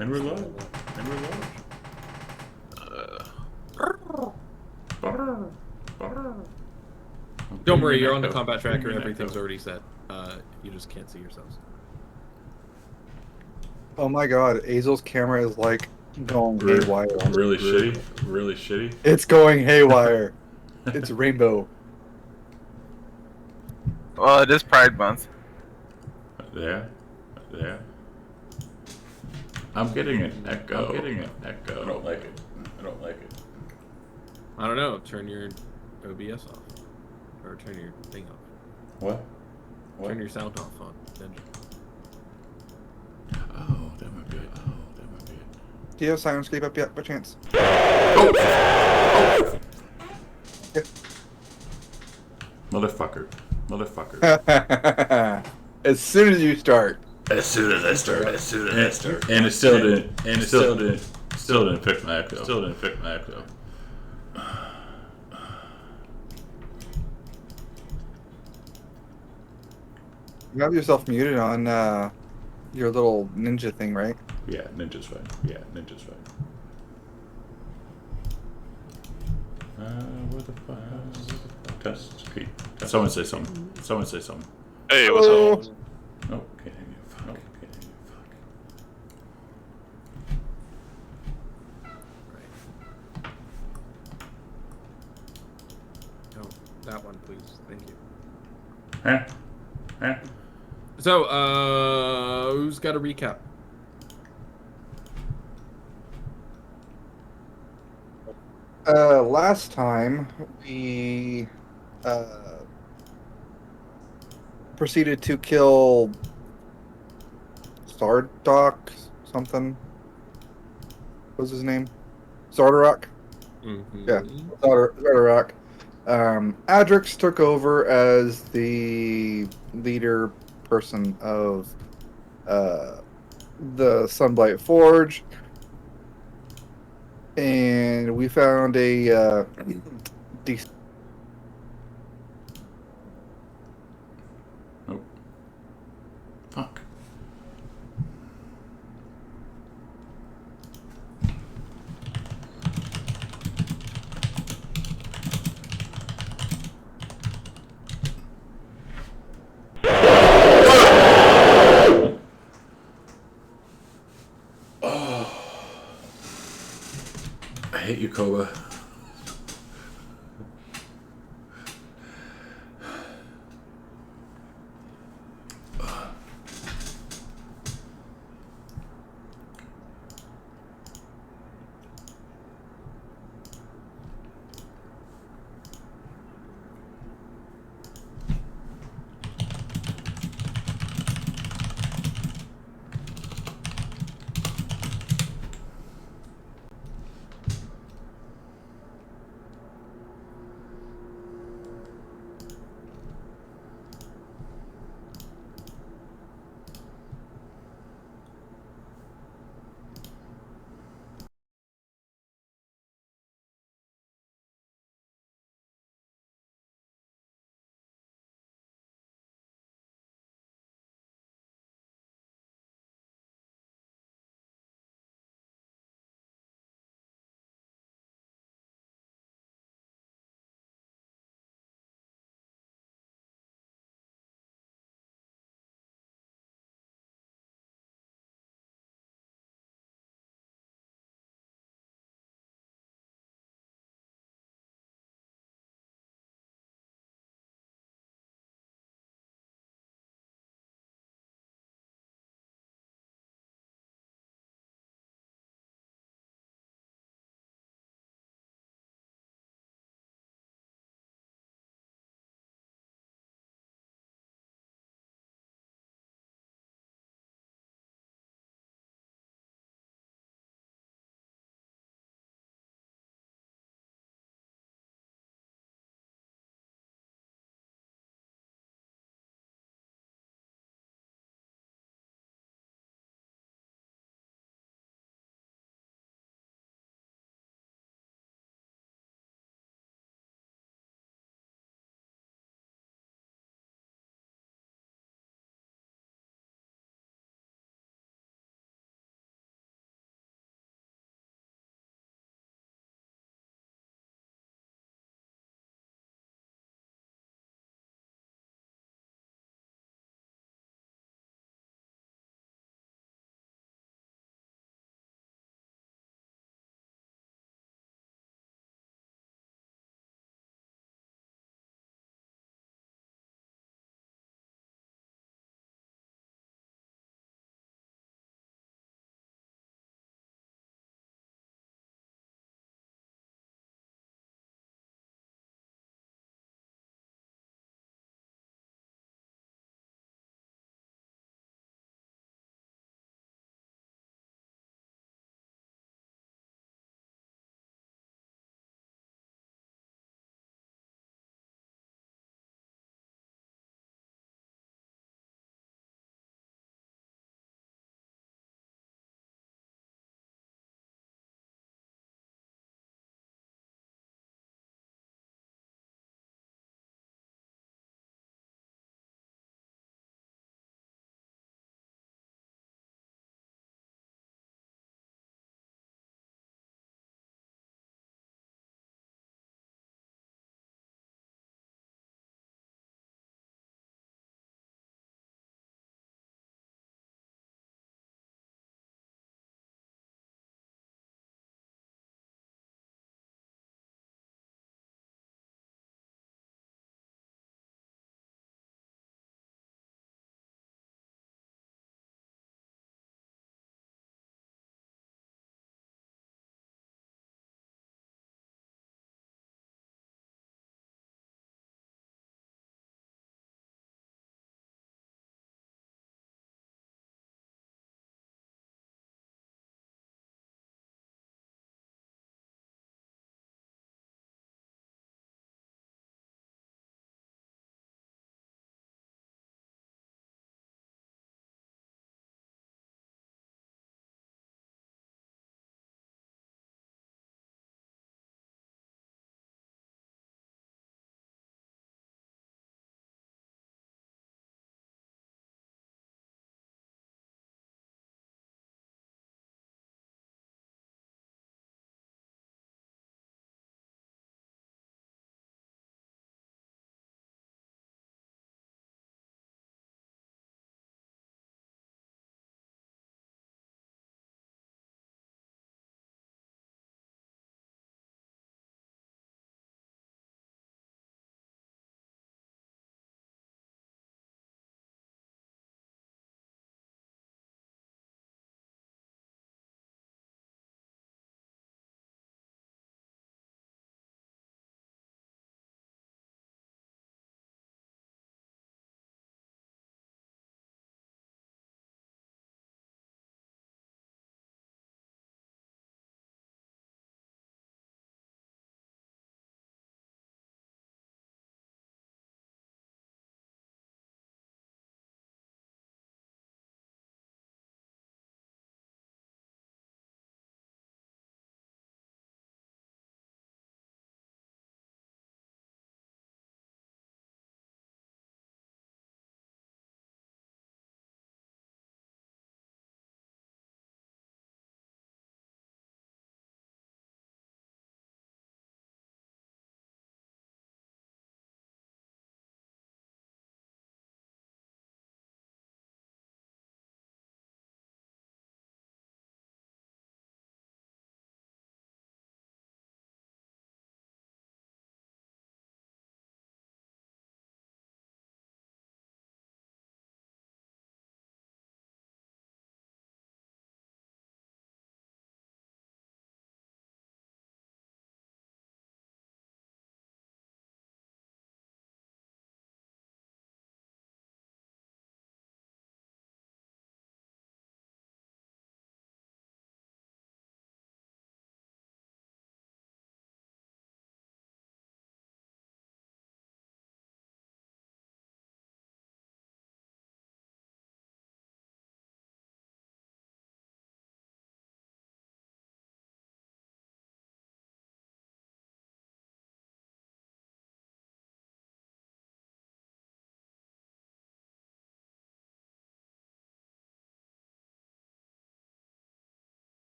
And we're live. And we're live. Don't worry, you're on the combat tracker. Everything's already set. You just can't see yourselves. Oh my god, Azel's camera is like going haywire. Really shitty. Really shitty. It's going haywire. It's rainbow. Well, it is Pride Month. There. There. I'm getting an echo. I'm getting an echo. I don't like it. I don't like it. I don't know. Turn your OBS off. Or turn your thing off. What? Turn your sound off on Ninja. Oh, that might be it. Oh, that might be it. Do you have Sirenscape up yet, by chance? Oh! Motherfucker. Motherfucker. As soon as you start. As soon as I start. As soon as I start. And it still didn't. And it still didn't fix my echo. Still didn't fix my echo. You have yourself muted on your little ninja thing, right? Yeah, Ninja's fine. Yeah, Ninja's fine. Where the fuck? Test. Pete. Someone say something. Someone say something. Hey, what's up? Oh, can't hear you. Fuck. Can't hear you. Fuck. Oh, that one, please. Thank you. Huh? Huh? So, who's got a recap? Last time we proceeded to kill Sardock something. What was his name? Sardarok? Mm-hmm. Yeah, Sardarok. Adrix took over as the leader person of the Sunblight Forge. And we found a decent. Oh. Fuck. I hate you, Koba.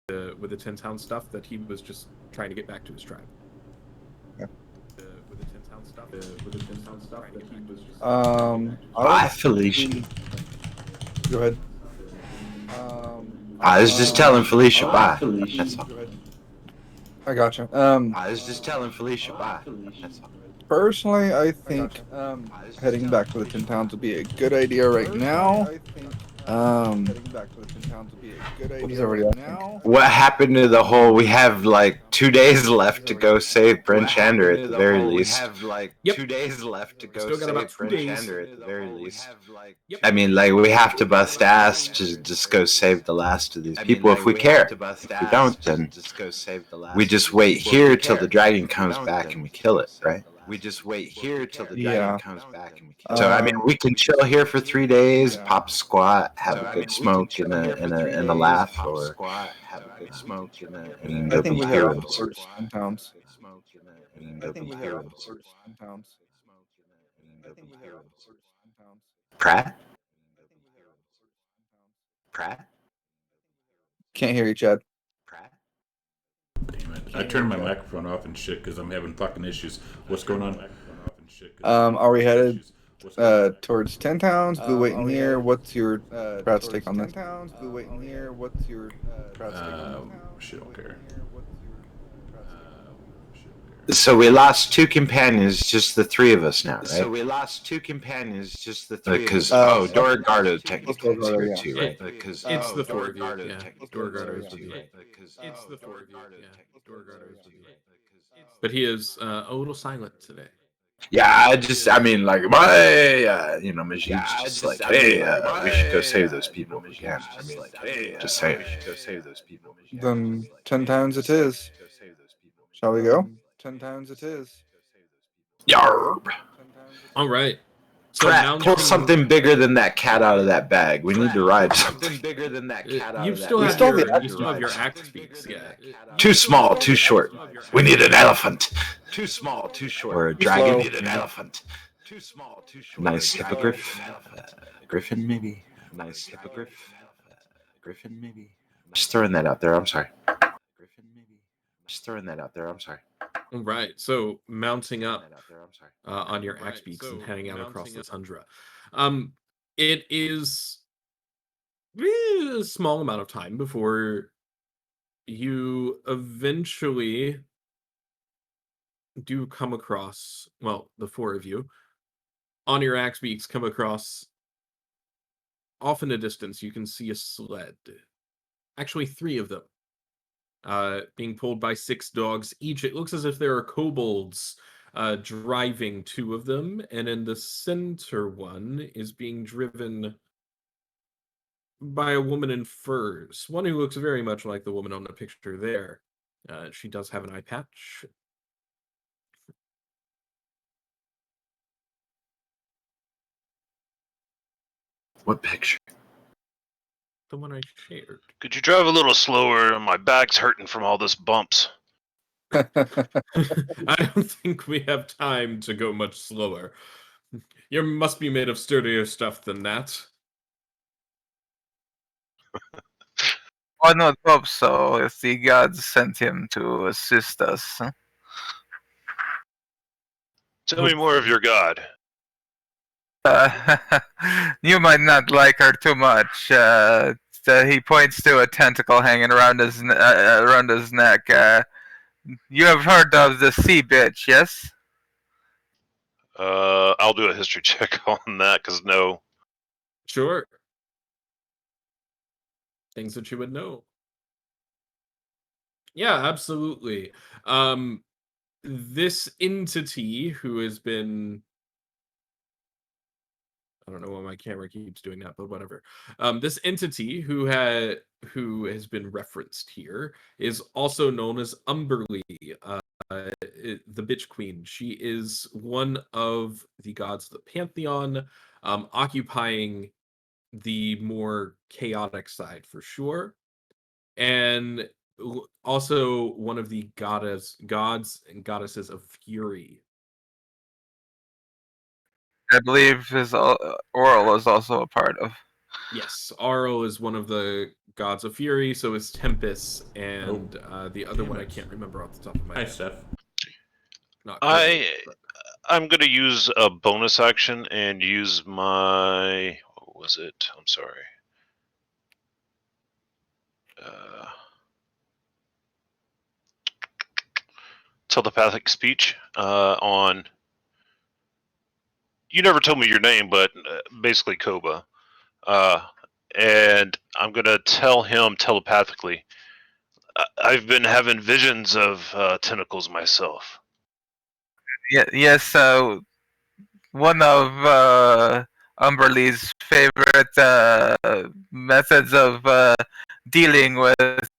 with the 10 town stuff that he was just trying to get back to his tribe. Okay. With the 10 town stuff that he was just Bye, Felicia. Go ahead. I was just telling Felicia bye. That's all. I gotcha. I was just telling Felicia bye. That's all. Personally, I think heading back to the 10 towns would be a good idea right now. What is everybody else think? What happened to the whole? We have like 2 days left to go save Brent Chander at the very least. Yep. 2 days left to go Still got about save 2 Brent days. Chander at the very least. Yep. I mean, like, we have to bust ass to just go save the last of these people if we care. If we don't, then we just wait here till the dragon comes back and we kill it, right? We just wait here till the dragon comes back and we kill it. So I mean, we can chill here for 3 days, pop a squat, have a good smoke and a laugh, or have a good smoke and I go think be we have heroes. 10 towns. We can go be heroes. Pratt? Pratt? Can't hear you, Chad. Pratt? Damn it. I turned my microphone off and shit because I'm having fucking issues. What's going on? Are we headed towards 10 towns? Blue waiting here. What's your Pratt's take on this? Shit, don't care. So we lost 2 companions, just the 3 of us now, right? So we lost 2 companions, just the 3 of us. Because Dorogardo technically is here too, right? Because it's the 4 of you. Yeah, Dorogardo is with you. It's the 4 of you. Yeah, Dorogardo is with you. But he is a little silent today. Yeah, I mean, like, Majid's just like, hey, we should go save those people if we can. I mean, just saying. Then 10 towns it is. Shall we go? 10 towns it is. Yarb. All right. So Pratt, pull something bigger than that cat out of that bag. We need to ride something bigger than that cat out of that bag. You still have your axe beaks, yeah. Too small, too short. We need an elephant. Too small, too short. Or a dragon. We need an elephant. Too small, too short. Nice hippogriff. Griffin, maybe. Nice hippogriff. Griffin, maybe. Just throwing that out there. I'm sorry. Griffin, maybe. Just throwing that out there. I'm sorry. All right. So mounting up on your axe beaks and heading out across the tundra. It is a small amount of time before you eventually do come across, well, the 4 of you on your axe beaks come across, off in the distance you can see a sled, actually 3 of them, being pulled by 6 dogs each. It looks as if there are kobolds driving 2 of them, and in the center one is being driven by a woman in furs, one who looks very much like the woman on the picture there. She does have an eye patch. What picture? The one I shared. Could you drive a little slower? My back's hurting from all this bumps. I don't think we have time to go much slower. You must be made of sturdier stuff than that. I not hope so, if the gods sent him to assist us. Tell me more of your god. You might not like her too much. He points to a tentacle hanging around his neck. You have heard of the sea bitch, yes? I'll do a history check on that, because no. Sure. Things that you would know. Yeah, absolutely. This entity who has been... I don't know why my camera keeps doing that, but whatever. This entity who has been referenced here is also known as Umberly, the Bitch Queen. She is one of the gods of the Pantheon, occupying the more chaotic side for sure, and also one of the gods and goddesses of fury. I believe his Oral is also a part of. Yes, Aro is one of the gods of fury. So is Tempest and the other one I can't remember off the top of my Hi, head. Steph. Not clearly, but- I'm gonna use a bonus action and use my what was it? I'm sorry. Telepathic speech on. You never told me your name, but basically Koba. And I'm gonna tell him telepathically. I've been having visions of tentacles myself. Yes. One of Umberly's favorite methods of dealing with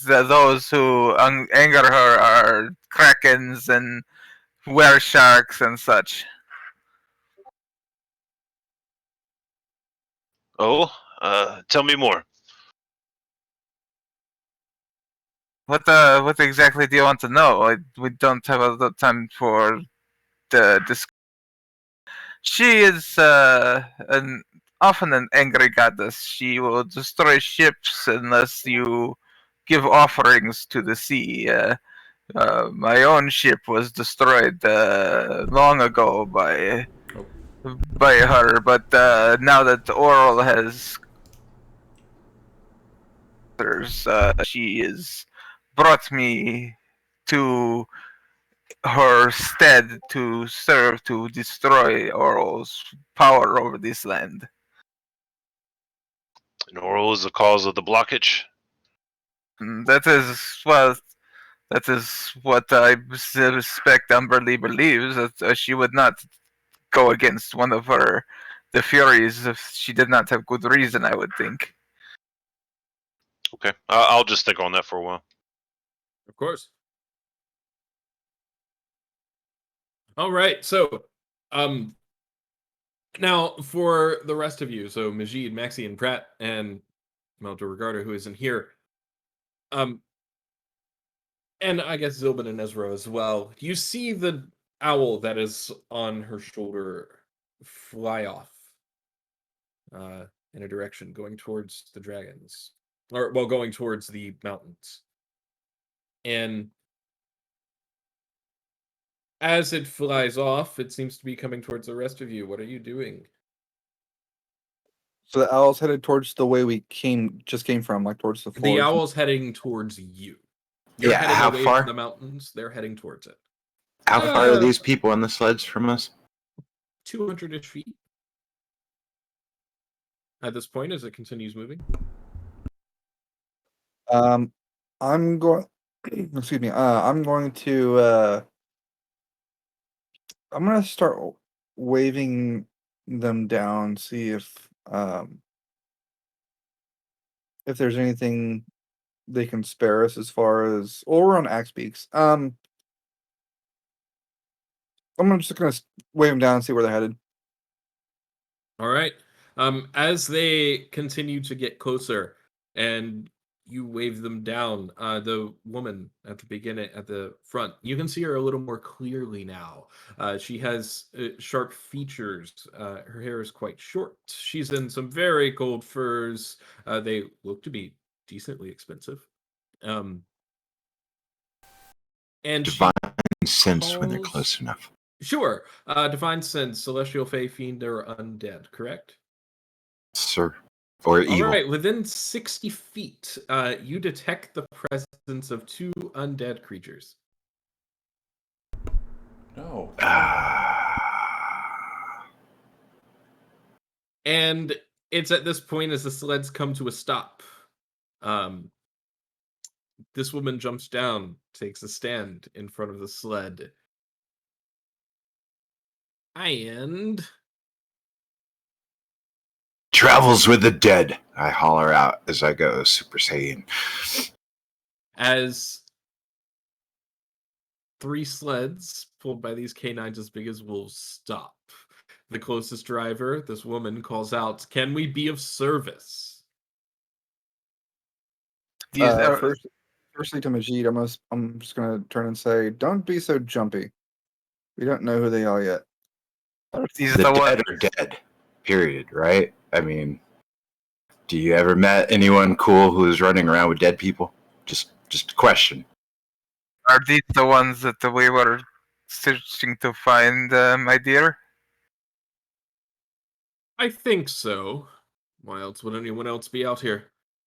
those who anger her are krakens and were sharks and such. Oh, tell me more. What exactly do you want to know? We don't have a lot of time for the She is often an angry goddess. She will destroy ships unless you give offerings to the sea. My own ship was destroyed long ago by her, but now that Oral has she has brought me to her stead to serve to destroy Oral's power over this land. And oral is the cause of the blockage. That is what I suspect Umberly believes. That she would not go against one of the Furies if she did not have good reason, I would think. Okay, I'll just stick on that for a while. Of course. All right, so now for the rest of you, so Majid, Maxie, and Pratt, and Malta Regarder, who isn't here, and I guess Zilbin and Ezra as well. You see the owl that is on her shoulder fly off in a direction going towards the dragons, or well, going towards the mountains, and as it flies off, it seems to be coming towards the rest of you. What are you doing? So the owl's headed towards the way we just came from, like towards the The forest. owl's heading towards you. You're Yeah, heading how away far? from the mountains. They're heading towards it. How far are these people on the sleds from us? 200-ish feet. At this point, as it continues moving. I'm going. Excuse me. I'm going to. I'm gonna start waving them down. See if there's anything they can spare us as far as. Well, we're on Axe Peaks. I'm just gonna wave them down and see where they're headed. All right. As they continue to get closer, and you wave them down, the woman at the beginning, at the front, you can see her a little more clearly now. She has sharp features. Her hair is quite short. She's in some very gold furs. They look to be decently expensive. And Divine sense when they're close enough. Sure. Divine sense, celestial, fey, fiend, or undead, correct? Sir. Or evil. All right, within 60 feet, you detect the presence of two undead creatures. No. And it's at this point as the sleds come to a stop. This woman jumps down, takes a stand in front of the sled. And Travels with the dead, I holler out as I go Super Saiyan. as three sleds pulled by these canines as big as wolves stop, the closest driver, this woman, calls out, "Can we be of service?" Firstly to Majid, I'm just gonna turn and say, don't be so jumpy. We don't know who they are yet. These The are the dead ones. are dead. Period. Right? I mean, Do you ever met anyone cool who's running around with dead people? Just a question. Are these the ones that we were searching to find, my dear? I think so. Why else would anyone else be out here?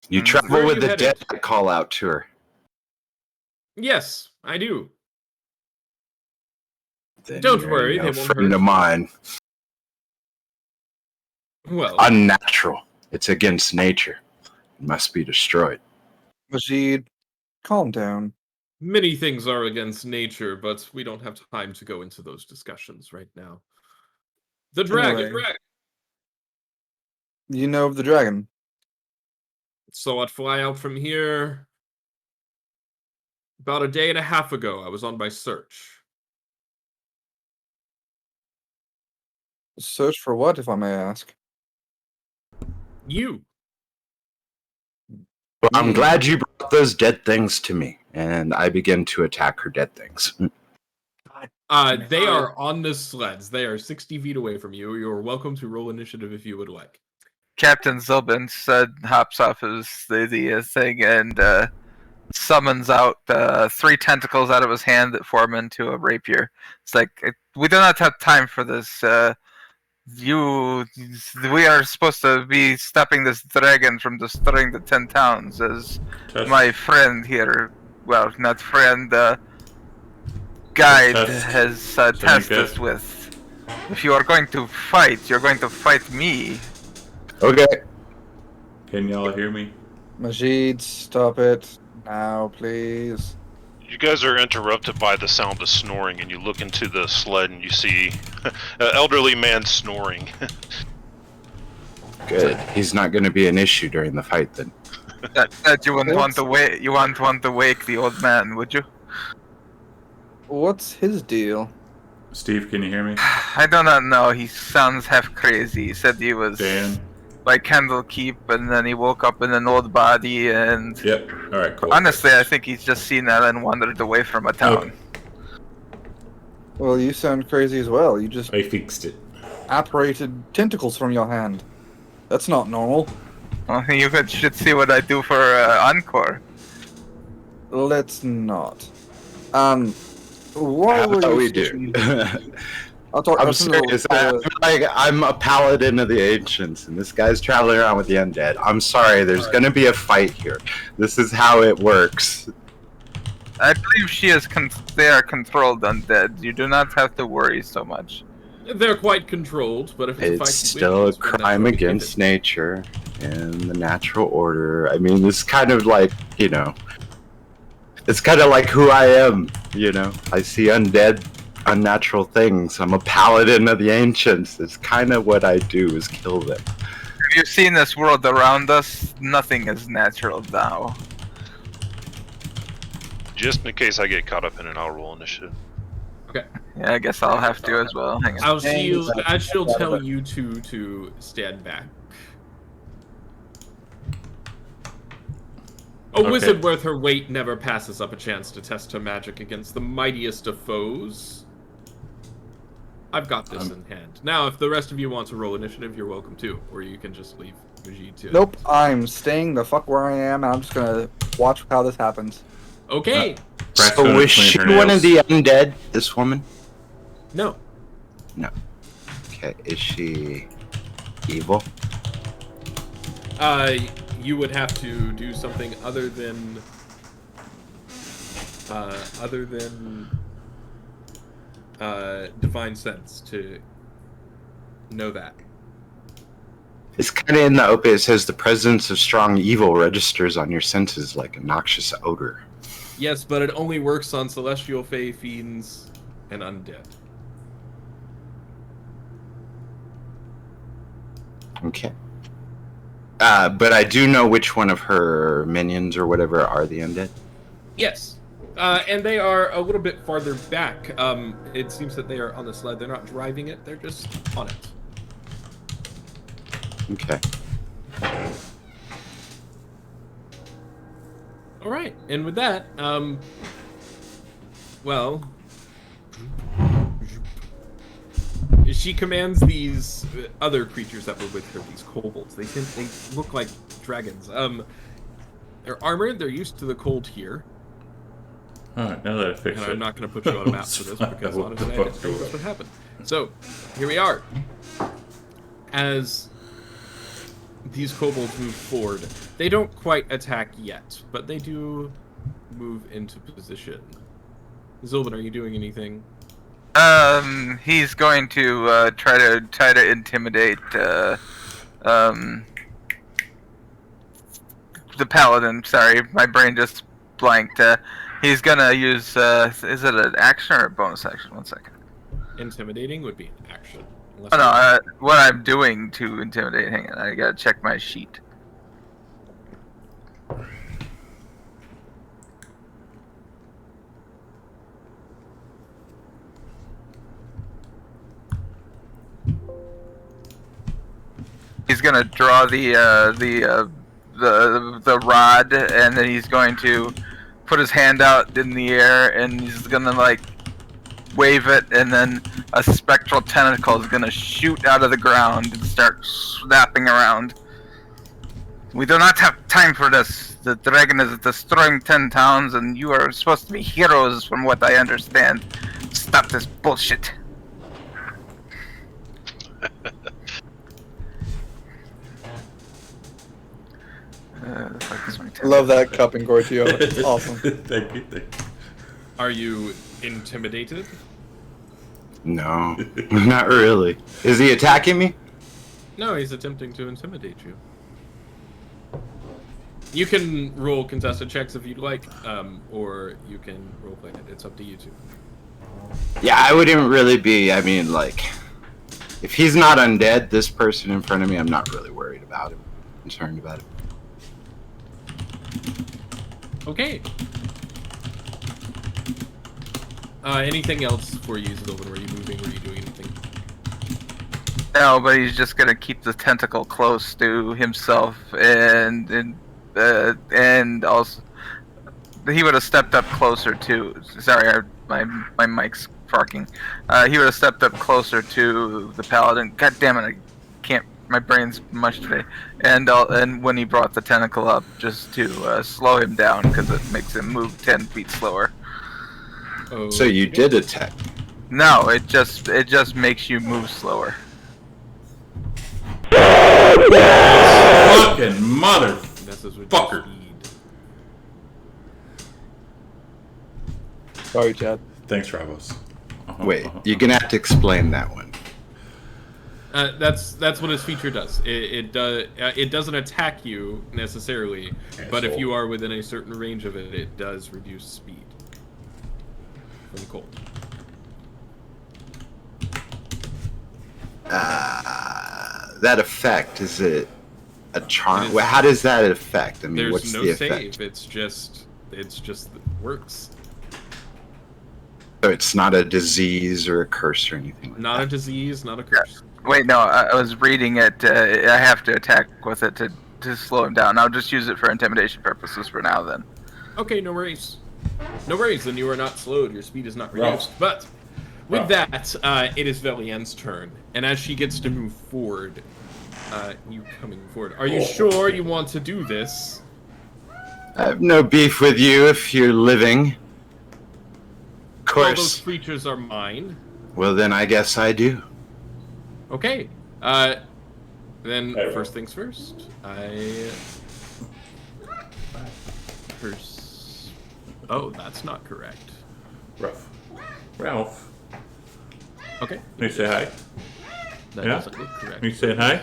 You Where travel are with you the headed? dead call out tour. Yes, I do. Then Don't you're worry, no they won't friend hurt of you. mine. Well, Unnatural. It's against nature. It must be destroyed. Majid, calm down. many things are against nature, but we don't have time to go into those discussions right now. The dragon. Anyway. You know of the dragon? Saw it fly out from here about a day and a half ago. I was on my search. Search for what, if I may ask? You. Well, I'm glad you brought those dead things to me, and I begin to attack her dead things. They are on the sleds. They are 60 feet away from you. You're welcome to roll initiative if you would like. Captain Zubin hops off his the thing and summons out 3 tentacles out of his hand that form into a rapier. It's like, we do not have time for this. We are supposed to be stopping this dragon from destroying the 10 towns, as my friend here, well, not friend, guide has tasked us with. If you are going to fight, you're going to fight me. Okay. Can y'all hear me? Majid, stop it. Now, please. You guys are interrupted by the sound of snoring, and you look into the sled and you see an elderly man snoring. Good. He's not going to be an issue during the fight then. That you wouldn't want to wake. You wouldn't want to wake the old man, would you? What's his deal? Steve, can you hear me? I do not know. He sounds half crazy. He said he was Dan? by Candlekeep, and then he woke up in an old body, and Yep. Alright, cool. honestly, I think he's just seen that and wandered away from a town. Well, you sound crazy as well. You just I fixed it. apparated tentacles from your hand. That's not normal. Well, you should see what I do for Encore. Let's not. Why How were about you we switching- do? I'm serious. I'm a paladin of the ancients, and this guy's traveling around with the undead. I'm sorry, there's going to be a fight here. This is how it works. I believe they are controlled undead. You do not have to worry so much. They're quite controlled, but if it's a fight, It's still a crime against nature and the natural order. I mean, it's kind of like, it's kind of like who I am, I see undead, unnatural things. I'm a paladin of the ancients. It's kind of what I do, is kill them. Have you seen this world around us? Nothing is natural now. Just in case I get caught up in it, I'll roll initiative. Okay. Yeah, I guess I'll have to as well. Hang on. I shall tell you two to stand back. A wizard worth her weight never passes up a chance to test her magic against the mightiest of foes. I've got this in hand. Now, if the rest of you want to roll initiative, you're welcome to, or you can just leave Majid to. Nope, I'm staying the fuck where I am, and I'm just gonna watch how this happens. Okay. So is she one of the undead, this woman? No. No. Okay, is she evil? You would have to do something other than divine sense to know that. It's kind of in the open. It says the presence of strong evil registers on your senses like a noxious odor. Yes, but it only works on celestial fae, fiends, and undead. Okay. But I do know which one of her minions or whatever are the undead. Yes. And they are a little bit farther back. It seems that they are on the sled. They're not driving it. They're just on it. Okay. All right. And with that, well, she commands these other creatures that were with her, these kobolds. They look like dragons. They're armored. They're used to the cold here. Alright, now that I fixed And it. I'm not going to put you on a map for this because What the honestly, I fuck didn't think do this I- would happen. So, here we are. As these kobolds move forward, they don't quite attack yet, but they do move into position. Zolban, are you doing anything? He's going to try to intimidate the paladin. Sorry, my brain just blanked. He's gonna use is it an action or a bonus action? 1 second. Intimidating would be an action. Oh no, what I'm doing to intimidate. Hang on, I gotta check my sheet. He's gonna draw the rod, and then he's going to put his hand out in the air, and he's gonna like wave it, and then a spectral tentacle is gonna shoot out of the ground and start snapping around. We do not have time for this. The dragon is destroying 10 towns, and you are supposed to be heroes, from what I understand. Stop this bullshit. Love that cupping, Gortio. It's awesome. Thank you. Are you intimidated? No, not really. Is he attacking me? No, he's attempting to intimidate you. You can roll contested checks if you'd like, or you can roleplay it. It's up to you two. Yeah, I wouldn't really be. I mean, like, if he's not undead, this person in front of me, I'm not really worried about him. Concerned about it. Okay. Anything else for you, Zolban? Were you moving? Were you doing anything? No, but he's just gonna keep the tentacle close to himself, and also he would have stepped up closer to. Sorry, my mic's farking. He would have stepped up closer to the paladin. God damn it! I can't. My brain's mush today. And when he brought the tentacle up, just to slow him down, because it makes him move 10 feet slower. Oh, So you did attack. No, it just makes you move slower. Fucking messes with motherfucker. your speed. Sorry, Chad. Thanks, Ravos. Wait, you're gonna have to explain that one. That's what his feature does. It doesn't attack you necessarily, but if you are within a certain range of it, it does reduce speed from cold. That effect, is it a charm? It is- Well, how does that affect? I mean, There's what's no the effect? save. It's just works. So it's not a disease or a curse or anything like Not that. a disease, not a curse. Wait, no, I was reading it. I have to attack with it to slow him down. I'll just use it for intimidation purposes for now, then. Okay, no worries. No worries, then you are not slowed. Your speed is not Ralph. reduced. But with Ralph. that, it is Velienne's turn. And as she gets to move forward, you coming forward. Are you sure you want to do this? I have no beef with you if you're living. Of All those course. creatures are mine. Well, then I guess I do. Okay. Then Hey, first things first. Oh, that's not correct. Ralph. Okay. Can you say hi? That Yeah? doesn't look correct. You saying hi?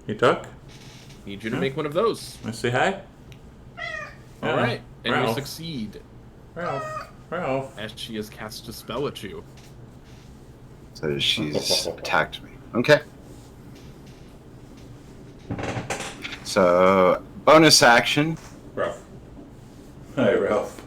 You talk? Need you to make one of those. I say hi? All right, and you Ralph. succeed Ralph. as she has cast a spell at you. So she's attacked me. Okay. So, bonus action. Ralph. Hi, Ralph.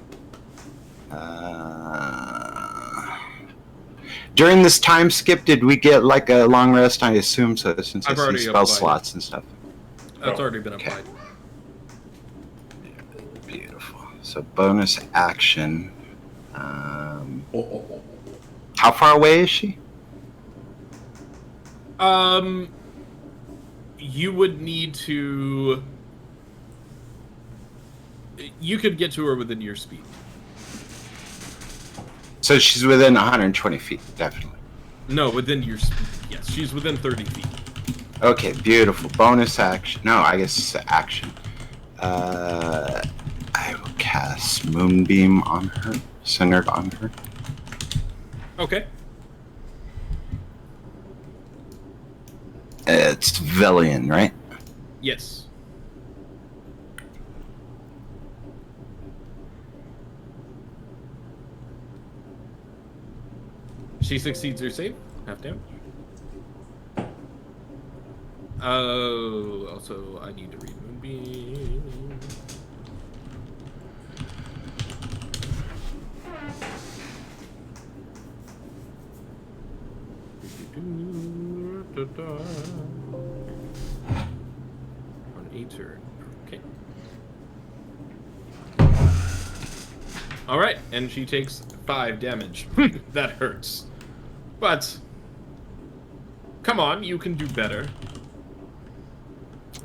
During this time skip, did we get like a long rest? I assume so, since I I've see already spell applied. slots and stuff. That's already been Okay. applied. Beautiful. So, bonus action. How far away is she? You would need to You could get to her within your speed. So she's within 120 feet, definitely. No, within your speed. Yes, she's within 30 feet. Okay, beautiful. Bonus action. No, I guess it's action. I will cast Moonbeam on her, centered on her. Okay. It's Velian, right? Yes. She succeeds her save. Half damage. Oh, also I need to read Moonbeam. On a turn. Okay. All right, and she takes 5 damage. That hurts. But come on, you can do better.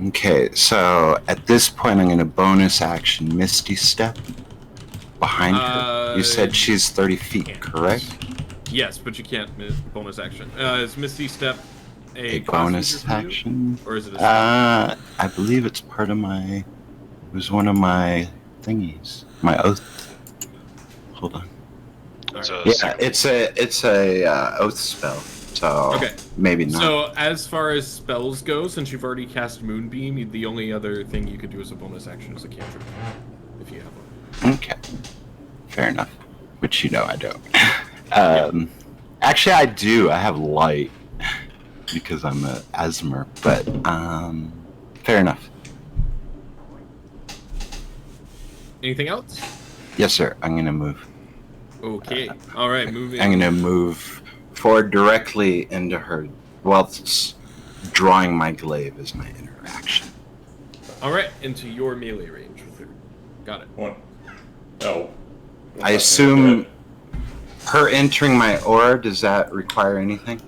Okay, so at this point, I'm going to bonus action Misty Step behind her. You said she's 30 feet, correct? Yes, but you can't bonus action. Is Misty Step a bonus feature for you? action? Or is it a I believe it's part of my. It was one of my thingies. My oath. Hold on. Yeah, it's a oath spell. So okay. Maybe not. So as far as spells go, since you've already cast Moonbeam, the only other thing you could do as a bonus action is a cantrip, if you have one. Okay. Fair enough. Which you know I don't. Actually, I do. I have light because I'm an Asmer, but fair enough. Anything else? Yes, sir. I'm gonna move. Okay. All right. Moving. I'm gonna move forward directly into her, whilst drawing my glaive as my interaction. All right, into your melee range with her. Got it. One. Oh. I assume her entering my aura, does that require anything?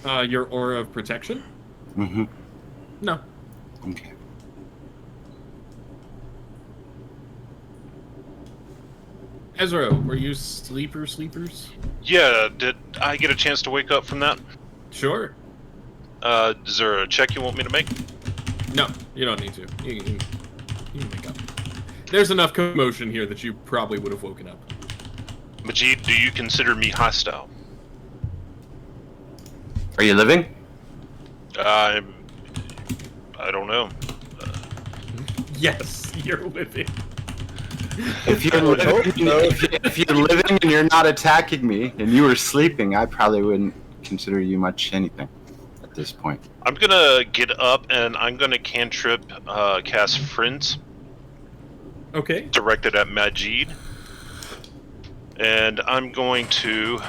Your aura of protection? Mm-hmm. No. Okay. Ezra, were you sleepers? Yeah, did I get a chance to wake up from that? Sure. Is there a check you want me to make? No, you don't need to. You can wake up. There's enough commotion here that you probably would have woken up. Majid, do you consider me hostile? Are you living? I don't know. Yes, you're living. If you're living and you're not attacking me, and you were sleeping, I probably wouldn't consider you much anything at this point. I'm gonna get up and I'm gonna cantrip cast Friends. Okay. Directed at Majid. And I'm going to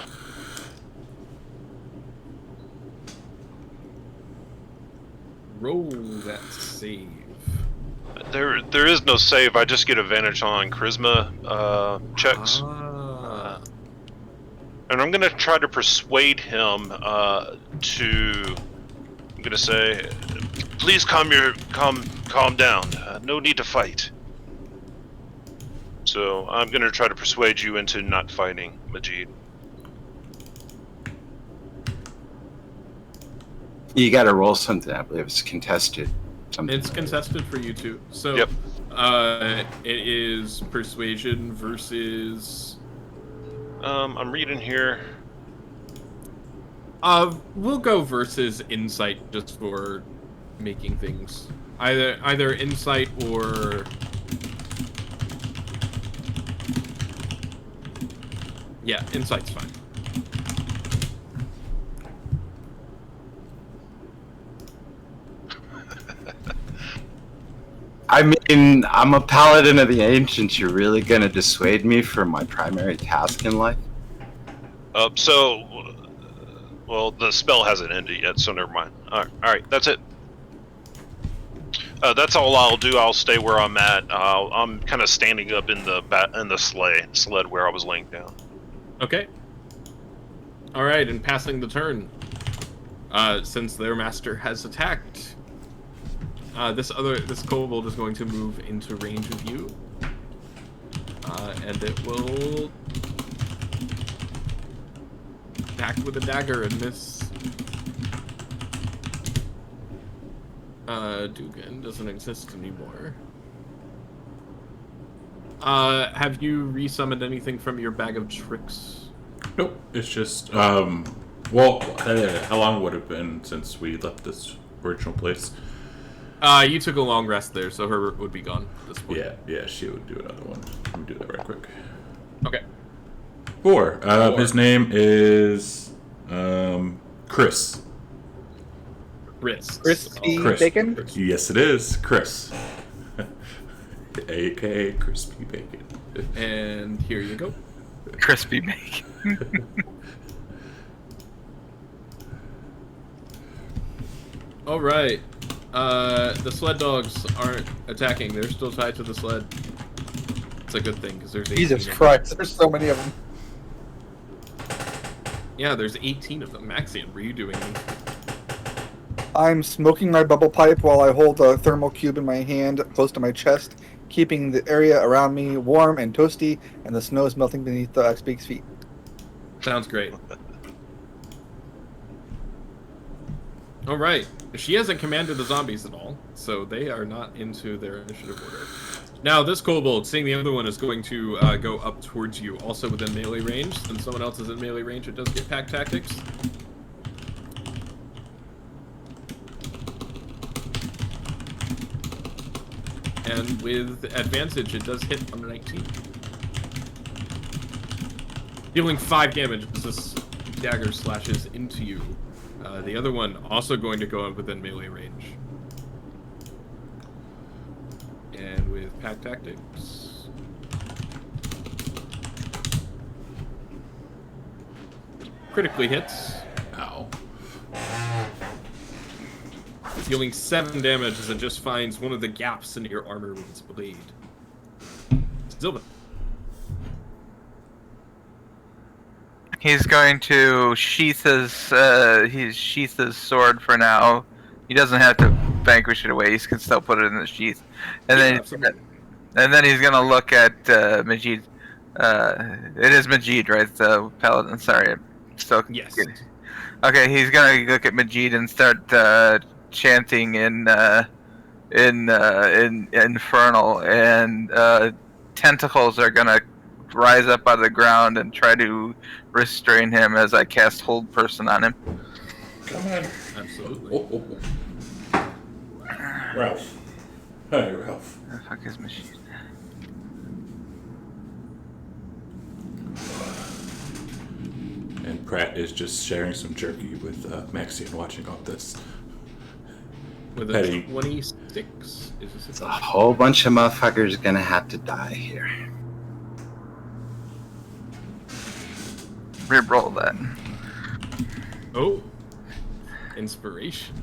Roll that save. There is no save. I just get advantage on charisma checks. And I'm gonna try to persuade him to. I'm gonna say, please calm down. No need to fight. So I'm gonna try to persuade you into not fighting, Majid. You got to roll something. I believe it's contested. It's contested for you too. So, yep. It is persuasion versus. I'm reading here. We'll go versus insight just for making things either insight or. Yeah, insight's fine. I mean, I'm a paladin of the ancients. You're really gonna dissuade me from my primary task in life? Well, the spell hasn't ended yet, so never mind. All right, that's it. That's all I'll do. I'll stay where I'm at. I'm kind of standing up in the sled where I was laying down. Okay. All right, and passing the turn, since their master has attacked, This kobold is going to move into range of you, and it will attack with a dagger and miss. Dugan doesn't exist anymore. Have you resummoned anything from your bag of tricks? Nope. It's just how long would it have been since we left this original place? You took a long rest there, so Herbert would be gone at this point. Yeah, she would do another one. Let me do that right quick. Okay. 4. His name is Chris. Crispy Chris. bacon? Yes, it is Chris. AKA Crispy Bacon. And here you go. Crispy bacon. All right. The sled dogs aren't attacking. They're still tied to the sled. It's a good thing because there's 18 Jesus of them. Christ, there's so many of them. Yeah, there's 18 of them. Maxian, what are you doing? I'm smoking my bubble pipe while I hold a thermal cube in my hand close to my chest, keeping the area around me warm and toasty, and the snow is melting beneath the Axbeak's feet. Sounds great. All right. She hasn't commanded the zombies at all, so they are not into their initiative order. Now, this kobold, seeing the other one, is going to go up towards you, also within melee range. Since someone else is in melee range, it does get pack tactics. And with advantage, it does hit on a 19. Dealing 5 damage as this dagger slashes into you. The other one also going to go up within melee range. And with pack tactics. Critically hits. Ow. Dealing 7 damage as it just finds one of the gaps in your armor with its blade. Still. He's going to sheath his sword for now. He doesn't have to vanquish it away. He can still put it in the sheath, and then he's gonna look at Majid. It is Majid, right? The paladin. Sorry, I'm still Yes. kidding. Okay, he's gonna look at Majid and start chanting in infernal, and tentacles are gonna rise up out of the ground and try to restrain him as I cast Hold Person on him. Come on. Absolutely. Oh. Ralph. Hey, Ralph. Where the fuck is Machine? And Pratt is just sharing some jerky with Maxian watching all this. With a Petty. 26. A whole bunch of motherfuckers gonna have to die here. Re-roll that. Oh. Inspiration.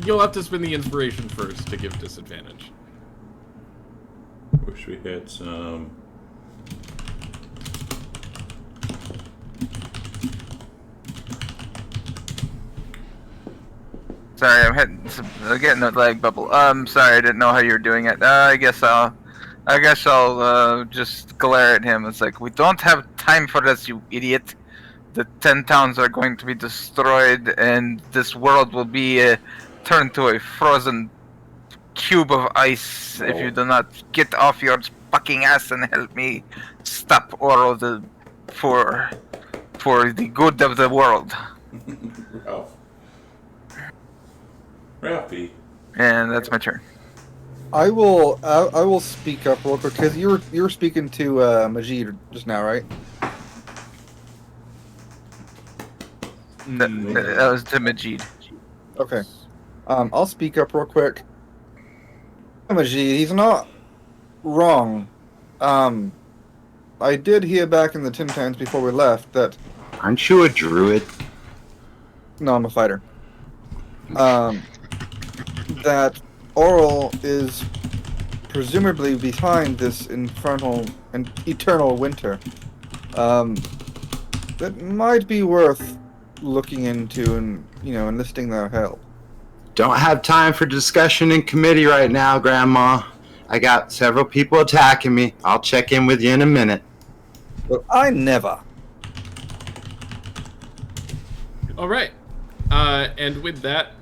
You'll have to spend the inspiration first to give disadvantage. Wish we had some. Sorry, I'm getting a lag bubble. Sorry, I didn't know how you were doing it. I guess I'll just glare at him. It's like, we don't have time for this, you idiot. The 10 towns are going to be destroyed, and this world will be turned to a frozen cube of ice if you do not get off your fucking ass and help me stop Oro for the good of the world. Ralph. Ralphie. And that's my turn. I will speak up real quick because you were speaking to Majid just now, right? That was to Majid. Okay. I'll speak up real quick. Majid, he's not wrong. I did hear back in the Tin Towns before we left that. Aren't you a druid? No, I'm a fighter. That Oral is presumably behind this infernal and eternal winter. That might be worth looking into and enlisting their help. Don't have time for discussion in committee right now, Grandma. I got several people attacking me. I'll check in with you in a minute. Well, I never. All right. And with that,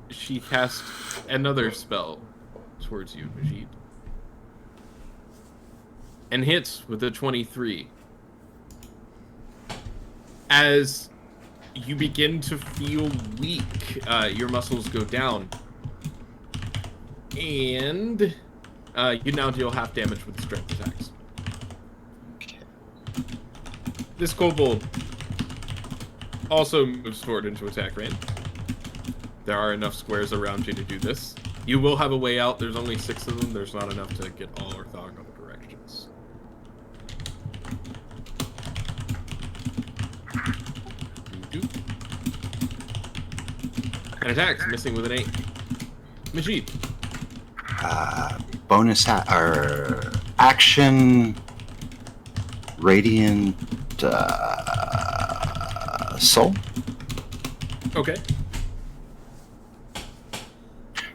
she cast another spell towards you, Majid. And hits with a 23. As you begin to feel weak, your muscles go down. And you now deal half damage with strength attacks. This kobold also moves forward into attack range. There are enough squares around you to do this. You will have a way out. There's only 6 of them. There's not enough to get all orthogonal directions. And attacks, missing with an 8. Majid. Bonus action, radiant soul. Okay.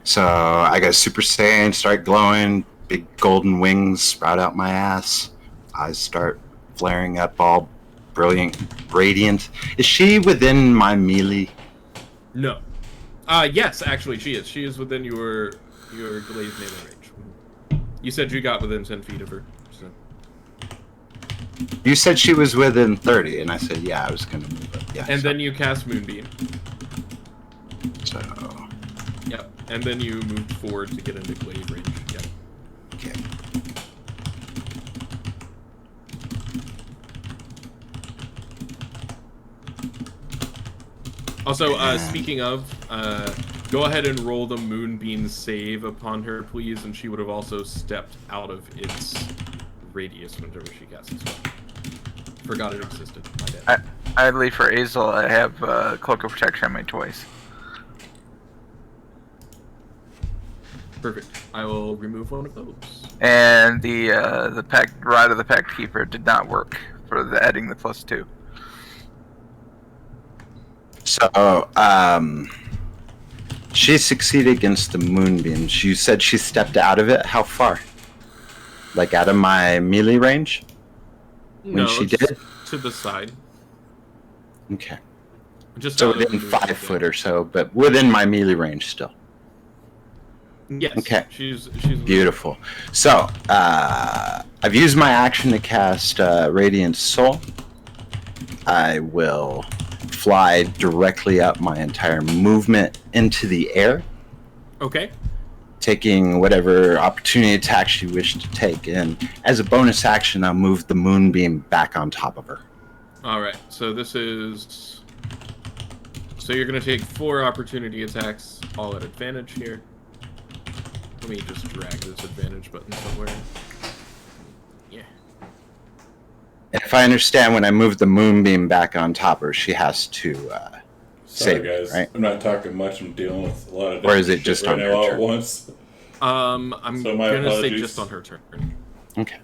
So I got Super Saiyan, start glowing, big golden wings sprout out my ass. Eyes start flaring up, all brilliant, radiant. Is she within my melee? No. Yes, actually, she is. She is within your glaive melee range. You said you got within 10 feet of her. So. You said she was within 30, and I said, yeah, I was going to move it. Yeah. And then you cast Moonbeam. So. Yep. And then you moved forward to get into glaive range. Yep. Okay. Also, speaking of, go ahead and roll the Moonbeam save upon her, please, and she would have also stepped out of its radius whenever she casts a spell. Forgot it existed. My bad. Idly for Azel, I have Cloak of Protection on my toys. Perfect. I will remove one of those. And the pact Rod of the Pact Keeper did not work for the adding the +2. So, she succeeded against the moonbeams. You said she stepped out of it. How far? Like out of my melee range? No, she did? to the side. Okay. Just So out of the within movement 5 thing. foot or so, but within my melee range still. Yes. Okay. She's Beautiful. So, I've used my action to cast Radiant Soul. I will fly directly up my entire movement into the air, Okay. taking whatever opportunity attacks you wish to take. And as a bonus action, I'll move the moonbeam back on top of her. All right. So this is. So you're gonna take 4 opportunity attacks, all at advantage here. Let me just drag this advantage button somewhere. Yeah. If I understand, when I move the moonbeam back on top of her, she has to Sorry, save guys. it, right? I'm not talking much. I'm dealing with a lot of Or is different it just shit right on now her all turn? at once. I'm So my gonna say apologies. just on her turn. Okay.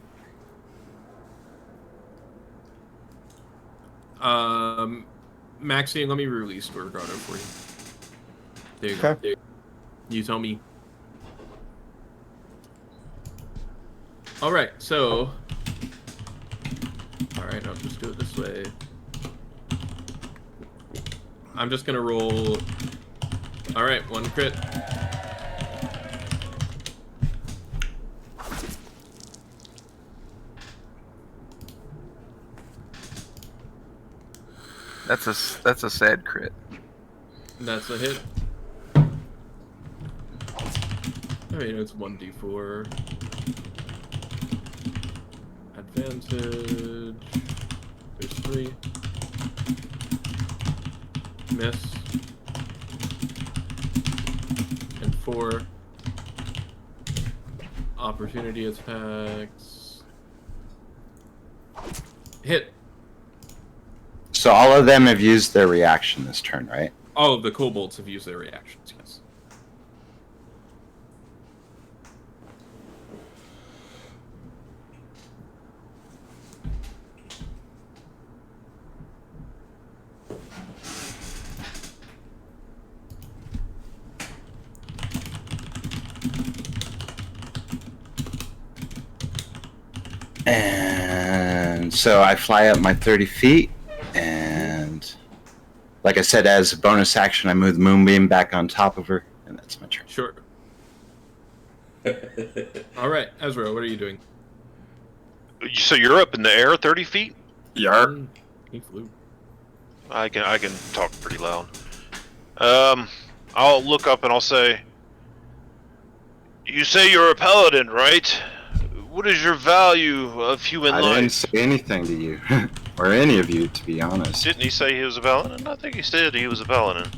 Maxine, let me release Gorgado for you. There you go. Okay. There. You tell me. All right, so. All right, I'll just do it this way. I'm just gonna roll. All right, 1 crit. That's a sad crit. That's a hit. Alright, it's 1d4. Advantage. There's 3. Miss. And 4. Opportunity attacks. Hit. So all of them have used their reaction this turn, right? All of the kobolds have used their reactions, yes. And so I fly up my 30 feet, and like I said, as a bonus action, I move the moonbeam back on top of her, and that's my turn. Sure. All right, Ezra, what are you doing? So you're up in the air 30 feet? Yarp. He flew. I can talk pretty loud. I'll look up and I'll say, "You say you're a paladin, right? What is your value of human I life?" didn't say anything to you, or any of you, to be honest. Didn't he say he was a paladin? I think he said he was a paladin.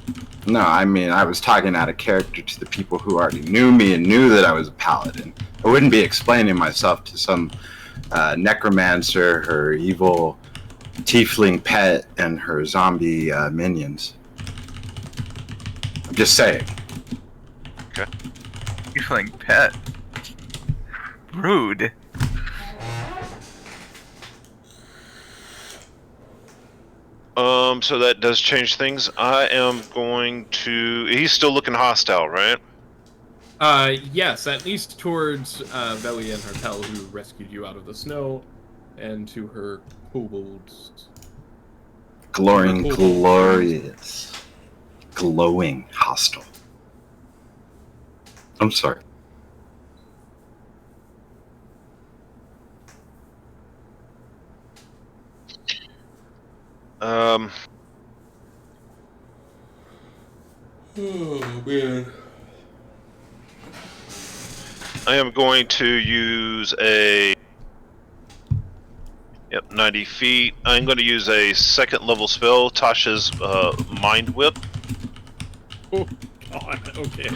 No, I mean, I was talking out of character to the people who already knew me and knew that I was a paladin. I wouldn't be explaining myself to some necromancer, her evil tiefling pet, and her zombie minions. I'm just saying. You feeling pet? Rude. So that does change things. I am going to... He's still looking hostile, right? Yes, at least towards Belly and Hartel, who rescued you out of the snow, and to her kobolds. Glowing, glorious. Glowing, hostile. I'm sorry. Oh, man. I am going to use a... Yep, 90 feet. I'm going to use a second level spell, Tasha's Mind Whip. Oh, God, okay.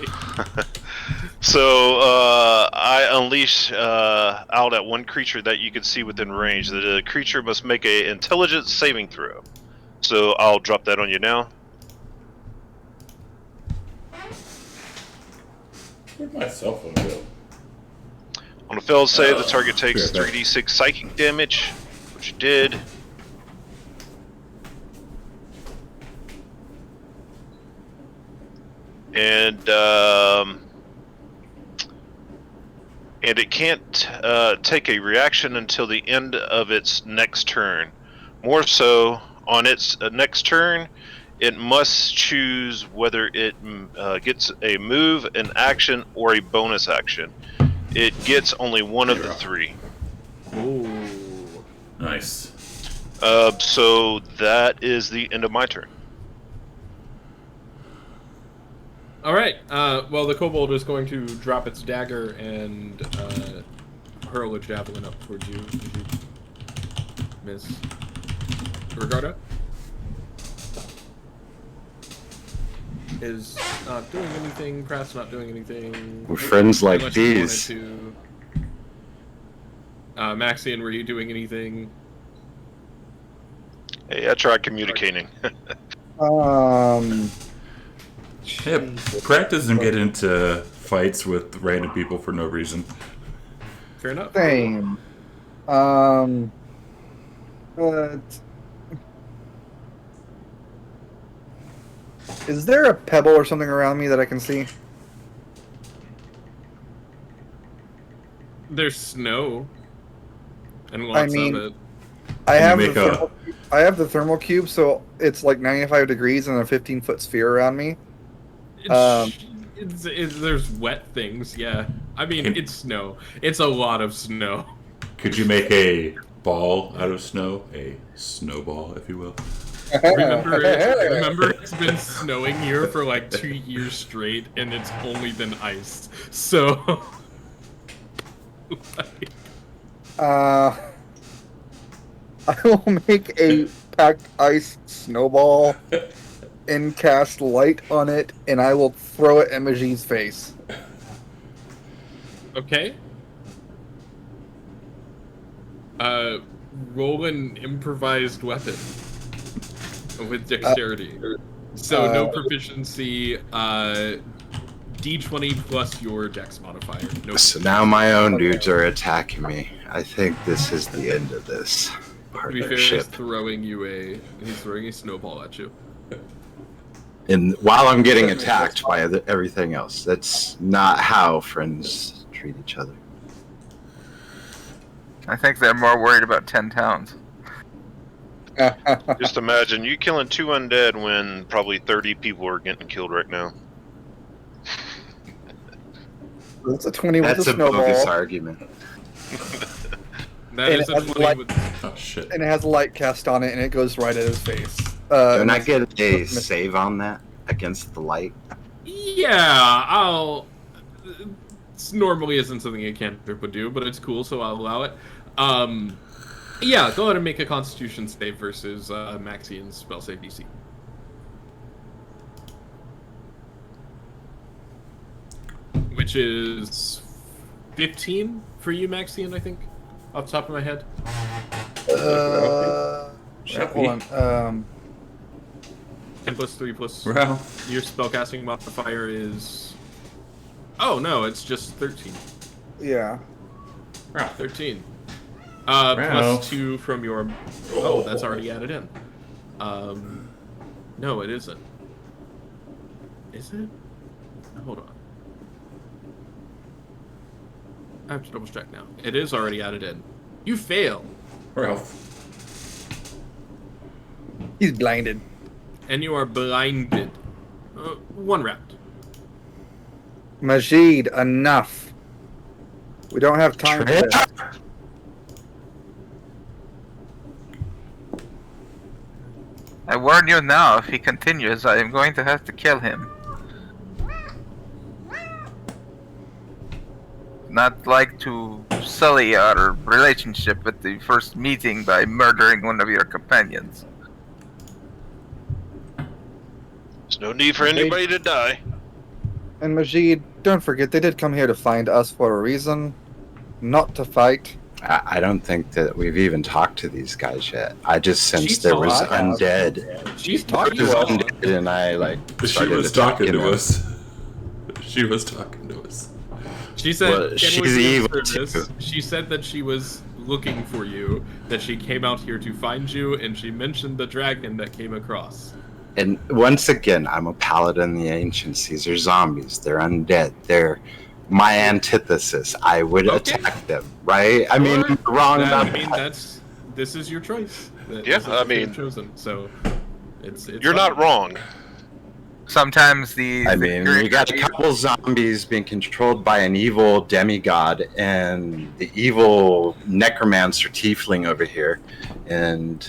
So I unleash out at one creature that you can see within range. The creature must make an intelligence saving throw. So I'll drop that on you now. Where'd my cell phone go? On a failed save, the target takes sure, 3d6 psychic damage, which you did. And it can't take a reaction until the end of its next turn. More so, on its next turn, it must choose whether it gets a move, an action, or a bonus action. It gets only one of the three. Ooh. Nice. So that is the end of my turn. All right. Well, the kobold is going to drop its dagger and hurl a javelin up towards you. Did you miss? Ricardo is not doing anything. Pratt's not doing anything. We're friends like Unless you wanted these. to. Maxian, were you doing anything? Hey, I tried communicating. Yeah, Pratt doesn't get into fights with random people for no reason. Fair enough. Same. But is there a pebble or something around me that I can see? There's snow. And lots mean, of it. I have make the thermal cube, so it's like 95 degrees and a 15-foot sphere around me. There's wet things, yeah. I mean, it's snow. It's a lot of snow. Could you make a ball out of snow? A snowball, if you will. Remember, it's been snowing here for like 2 years straight, and it's only been iced. So, I will make a packed ice snowball and cast light on it, and I will throw it at Maji's face. okay. Roll an improvised weapon with dexterity. So no proficiency. D20 plus your dex modifier. No. So now my own dudes are attacking me. I think this is the end of this To be fair, he's partnership. throwing a snowball at you. And while I'm getting attacked by everything else, that's not how friends treat each other. I think they're more worried about 10 towns. Just imagine you killing 2 undead when probably 30 people are getting killed right now. That's a 20 with That's a a bogus snowball. argument. That And is it a has 20 light- with... Oh shit. And it has light cast on it, and it goes right at his face. Don't I get a save on that against the light? Yeah, I'll... This normally isn't something a cantrip would do, but it's cool, so I'll allow it. Yeah, go ahead and make a Constitution save versus Maxian's spell save DC. Which is 15 for you, Maxian, I think, off the top of my head. Shit, hold on. 10 plus 3 plus Well, your spellcasting modifier is... Oh, no, it's just 13. Yeah. 13. Wow. Plus 2 from your... Oh, that's already added in. No, it isn't. Is it? Hold on. I have to double check now. It is already added in. You fail. Ralph. He's blinded. And you are blinded. 1 round. Majid, enough. We don't have time for this. I warn you now, if he continues, I am going to have to kill him. Not like to sully our relationship at the first meeting by murdering one of your companions. There's no need for anybody to die. And Majid, don't forget, they did come here to find us for a reason, not to fight. I don't think that we've even talked to these guys yet. I just She's sensed there was talking. undead. She's There talking was to us. undead, and I She started was talking attacking to them. us. She was talking to us. She said, Well, "Can she's we be of evil, service?" too. She said that she was looking for you, that she came out here to find you, and she mentioned the dragon that came across. And once again, I'm a paladin of the ancients. These are zombies. They're undead. They're my antithesis. I would Okay. attack them, right? I mean, I'm wrong about that. This is your choice. Yeah, This is I what mean- you've chosen. So it's You're not fine. wrong. Sometimes the... I mean, you got a couple zombies being controlled by an evil demigod and the evil necromancer tiefling over here. And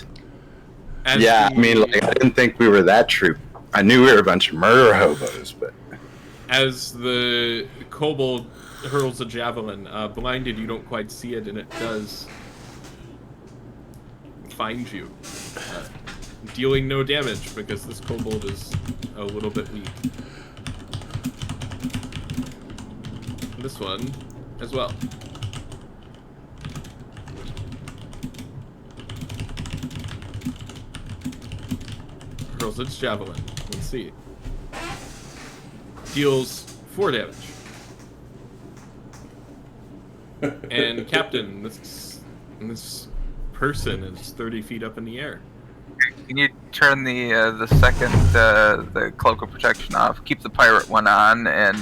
As yeah, the- I mean, like, I didn't think we were that troop. I knew we were a bunch of murder hobos, but As the kobold hurls a javelin, blinded, you don't quite see it, and it does find you, dealing no damage because this kobold is a little bit weak. This one as well. Hurls its javelin. Let's see. Deals 4 damage. And Captain, this person is 30 feet up in the air. Can you turn the second the cloak of protection off? Keep the pirate one on, and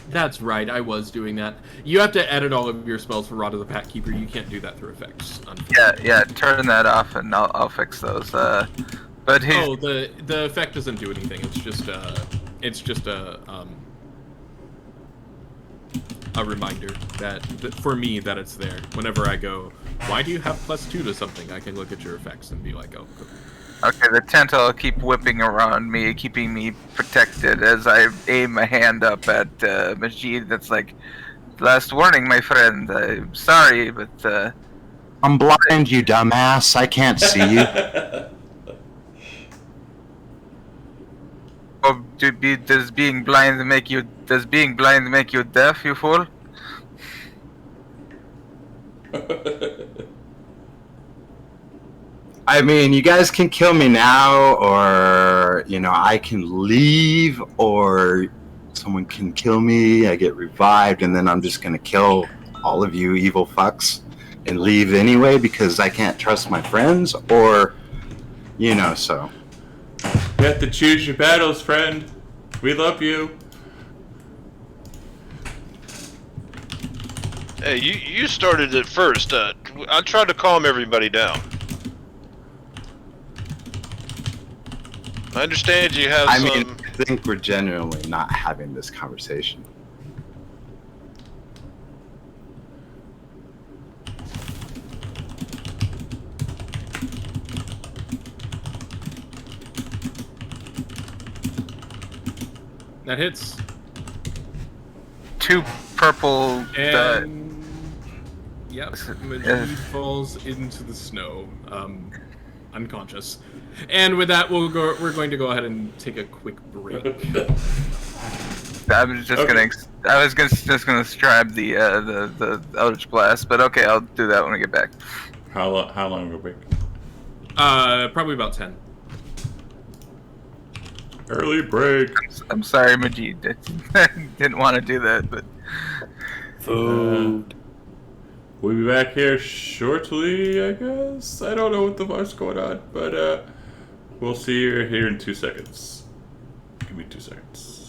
That's right, I was doing that. You have to edit all of your spells for Rod of the Pack Keeper. You can't do that through effects. yeah, turn that off, and I'll fix those. But he's Oh, the effect doesn't do anything. It's just a reminder that for me that it's there. Whenever I go, why do you have +2 to something? I can look at your effects and be like, oh, cool. okay. The tent will keep whipping around me, keeping me protected as I aim a hand up at Majid. That's like, last warning, my friend. I'm sorry, but I'm blind, you dumbass. I can't see you. oh, does being blind make you deaf, you fool? I mean, you guys can kill me now, or, you know, I can leave, or someone can kill me, I get revived, and then I'm just gonna kill all of you evil fucks and leave anyway because I can't trust my friends, or, you know, so. You have to choose your battles, friend. We love you. Hey, you started it first. I tried to calm everybody down. I understand you have I some. mean, I think we're genuinely not having this conversation. That hits. 2 purple. And yep, Majid falls into the snow, unconscious. And with that, we're going to go ahead and take a quick break. I was just gonna describe the Eldritch Blast, but okay, I'll do that when we get back. How long will break? Probably about 10. Early break. I'm sorry, Majid. Didn't want to do that, but Food. We'll be back here shortly, I guess. I don't know what the fuck's going on, but we'll see you here in 2 seconds. Give me 2 seconds.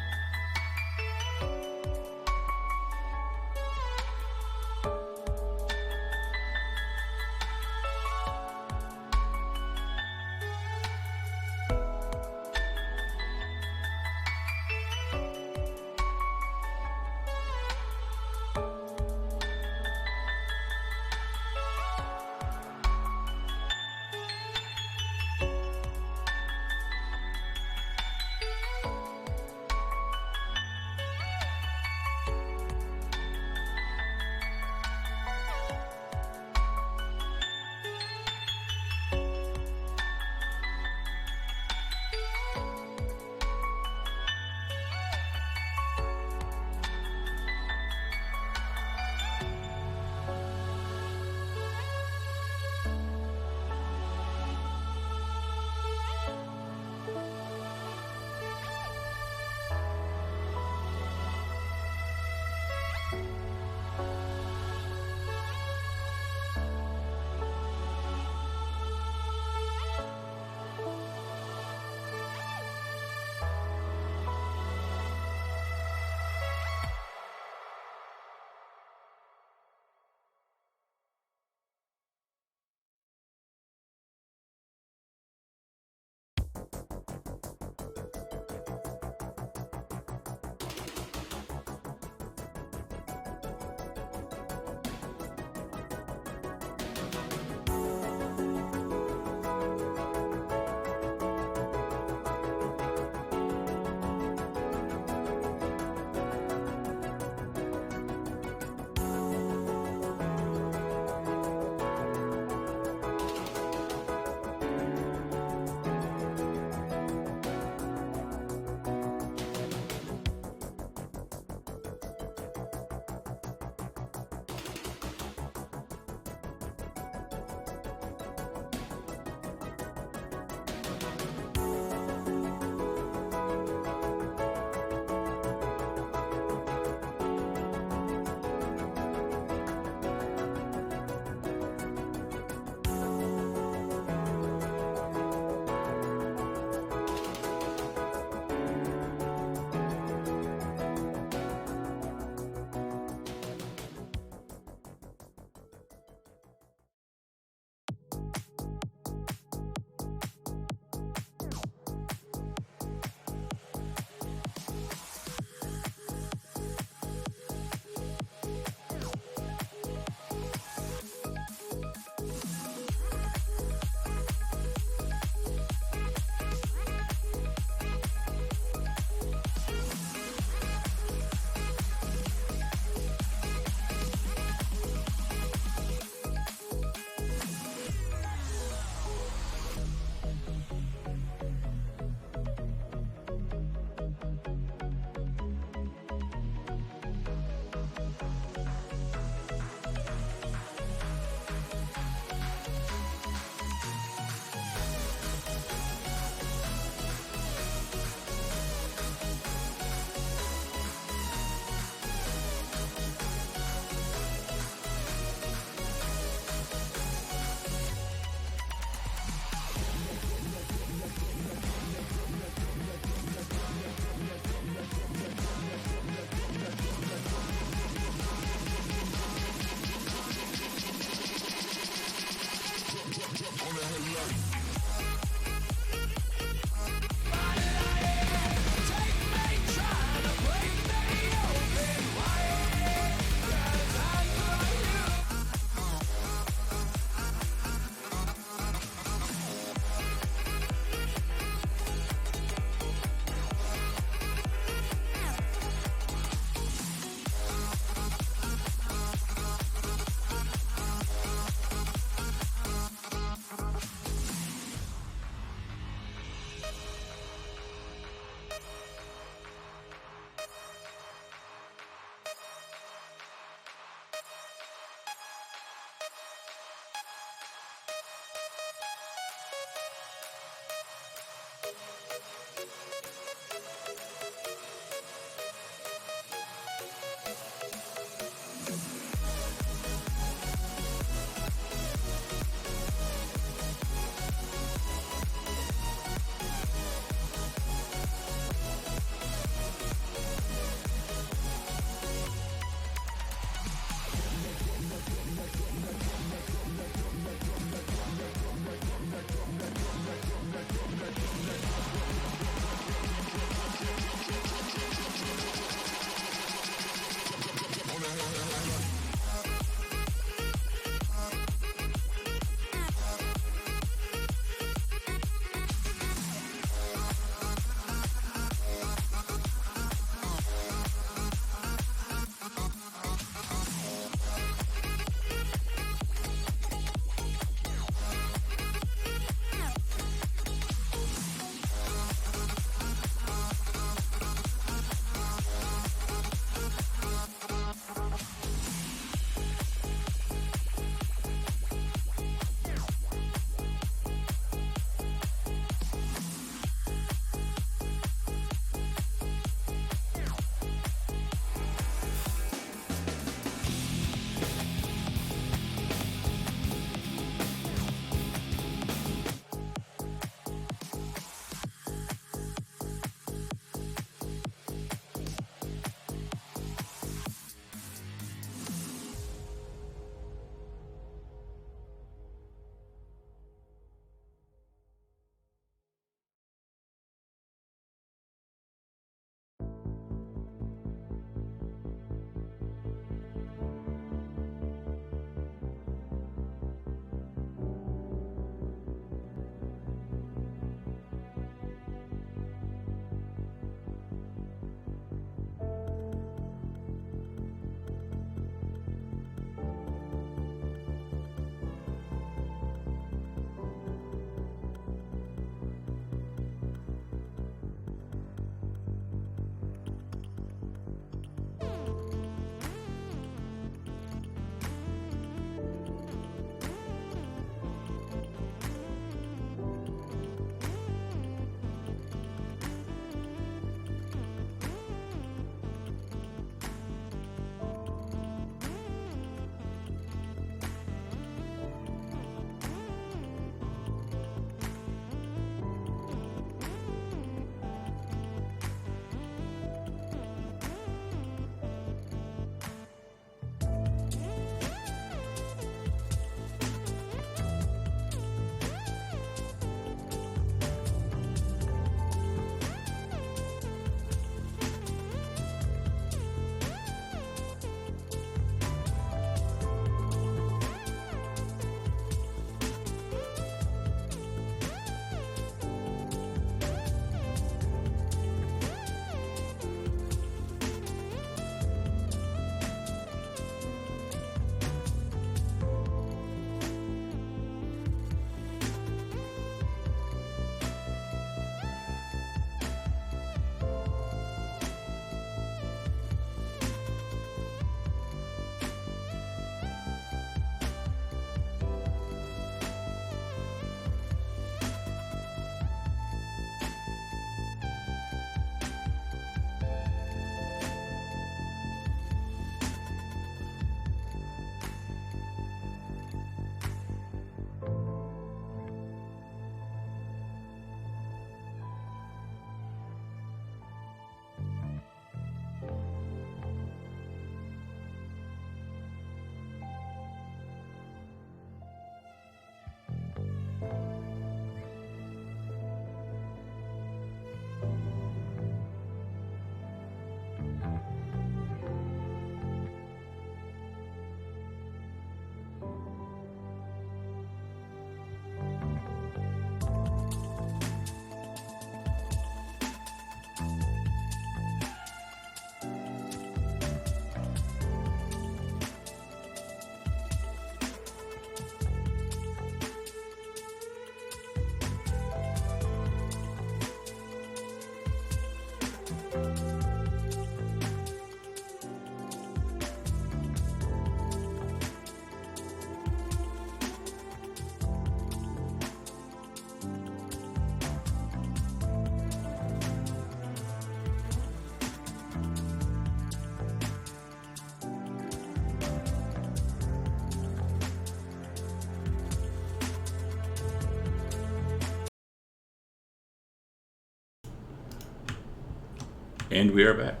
And we are back.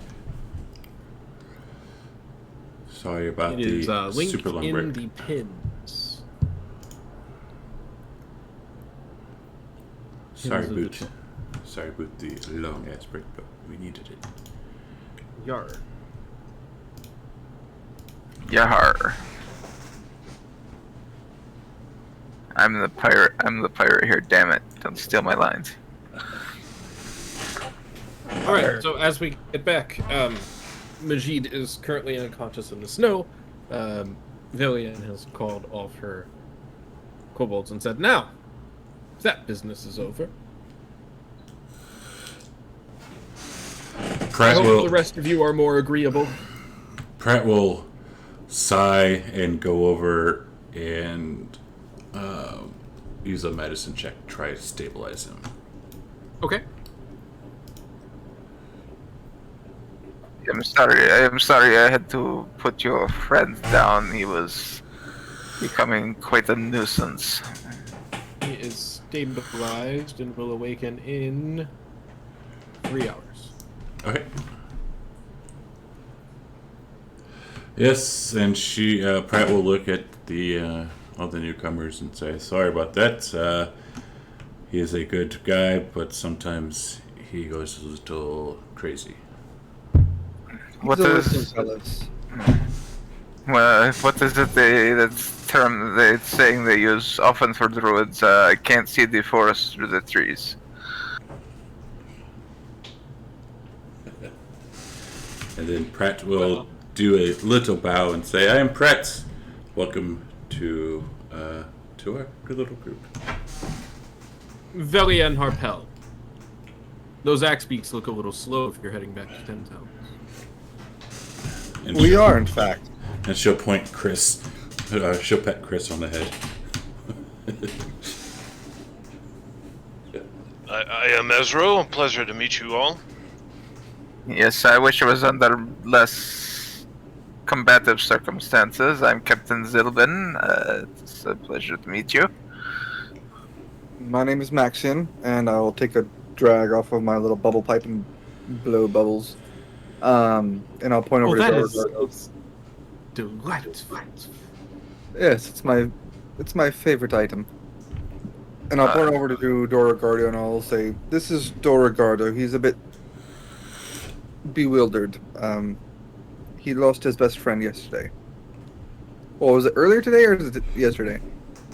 Sorry about It is the linked super long in break. the pins. Sorry, Pins of the Boot. chat. Sorry, Boot, the long ass break, but we needed it. Yar. Yahar. I'm the pirate. I'm the pirate here. Damn it! Don't steal my lines. All right. So as we get back, Majid is currently unconscious in the snow. Villian has called off her kobolds and said, "Now, that business is over. I Pratt hope will the rest of you are more agreeable." Pratt will sigh and go over and use a medicine check to try to stabilize him. Okay. I'm sorry. I'm sorry. I had to put your friend down. He was becoming quite a nuisance. He is stabilized and will awaken in 3 hours. Okay. Yes, and she Pratt will look at the all the newcomers and say, "Sorry about that. He is a good guy, but sometimes he goes a little crazy." What He's a is little jealous. what is it that term they saying they use often for druids? I can't see the forest through the trees. And then Pratt will do a little bow and say, "I am Pratt. Welcome to our good little group." Velia and Harpel. Those axe beaks look a little slow if you're heading back to Ten Towns. And We she'll- are, in fact. And she'll point Chris. She'll pat Chris on the head. I am Ezra. Pleasure to meet you all. Yes, I wish it was under less combative circumstances. I'm Captain Zilbin. It's a pleasure to meet you. My name is Maxian, and I will take a drag off of my little bubble pipe and blow bubbles. And I'll point over to that Dorgardo. is delightful. Yes, it's my favorite item. And I'll point over to Dorgardo and I'll say, "This is Dorgardo. He's a bit bewildered. He lost his best friend yesterday. Well, was it earlier today or is it yesterday?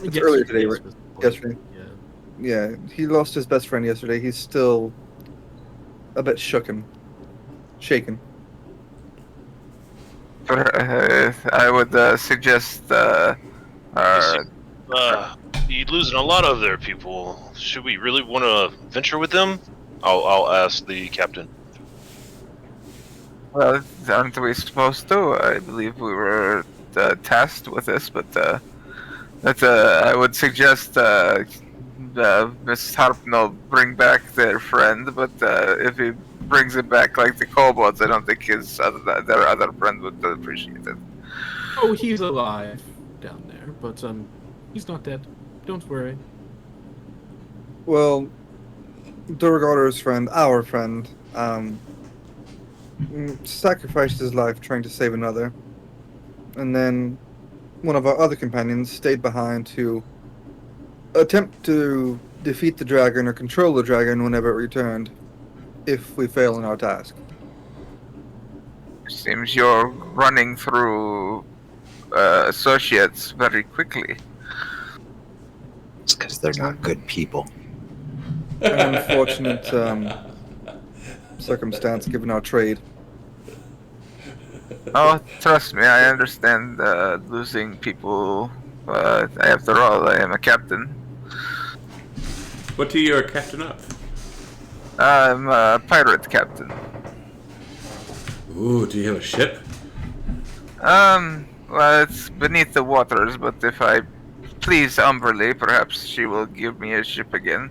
It's earlier today, right? Yesterday. Yeah. Yeah, he lost his best friend yesterday. He's still a bit shaken. I would suggest You're losing a lot of their people. Should we really want to venture with them? I'll ask the captain. well, aren't we supposed to? I believe we were tasked with this, but I would suggest Miss Harpnell bring back their friend, but if he brings it back like the kobolds, I don't think their other friend would appreciate it. Oh, he's alive down there, but he's not dead. Don't worry. Well, Dorgardo's friend, our friend, sacrificed his life trying to save another. And then one of our other companions stayed behind to attempt to defeat the dragon or control the dragon whenever it returned, if we fail in our task. Seems you're running through associates very quickly. It's because they're not good people. An unfortunate circumstance given our trade. Oh, trust me, I understand losing people. After all, I am a captain. What are you a captain of? I'm a pirate captain. Ooh, do you have a ship? Well, it's beneath the waters, but if I please Umberly, perhaps she will give me a ship again.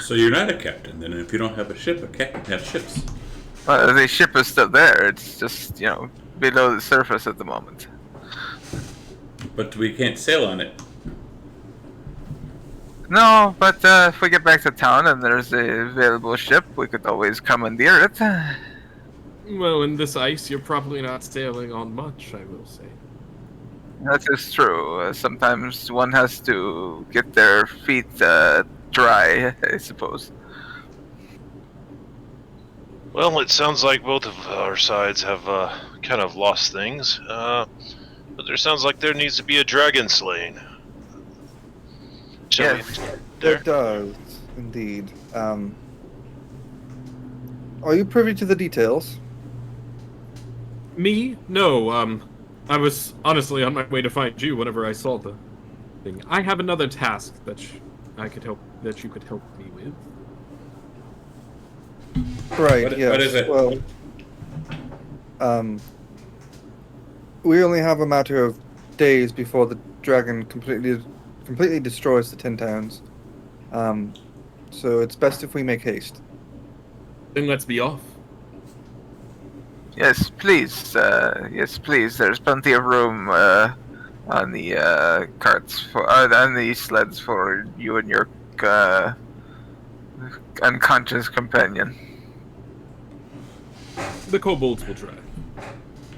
So you're not a captain, then if you don't have a ship, a captain has ships. The ship is still there, it's just, below the surface at the moment. But we can't sail on it. No, but if we get back to town and there's a available ship, we could always commandeer it. Well, in this ice, you're probably not sailing on much, I will say. That is true. Sometimes one has to get their feet dry, I suppose. Well, it sounds like both of our sides have kind of lost things. But there sounds like there needs to be a dragon slain. Shall we start there? It does, indeed. Are you privy to the details? Me? No, I was honestly on my way to find you whenever I saw the thing. I have another task that that you could help me with. Right, What- yes. what is it? Well, we only have a matter of days before the dragon completely destroys the 10 towns. So it's best if we make haste. Then let's be off. Yes, please. Yes, please. There's plenty of room on the carts on the sleds for you and your unconscious companion. The kobolds will drive.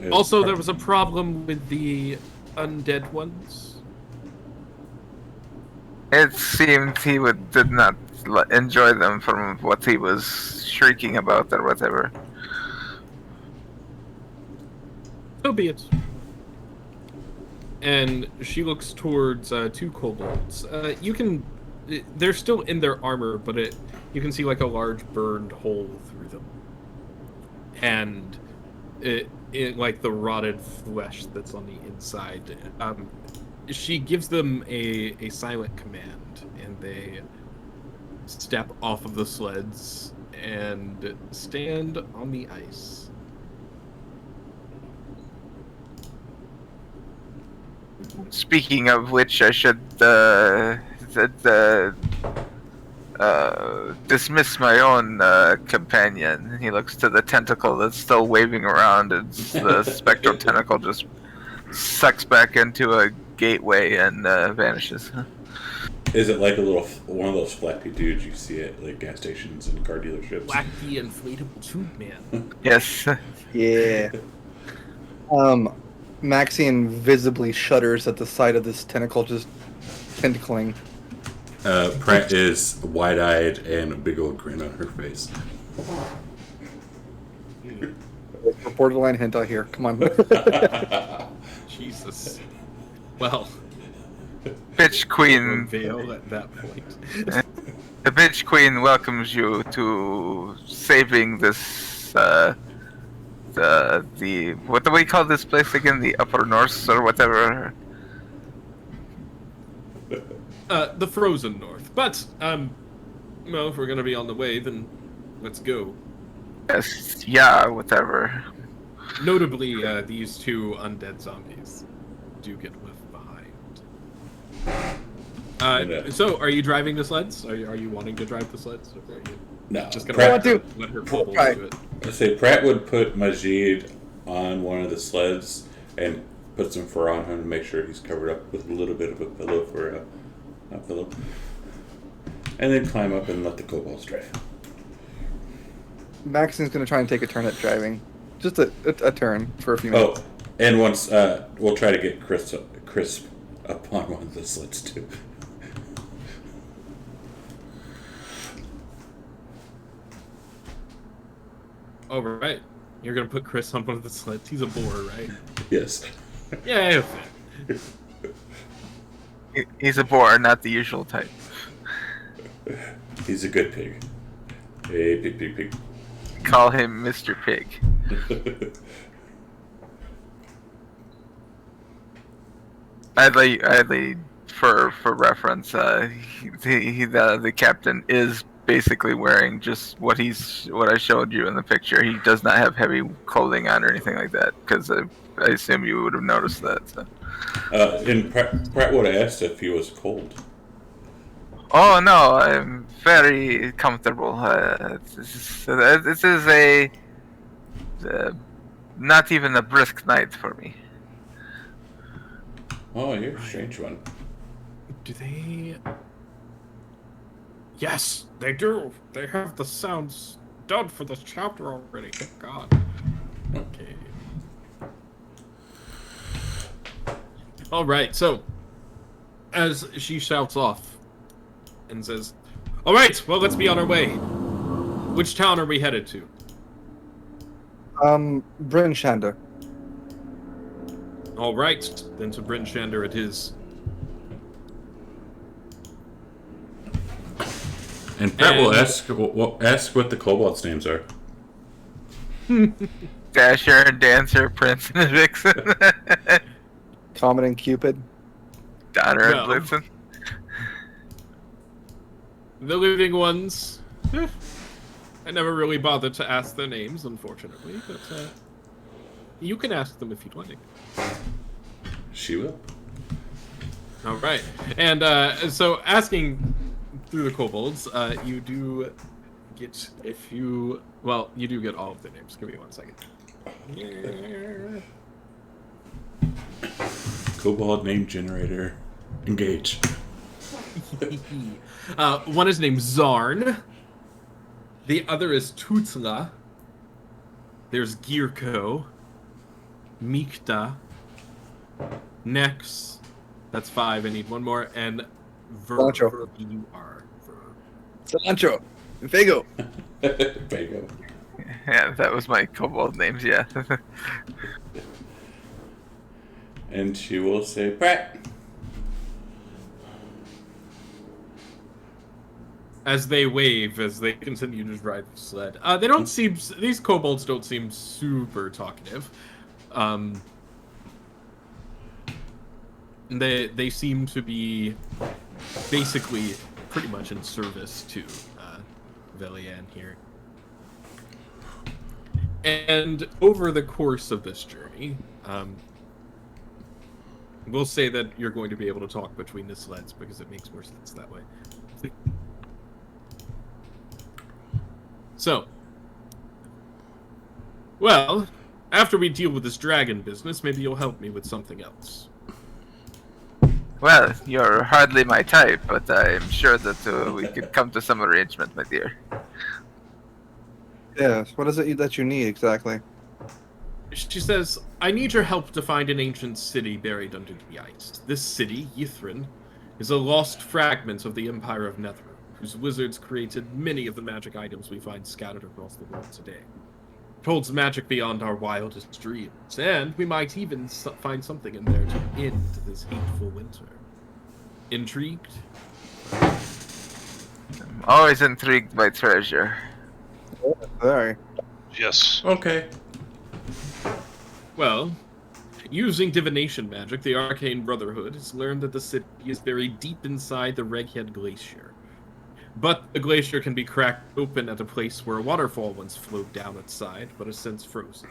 It's Also, pro- there was a problem with the undead ones. It seemed he did not enjoy them from what he was shrieking about or whatever. So be it. And she looks towards two kobolds. They're still in their armor, but you can see like a large burned hole through them. And it like the rotted flesh that's on the inside. She gives them a silent command, and they step off of the sleds and stand on the ice. Speaking of which, I should dismiss my own companion. He looks to the tentacle that's still waving around. It's the spectral tentacle just sucks back into a gateway and vanishes. Is it like one of those flappy dudes you see at like gas stations and car dealerships? Black the inflatable tube man. Yes. Yeah. Maxian visibly shudders at the sight of this tentacle just tentacling. Pratt is wide-eyed and a big old grin on her face. Borderline hentai here. Come on. Jesus. Well, Bitch Queen. veil at that point. The Bitch Queen welcomes you to saving this. The what do we call this place again? The Upper North or whatever. The frozen north. But well, if we're gonna be on the way, then let's go. Yes, yeah, whatever. Notably, these two undead zombies do get left behind. So, are you driving the sleds? Are you wanting to drive the sleds? Or are you No, just gonna Pratt, let her kobolds Right. do it? I say Pratt would put Majid on one of the sleds and put some fur on him to make sure he's covered up with a little bit of a pillow for a pillow, and then climb up and let the kobolds drive. Maxian's gonna try and take a turn at driving. Just a turn for a few Oh, minutes. and once we'll try to get Chris up on one of the sleds too. All right. You're gonna put Chris on one of the sleds. He's a boar, right? Yes. Yeah. He's a boar, not the usual type. He's a good pig. Hey, pig. Call him Mr. Pig. Idly, for reference, the captain is basically wearing just what I showed you in the picture. He does not have heavy clothing on or anything like that, because I assume you would have noticed that. So. And Pratt would have asked if he was cold. Oh no, I'm very comfortable. This is a not even a brisk night for me. Oh, you're a strange one. Do they? Yes, they do. They have the sounds done for this chapter already. Thank God. Okay. All right. So, as she shouts off and says, "All right, well, let's be on our way. Which town are we headed to?" Bryn Shander. All right, then to Bryn Shander it is. And Brett will And- ask what the kobolds' names are. Dasher, Dancer, Prince, and Vixen. Comet and Cupid. Donner and Well. Blitzen. The living ones. I never really bothered to ask their names, unfortunately, but you can ask them if you'd like. She will. All right, and so asking through the kobolds, you do get you do get all of their names. Give me 1 second. Kobold name generator. Engage. One is named Zarn. The other is Tutla. There's Girko. Mikta. Nex. That's 5. I need one more. And Cilantro. Ver. Cilantro. And Fago. Fago. Yeah, that was my kobold names, yeah. And she will say, Brett. As they wave, as they continue to drive the sled. They don't seem... These kobolds don't seem super talkative. They seem to be basically pretty much in service to Velian here. And over the course of this journey, we'll say that you're going to be able to talk between the sleds because it makes more sense that way. So, well, after we deal with this dragon business, maybe you'll help me with something else. Well, you're hardly my type, but I'm sure that we could come to some arrangement, my dear. Yes. What is it that you need exactly? She says, I need your help to find an ancient city buried under the ice. This city, Yithrin, is a lost fragment of the Empire of Nether, whose wizards created many of the magic items we find scattered across the world today. It holds magic beyond our wildest dreams, and we might even find something in there to end this hateful winter. Intrigued? I'm always intrigued by treasure. Sorry. Yes. Okay. Well, using divination magic, the Arcane Brotherhood has learned that the city is buried deep inside the Reghead Glacier. But the glacier can be cracked open at a place where a waterfall once flowed down its side, but has since frozen.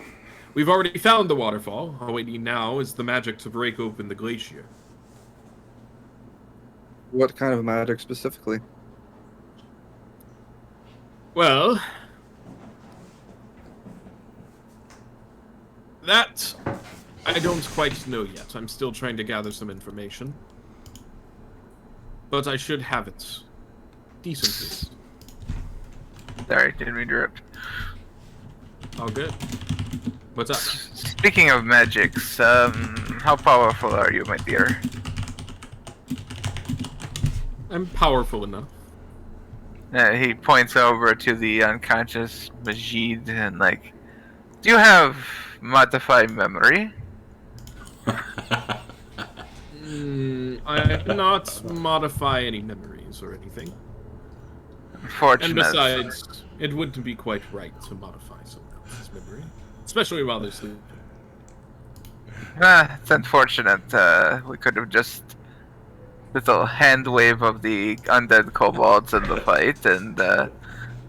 We've already found the waterfall. All we need now is the magic to break open the glacier. What kind of magic specifically? Well, that I don't quite know yet. I'm still trying to gather some information. But I should have it decently. Sorry, didn't mean to interrupt. All good. What's up? Speaking of magics, how powerful are you, my dear? I'm powerful enough. He points over to the unconscious Majid and like, do you have modify memory? I cannot modify any memories or anything. And Fortunate. besides, it wouldn't be quite right to modify someone else's memory. Especially while they're sleeping. It's unfortunate. We could have just little hand wave of the undead kobolds in the fight, and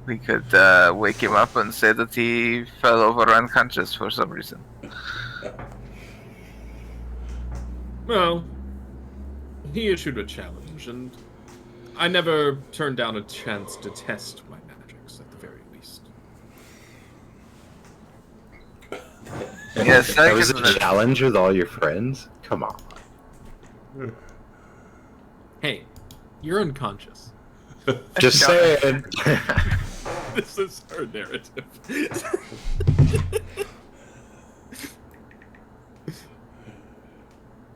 we could wake him up and say that he fell over unconscious for some reason. Well, he issued a challenge, and I never turned down a chance to test my magics, at the very least. Yes, That was a challenge with all your friends? Come on. Hey, you're unconscious. Just saying. This is our narrative.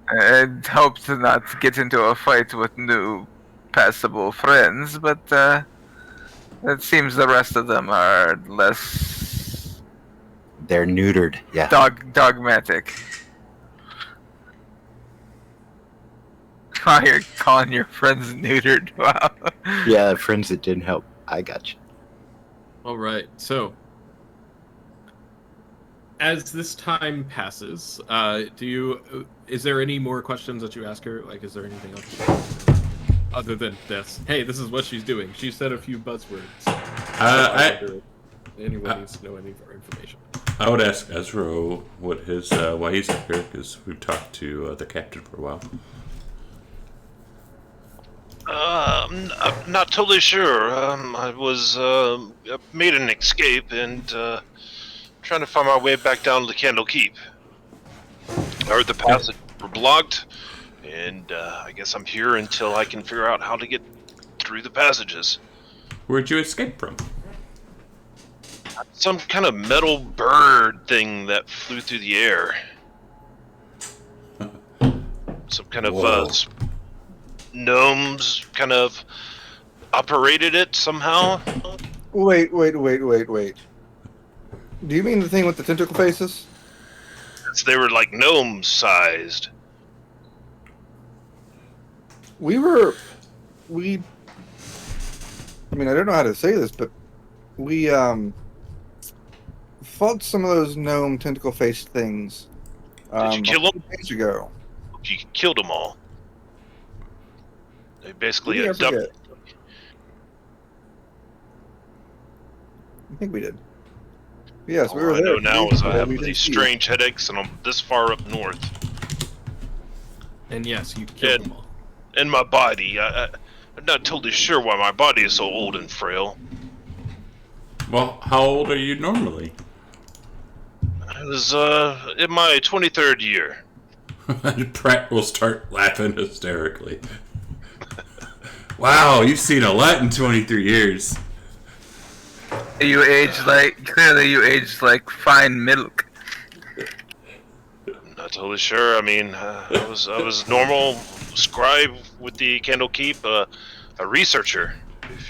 I hope to not get into a fight with new passable friends, but it seems the rest of them are less They're neutered. Yeah. dogmatic. Wow, you're calling your friends neutered. Wow. Yeah, friends that didn't help. I got you. All right. So, as this time passes, is there any more questions that you ask her? Like, is there anything else other than this? Hey, this is what she's doing. She said a few buzzwords. I wonder if anyone needs to know any more information. I would ask Ezra what his why he's up here, because we've talked to the captain for a while. I'm not totally sure. I was made an escape and trying to find my way back down to the Candle Keep. I heard the passage were blocked, and I guess I'm here until I can figure out how to get through the passages. Where'd you escape from? Some kind of metal bird thing that flew through the air. Some kind of gnomes kind of operated it somehow. Wait. Do you mean the thing with the tentacle faces? They were like gnome sized. I mean, I don't know how to say this, but we fought some of those gnome tentacle face things. Did you kill a few days ago? You killed them all. They basically I dumped. I think we did. Yes, we were All I there. know now is I have We didn't these see strange headaches, and I'm this far up north. And yes, you killed them all. In my body, I'm not totally sure why my body is so old and frail. Well, how old are you normally? I was in my 23rd year. Pratt will start laughing hysterically. Wow, you've seen a lot in 23 years. You aged like fine milk. I'm not totally sure. I mean, I was normal scribe with the Candle Keep, a researcher,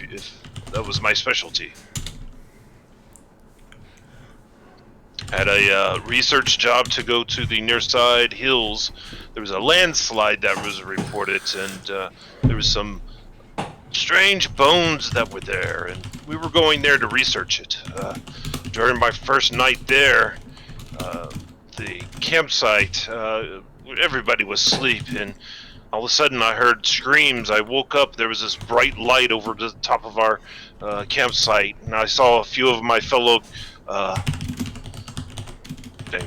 if that was my specialty. Had a research job to go to the nearside hills. There was a landslide that was reported, and there was some strange bones that were there, and we were going there to research it. During my first night there, the campsite, everybody was asleep, and all of a sudden I heard screams. I woke up, there was this bright light over the top of our campsite, and I saw a few of my fellow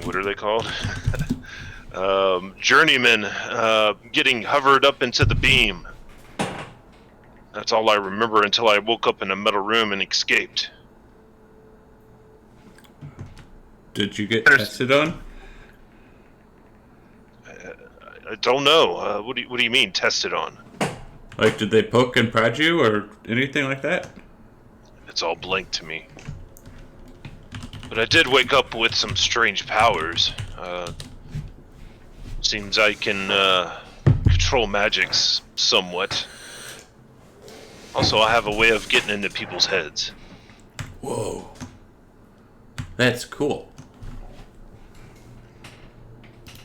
what are they called? Journeymen getting hovered up into the beam. That's all I remember until I woke up in a metal room and escaped. Did you get tested on? I don't know. What do you mean tested on? Like, did they poke and prod you or anything like that? It's all blank to me. But I did wake up with some strange powers. Seems I can control magics somewhat. Also, I have a way of getting into people's heads. Whoa. That's cool.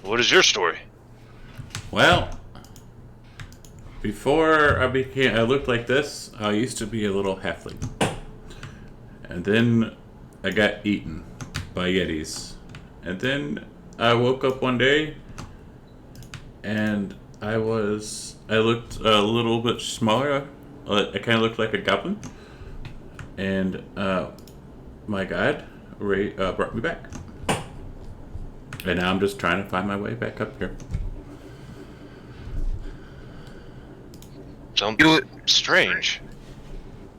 What is your story? Well, before I looked like this, I used to be a little halfling. And then I got eaten by yetis. And then I woke up one day and I looked a little bit smaller. I kind of looked like a goblin. And my god brought me back. And now I'm just trying to find my way back up here. Sounds strange.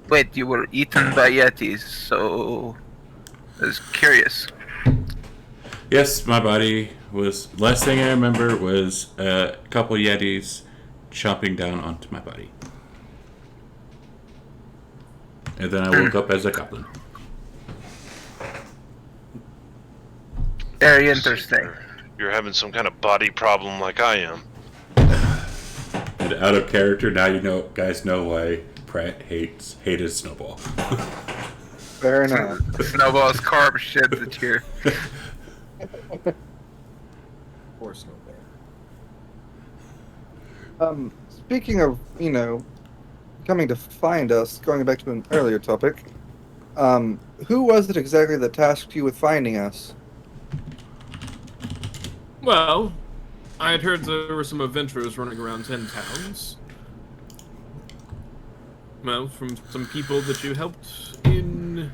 Wait, you were eaten by yetis, so I was curious. Yes, my body was... Last thing I remember was a couple yetis chomping down onto my body. And then I woke up as a goblin. Very interesting. You're having some kind of body problem like I am. And out of character, now guys know why Pratt hated Snowball. Fair enough. Snowball's carb sheds the cheer. Poor Snowball. Speaking of, coming to find us, going back to an earlier topic, who was it exactly that tasked you with finding us? Well, I had heard there were some adventurers running around 10 towns. Well, from some people that you helped in...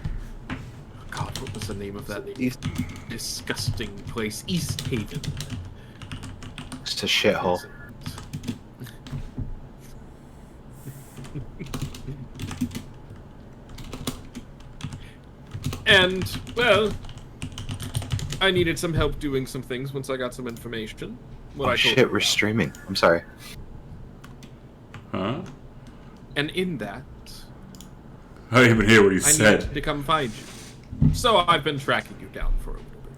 God, what was the name of that disgusting place? East Haven. It's a shithole. And, well, I needed some help doing some things once I got some information. Oh shit, we're streaming. I'm sorry. Huh? And in that, I didn't even hear what he I said. needed to come find you. So I've been tracking you down for a little bit.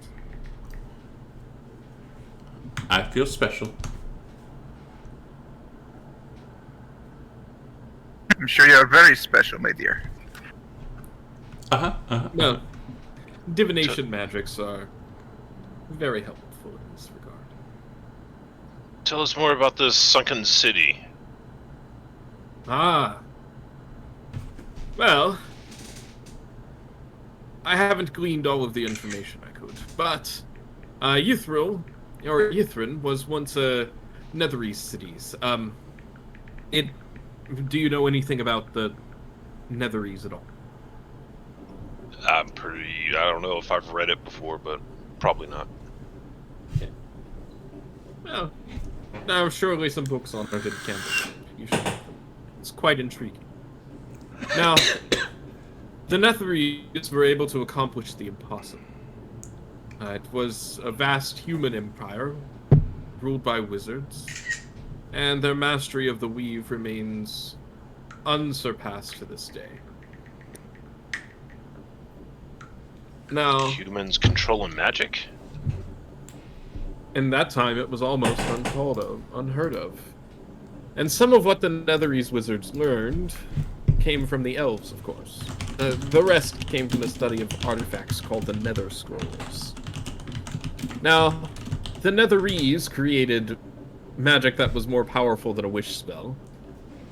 I feel special. I'm sure you're very special, my dear. No, divination magics are very helpful in this regard. Tell us more about this sunken city. Ah. Well, I haven't gleaned all of the information I could, but Yithrin was once a Netherese cities. Do you know anything about the Netherese at all? I don't know if I've read it before, but probably not. Okay. Well, now surely some books on it can be. You should read them. It's quite intriguing. Now, the Netherese were able to accomplish the impossible. It was a vast human empire ruled by wizards, and their mastery of the weave remains unsurpassed to this day. Now, Humans controlling magic? in that time, it was almost unheard of. And some of what the Netherese wizards learned came from the elves, of course. The rest came from the study of artifacts called the Nether Scrolls. Now, the Netherese created magic that was more powerful than a wish spell,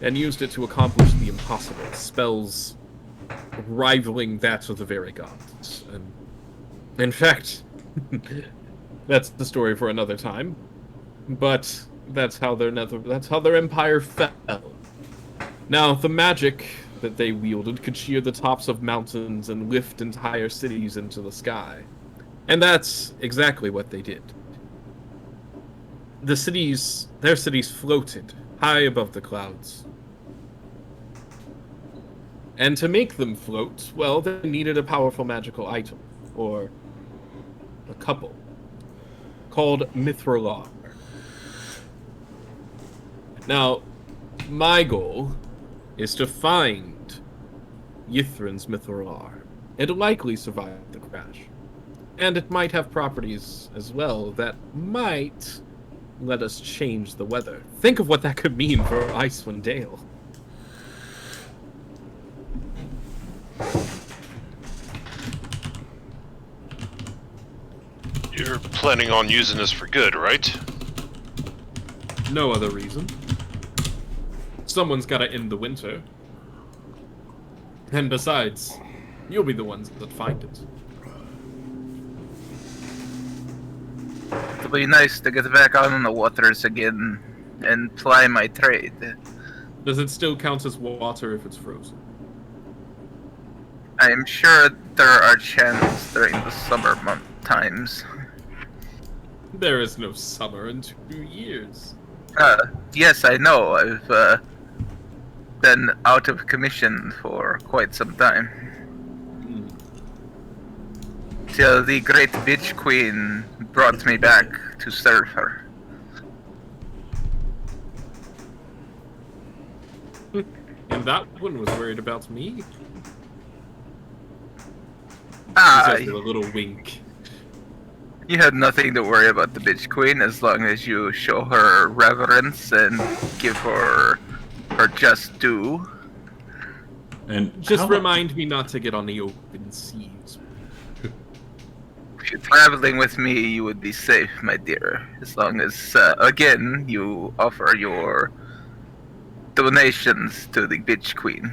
and used it to accomplish the impossible, spells rivaling that of the very gods. And in fact, that's the story for another time. But that's how their empire fell. Now, the magic that they wielded could shear the tops of mountains and lift entire cities into the sky. And that's exactly what they did. Their cities floated high above the clouds. And to make them float, well, they needed a powerful magical item, or a couple, called Mithralar. Now, my goal is to find Yithrin's Mithralar. It'll likely survive the crash. And it might have properties as well that might let us change the weather. Think of what that could mean for Icewind Dale. You're planning on using this for good, right? No other reason. Someone's gotta end the winter. And besides, you'll be the ones that find it. It'll be nice to get back out on the waters again and ply my trade. Does it still count as water if it's frozen? I am sure there are channels during the summer month times. There is no summer in 2 years. Yes, I know. I've been out of commission for quite some time. Till the great bitch queen brought me back to serve her. And that one was worried about me. He says with a little wink. You had nothing to worry about the bitch queen as long as you show her reverence and give her her just due. And Just how mu- remind me not to get on the open seas. If you're traveling with me, you would be safe, my dear. As long as, again, you offer your donations to the bitch queen.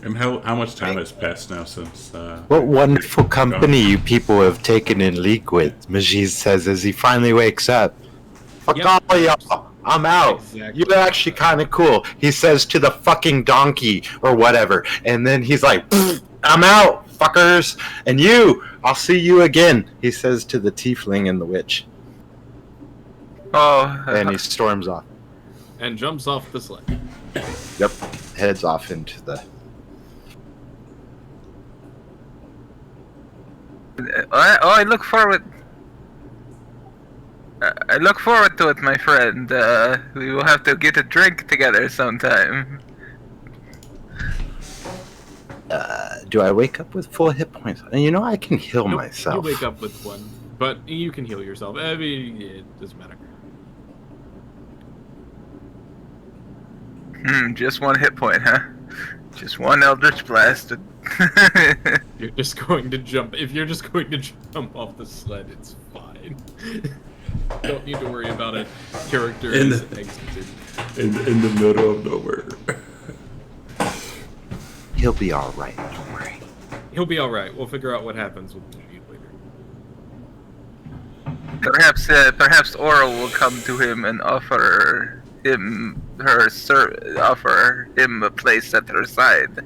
And how much time has passed now since? What wonderful company you people have taken in league with, Majid says as he finally wakes up. Fuck Yep. all y'all. I'm out. Exactly. You're actually kind of cool. He says to the fucking donkey or whatever. And then he's like, I'm out, fuckers. And you, I'll see you again. He says to the tiefling and the witch. Oh, And he storms off. And jumps off the sled. Yep. Heads off into the... I look forward. I look forward to it, my friend. We will have to get a drink together sometime. Do I wake up with full hit points? And you know, I can heal Nope, myself. You wake up with one, but you can heal yourself. I mean, it doesn't matter. Just one hit point, huh? Just one Eldritch Blast. You're just going to jump. If you're just going to jump off the sled, it's fine. Don't need to worry about it. Character is exited. in the middle of nowhere. He'll be all right. Don't worry. He'll be all right. We'll figure out what happens with you later. Perhaps Aura will come to him and offer him a place at her side.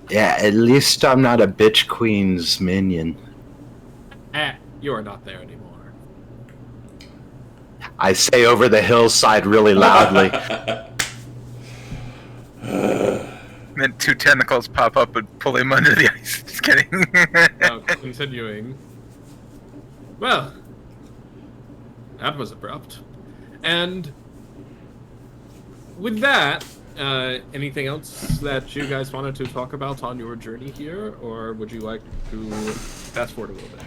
Yeah, at least I'm not a bitch queen's minion. You are not there anymore. I say over the hillside really loudly. Then two tentacles pop up and pull him under the ice. Just kidding. Continuing. Well, that was abrupt. And with that, anything else that you guys wanted to talk about on your journey here, or would you like to fast forward a little bit?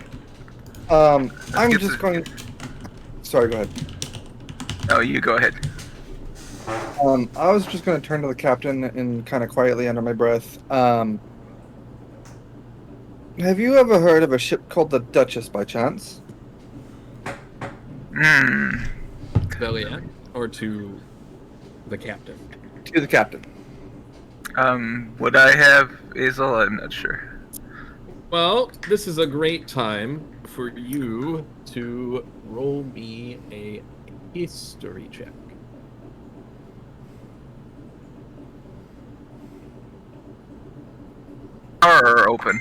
I'm just going. Sorry, go ahead. Oh, you go ahead. I was just going to turn to the captain and kind of quietly under my breath. Have you ever heard of a ship called the Duchess by chance? Bellian, or to the captain? To the captain. Would I have Azel? I'm not sure. Well, this is a great time for you to roll me a history check. Or open.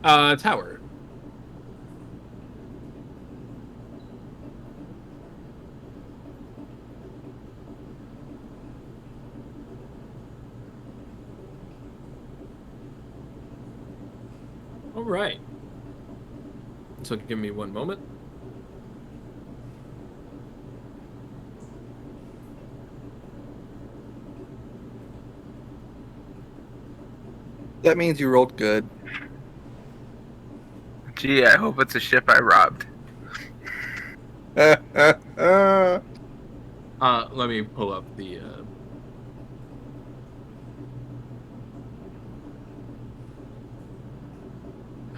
Tower. All right. So give me one moment. That means you rolled good. Gee, I hope it's a ship I robbed. Let me pull up the.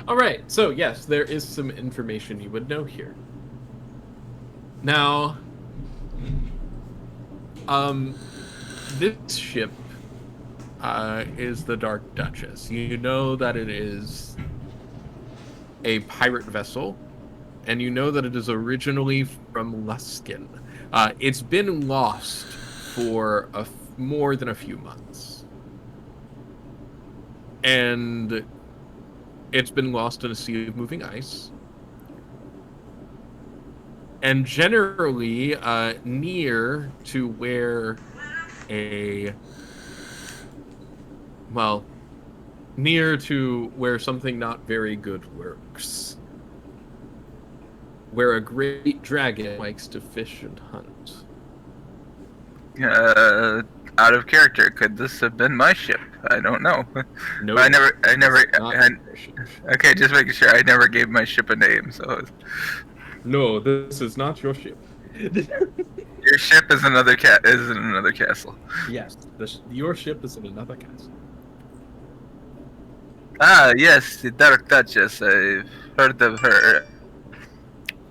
All right. So yes, there is some information you would know here. Now, this ship is the Dark Duchess. You know that it is a pirate vessel, and you know that it is originally from Luskin. It's been lost for more than a few months. And it's been lost in a sea of moving ice. And generally, near to where near to where something not very good works. Where a great dragon likes to fish and hunt. Out of character. Could this have been my ship? I don't know. No, I never. it's not your ship. Okay, just making sure. I never gave my ship a name. So No, this is not your ship. your ship is another is in another castle. Yes, your ship is in another castle. Ah, yes, the Dark Duchess. I've heard of her.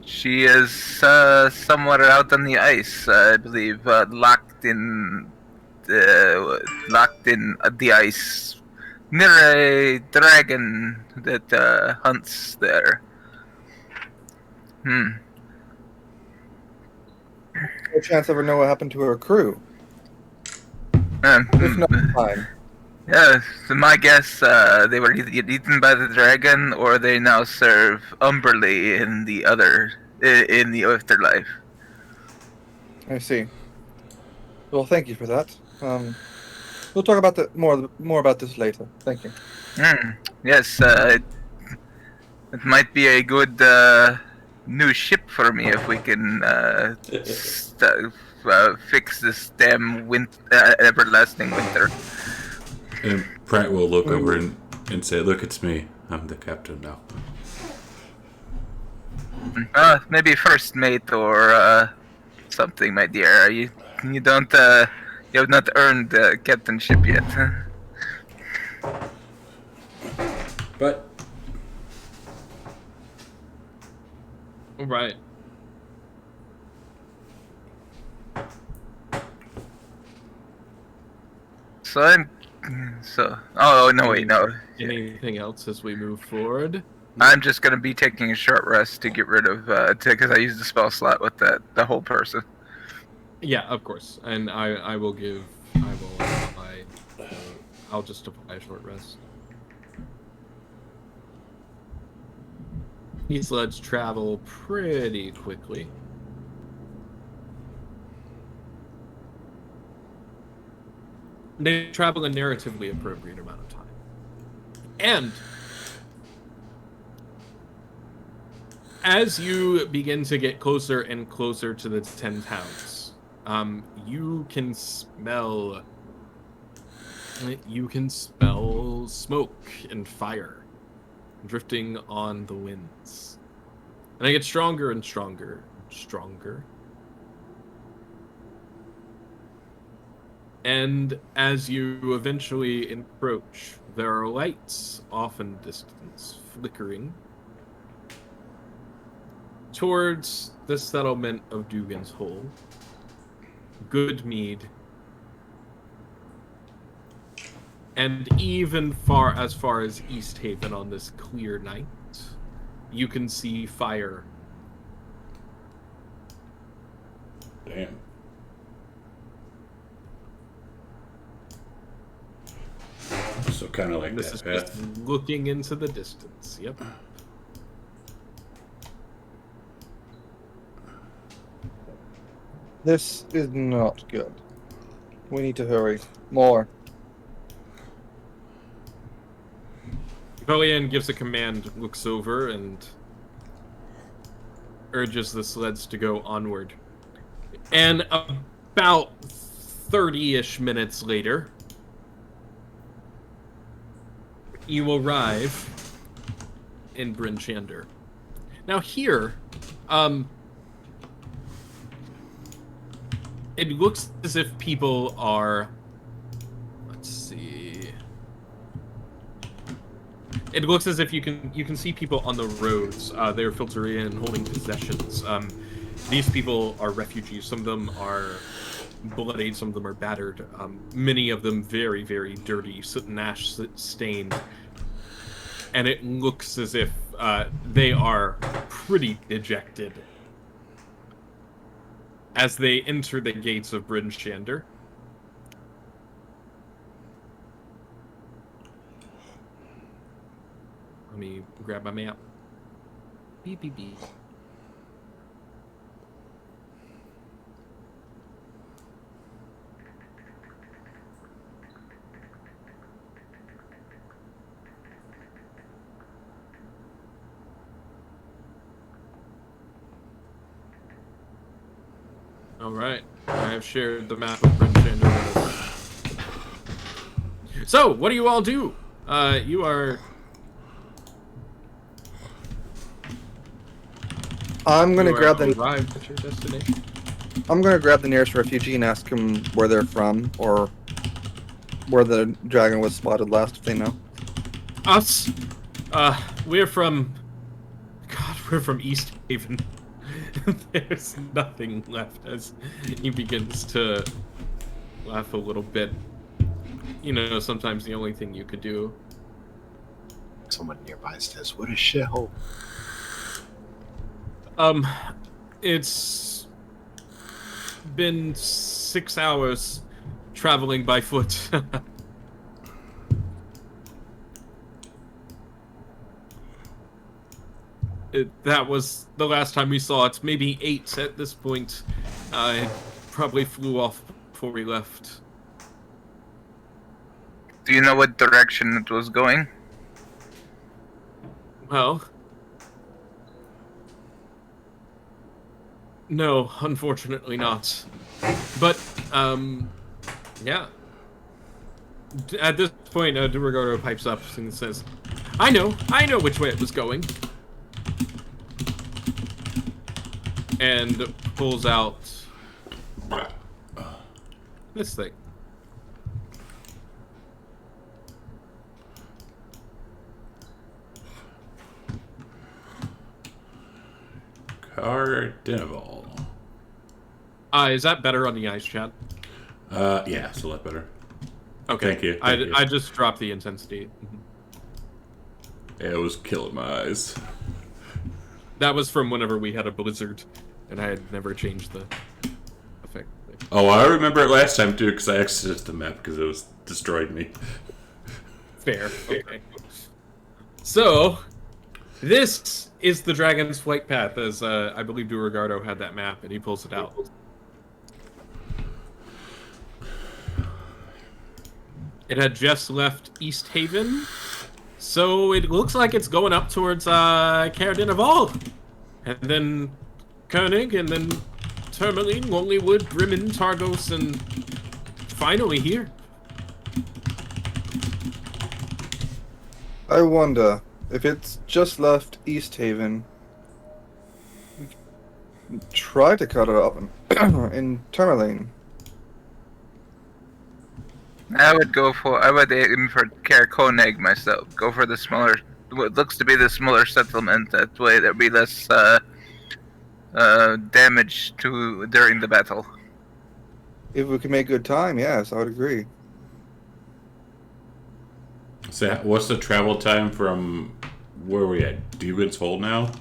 She is somewhere out on the ice, I believe, locked in the ice near a dragon that hunts there. Hmm. No chance ever know what happened to her crew. If not, fine. Yeah, so my guess, they were either eaten by the dragon or they now serve Umberly in the afterlife. I see. Well, thank you for that. We'll talk about more about this later. Thank you. Yes, it might be a good new ship for me if we can fix this damn everlasting winter. And Pratt will look over and say, "Look, it's me. I'm the captain now." Maybe first mate or something, my dear. You don't you have not earned captainship yet. But All right. Oh no, wait, no. Anything else as we move forward? I'm just gonna be taking a short rest to get rid of because I used the spell slot with the whole person. Yeah, of course. And I'll just apply a short rest. These sleds travel pretty quickly. They travel a narratively appropriate amount of time. And as you begin to get closer and closer to the 10 towns, you can smell smoke and fire drifting on the winds. And it gets stronger and stronger and stronger. And as you eventually encroach, there are lights off in the distance, flickering towards the settlement of Dugan's Hole, Goodmead, and even as far as East Haven on this clear night, you can see fire. damn. So kind of like This that is path. just looking into the distance. Yep. This is not good. We need to hurry. More. Velian gives a command, looks over, and urges the sleds to go onward. And about 30-ish minutes later, you arrive in Bryn Shander. Now here, it looks as if people are... Let's see... It looks as if you can see people on the roads. They're filtering in, holding possessions. These people are refugees. Some of them are bloodied. Some of them are battered. Many of them very, very dirty, soot and ash stained. And it looks as if they are pretty dejected as they enter the gates of Bryn Shander. Let me grab my map. Beep, beep, beep. All right. I have shared the map with Bryn Shander with us. So, what do you all do? You are... I'm gonna you grab are the arrived at your destination. I'm gonna grab the nearest refugee and ask him where they're from or where the dragon was spotted last, if they know. Us? We're from... God, we're from East Haven. There's nothing left as he begins to laugh a little bit. You know, sometimes the only thing you could do... Someone nearby says, "What a shithole." It's been 6 hours traveling by foot. That was the last time we saw it. Maybe 8 at this point. It probably flew off before we left. Do you know what direction it was going? Well... No, unfortunately not. But, yeah. At this point, Durigardo pipes up and says, I know which way it was going. And pulls out this thing. Cardinal. Is that better on the ice chat? Yeah, it's a lot better. Okay. Thank you. I just dropped the intensity. It was killing my eyes. That was from whenever we had a blizzard, and I had never changed the effect. Oh, I remember it last time too, because I exited the map because it was destroyed me. Fair. Okay. So, this is the Dragon's Flight Path, as I believe Durigardo had that map, and he pulls it out. It had just left East Haven, so it looks like it's going up towards Caerdinaval, and then Koenig, and then Tourmaline, Lonelywood, Bremen, Targos, and finally here. I wonder if it's just left East Haven. We can try to cut it up in Tourmaline. I would aim for Caer Koenig myself. Go for the smaller, what looks to be the smaller settlement. That way there'll be less damage during the battle. If we can make good time, yes, I would agree. So, what's the travel time from where are we at? Demon's Hole now?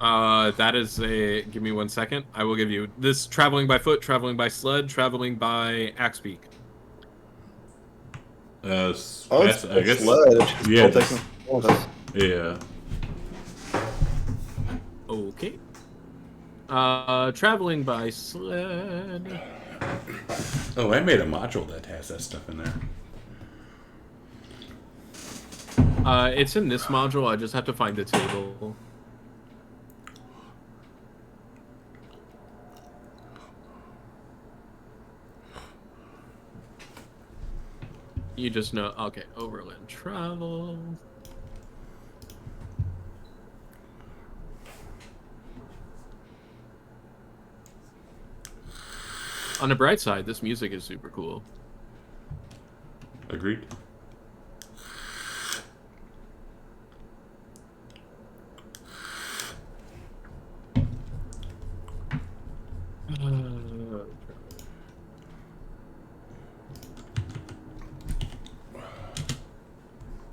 That is a... Give me 1 second. I will give you this: traveling by foot, traveling by sled, traveling by Axebeak. I It's guess. sled. It's just Yeah. still taking all of us. Yeah. Okay. Traveling by sled. Oh, I made a module that has that stuff in there. It's in this module. I just have to find the table. You just know. Okay, overland travel. On the bright side, this music is super cool. Agreed.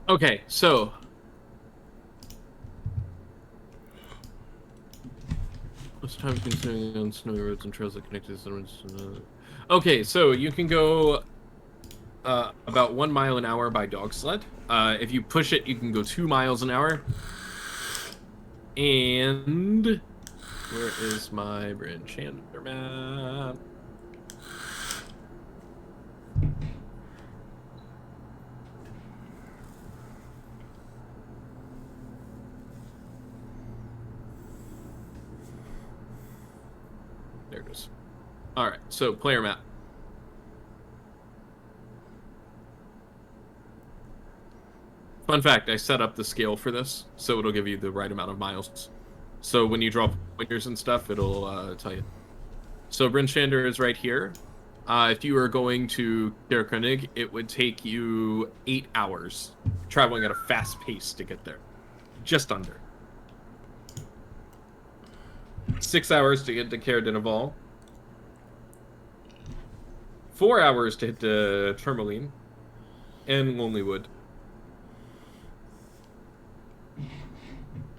Okay, so what's time consuming on snowy roads and trails that connect to the... Okay, so you can go about 1 mile an hour by dog sled. If you push it, you can go 2 miles an hour. And where is my Bryn Shander map? There it goes. All right, so player map. Fun fact, I set up the scale for this, so it'll give you the right amount of miles. So when you draw pointers and stuff, it'll tell you. So Brinchander is right here. If you were going to Kirkenig, it would take you 8 hours, traveling at a fast pace to get there. Just under. 6 hours to get to Caer-Dineval. 4 hours to hit the Tourmaline. And Lonelywood.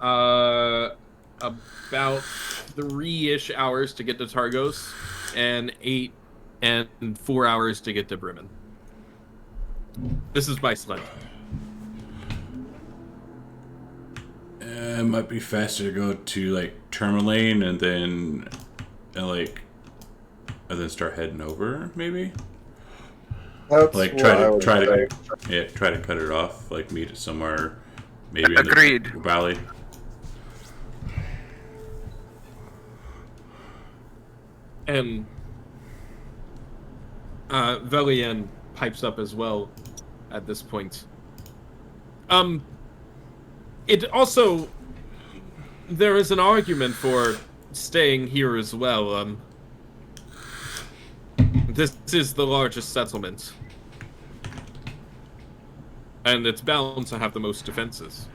About 3-ish hours to get to Targos, and 8 and 4 hours to get to Bremen. This is by sled. It might be faster to go to like Tourmaline and then start heading over, maybe. That's Like what try I would to say. try to cut it off. Like meet it somewhere, maybe Agreed. in the valley. And Velian pipes up as well at this point. It also, there is an argument for staying here as well. This is the largest settlement, and it's bound to have the most defenses.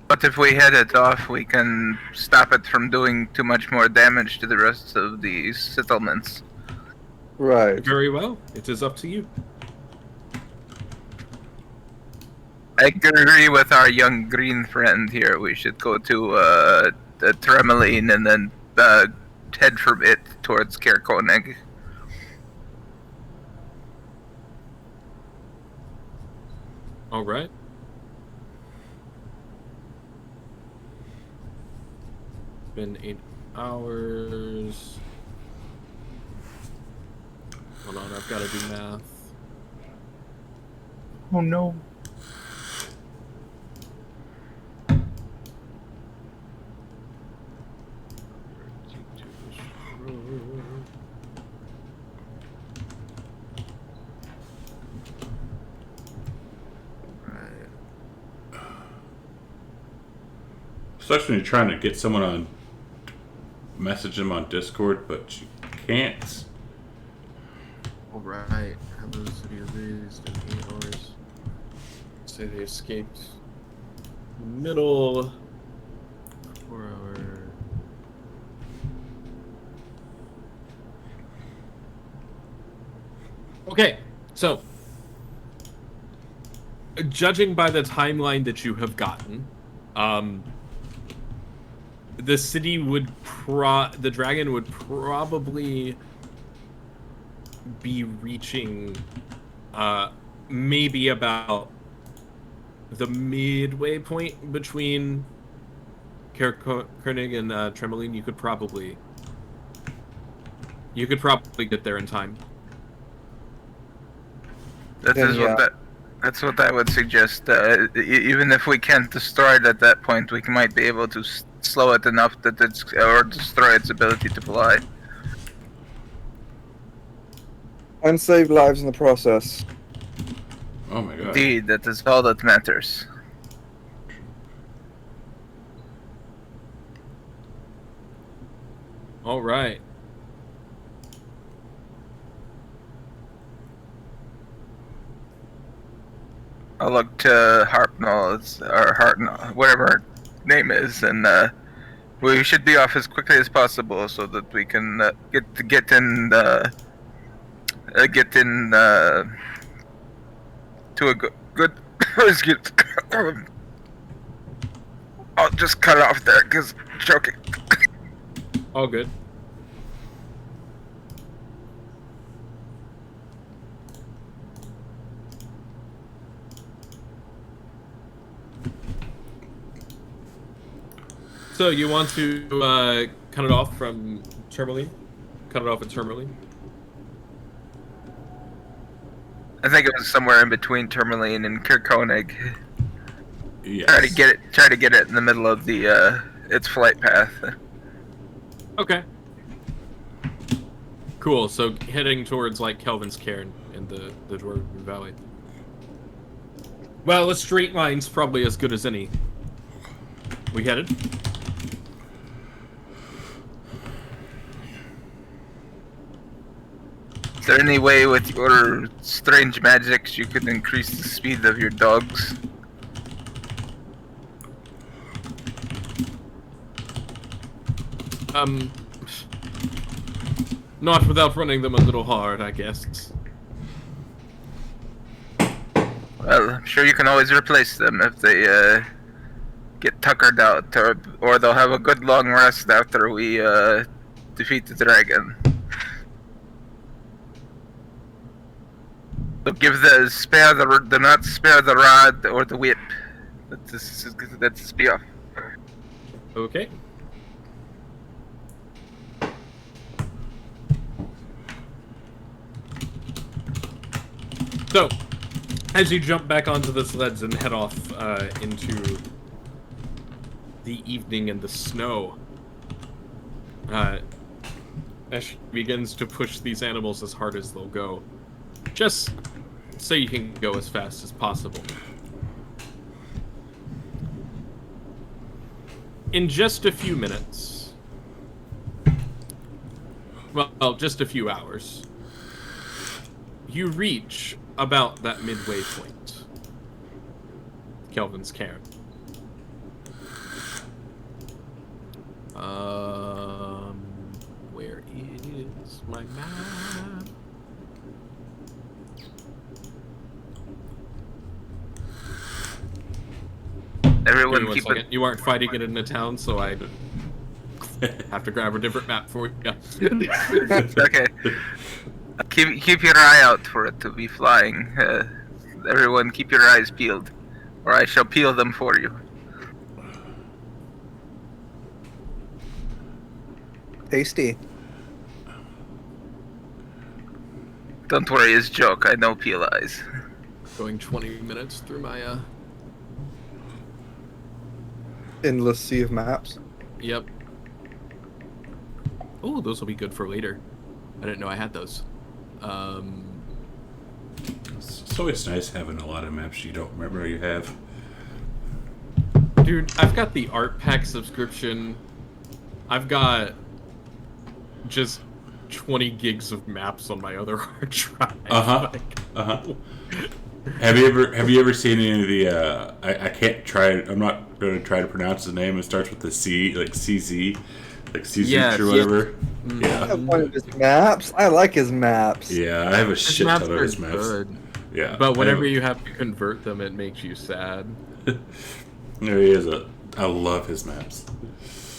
But if we head it off, we can stop it from doing too much more damage to the rest of the settlements. Right. Very well. It is up to you. I agree with our young green friend here. We should go to the Tremaline and then head from it towards Caer-Konig. All right. Been 8 hours. Hold on, I've got to do math. Oh no. Especially when you're trying to get someone on, message them on Discord, but you can't. All right. How those city raised in 8 hours? Say they escaped. Middle 4 hour. Okay, so judging by the timeline that you have gotten, the city would the dragon would probably be reaching maybe about the midway point between Caer-Konig and Tremaline. You could probably get there in time. That's what I would suggest. Even if we can't destroy it at that point, we might be able to slow it enough that or destroy its ability to fly. And save lives in the process. Oh my god. Indeed, that is all that matters. All right. I'll look to Harpnell, or Hartnell, whatever her name is, and we should be off as quickly as possible so that we can get in to a good. Excuse. I'll just cut it off there because choking. All good. So you want to cut it off from Tourmaline? Cut it off at Tourmaline? I think it was somewhere in between Tourmaline and Caer-Konig. Yes. Try to get it in the middle of the its flight path. Okay. Cool. So heading towards like Kelvin's Cairn in the Dwarven Valley. Well, a straight line's probably as good as any. We headed? Is there any way with your strange magics you could increase the speed of your dogs? Not without running them a little hard, I guess. Well, I'm sure you can always replace them if they get tuckered out, or they'll have a good long rest after we defeat the dragon. So do not spare the rod or the whip. That's a spear. Okay. So, as you jump back onto the sleds and head off into the evening and the snow, Ash begins to push these animals as hard as they'll go, just so you can go as fast as possible. In just a few minutes, well, just a few hours, you reach about that midway point. Kelvin's Cairn. Where is my map? Everyone keep it. You aren't fighting it in the town, so I have to grab a different map for you. Okay. Keep your eye out for it to be flying. Everyone keep your eyes peeled, or I shall peel them for you. Tasty. Don't worry, it's a joke. I know peel eyes. Going 20 minutes through my Endless sea of maps. Yep. Oh, those will be good for later. I didn't know I had those. It's always nice having a lot of maps you don't remember you have. Dude, I've got the art pack subscription. I've got just 20 gigs of maps on my other hard drive. Have you ever seen any of the I can't try it, I'm not going to try to pronounce the name. It starts with the C, like CZ, like CZ Yes, or whatever. I Yeah. have one of his maps. I like his maps. Yeah, I have a His shit maps ton of are his maps. good, Yeah. but whenever you have to convert them, it makes you sad. There he is. I love his maps.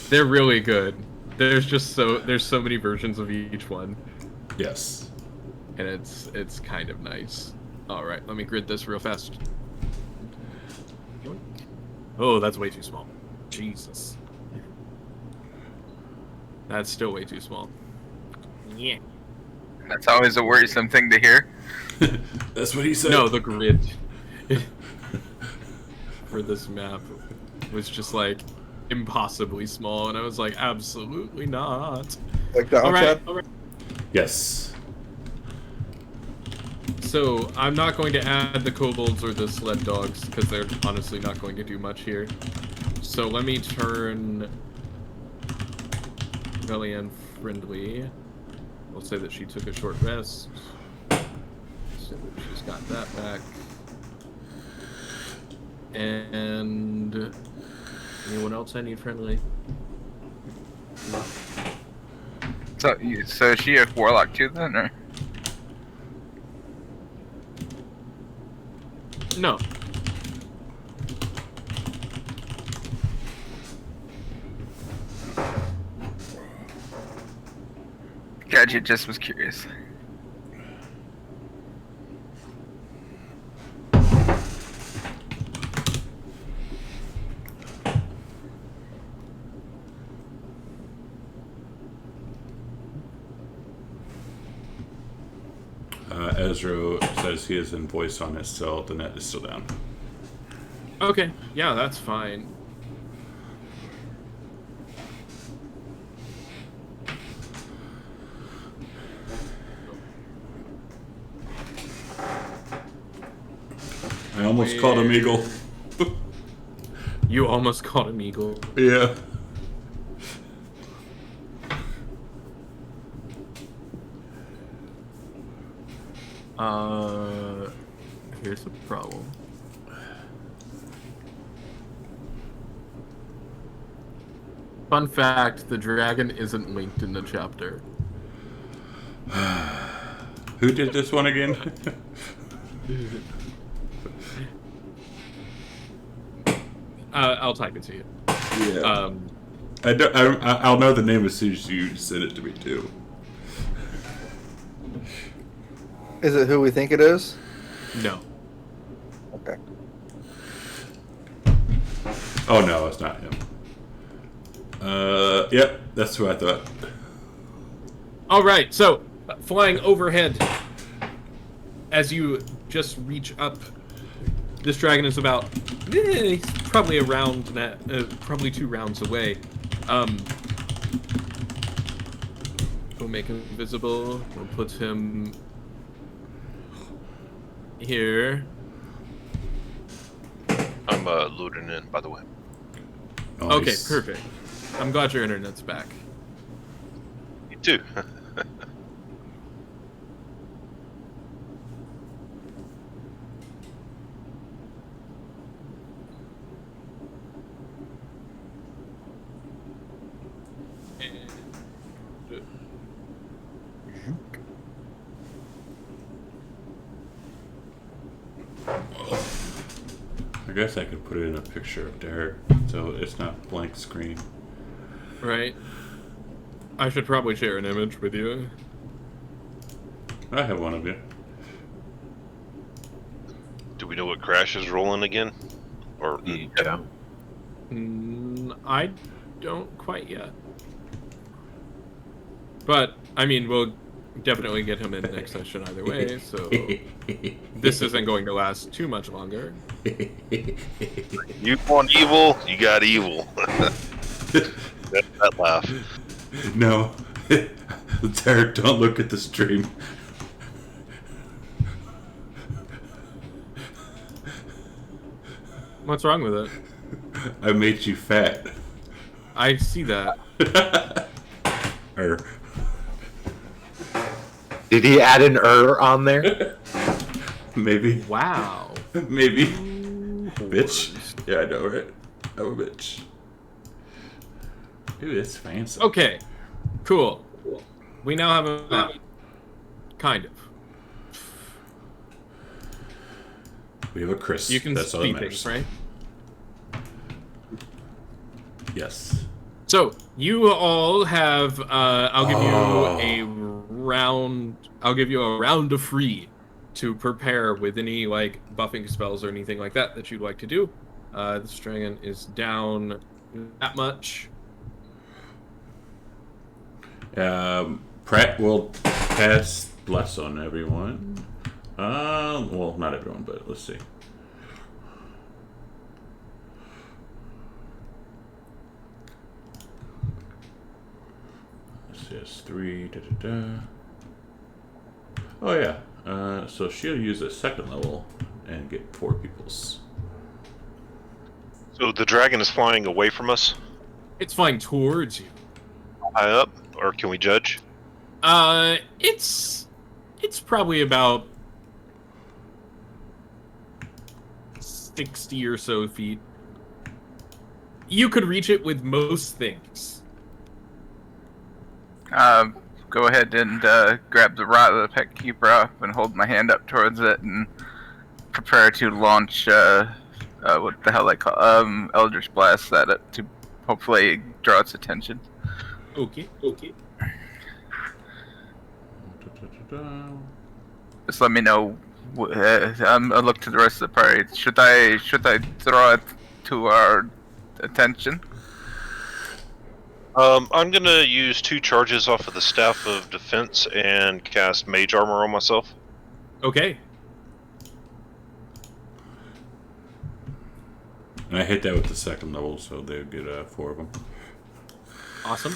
They're really good. There's so many versions of each one, Yes. and it's kind of nice. All right, let me grid this real fast. Oh, that's way too small. Jesus. That's still way too small. Yeah. That's always a worrisome thing to hear. That's what he said. No, the grid for this map was just like impossibly small, and I was like, absolutely not. Like that. All right. Yes. So I'm not going to add the kobolds or the sled dogs because they're honestly not going to do much here. So let me turn Velian friendly. We'll say that she took a short rest, so that she's got that back. And anyone else I need friendly? No. So is she a warlock too then, or? No. Gotcha, just was curious. Ezra says he has invoice on his cell. The net is still down. Okay, yeah, that's fine. almost called him Eagle. You almost called him Eagle. Yeah. Here's the problem. Fun fact, the dragon isn't linked in the chapter. Who did this one again? I'll type it to you. Yeah. I'll know the name as soon as you send it to me too. Is it who we think it is? No. Okay. Oh no, it's not him. Yep, that's who I thought. All right, so flying overhead, as you just reach up, this dragon is about he's probably a round, probably 2 rounds away. We'll make him visible. We'll put him here. I'm loading in, by the way. Nice. Okay, perfect. I'm glad your internet's back. Me too. I guess I could put it in a picture up there, so it's not blank screen. Right. I should probably share an image with you. I have one of you. Do we know what Crash is rolling again? Or Yeah. I don't quite yet. But, I mean, we'll definitely get him in next session either way, so this isn't going to last too much longer. you want evil, you got evil. that laugh. No. Derek, don't look at the stream. What's wrong with it? I made you fat. I see that. Did he add an on there? Maybe. Wow. Maybe. Bitch. Yeah, I know, right? I'm a bitch. Ooh, that's fancy. Okay. Cool. We now have a map. Kind of. We have a Chris. You can That's all that see matters. things, right? Yes. So, you all have, I'll give you a round, I'll give you a round of free to prepare with any, like, buffing spells or anything like that you'd like to do. This dragon is down that much. Pratt will cast Bless on everyone. Well, not everyone, but let's see. Yes, 3. Oh yeah. So she'll use a 2nd level and get 4 peoples. So the dragon is flying away from us? It's flying towards you. High up? Or can we judge? It's probably about 60 or so feet. You could reach it with most things. Go ahead and grab the rod of the pet keeper up and hold my hand up towards it and prepare to launch what the hell I call Eldritch Blast at it to hopefully draw its attention. Okay. Just let me know. I'll look to the rest of the party. Should I draw it to our attention? I'm gonna use 2 charges off of the Staff of Defense and cast Mage Armor on myself. Okay. And I hit that with the 2nd level, so they'll get 4 of them. Awesome.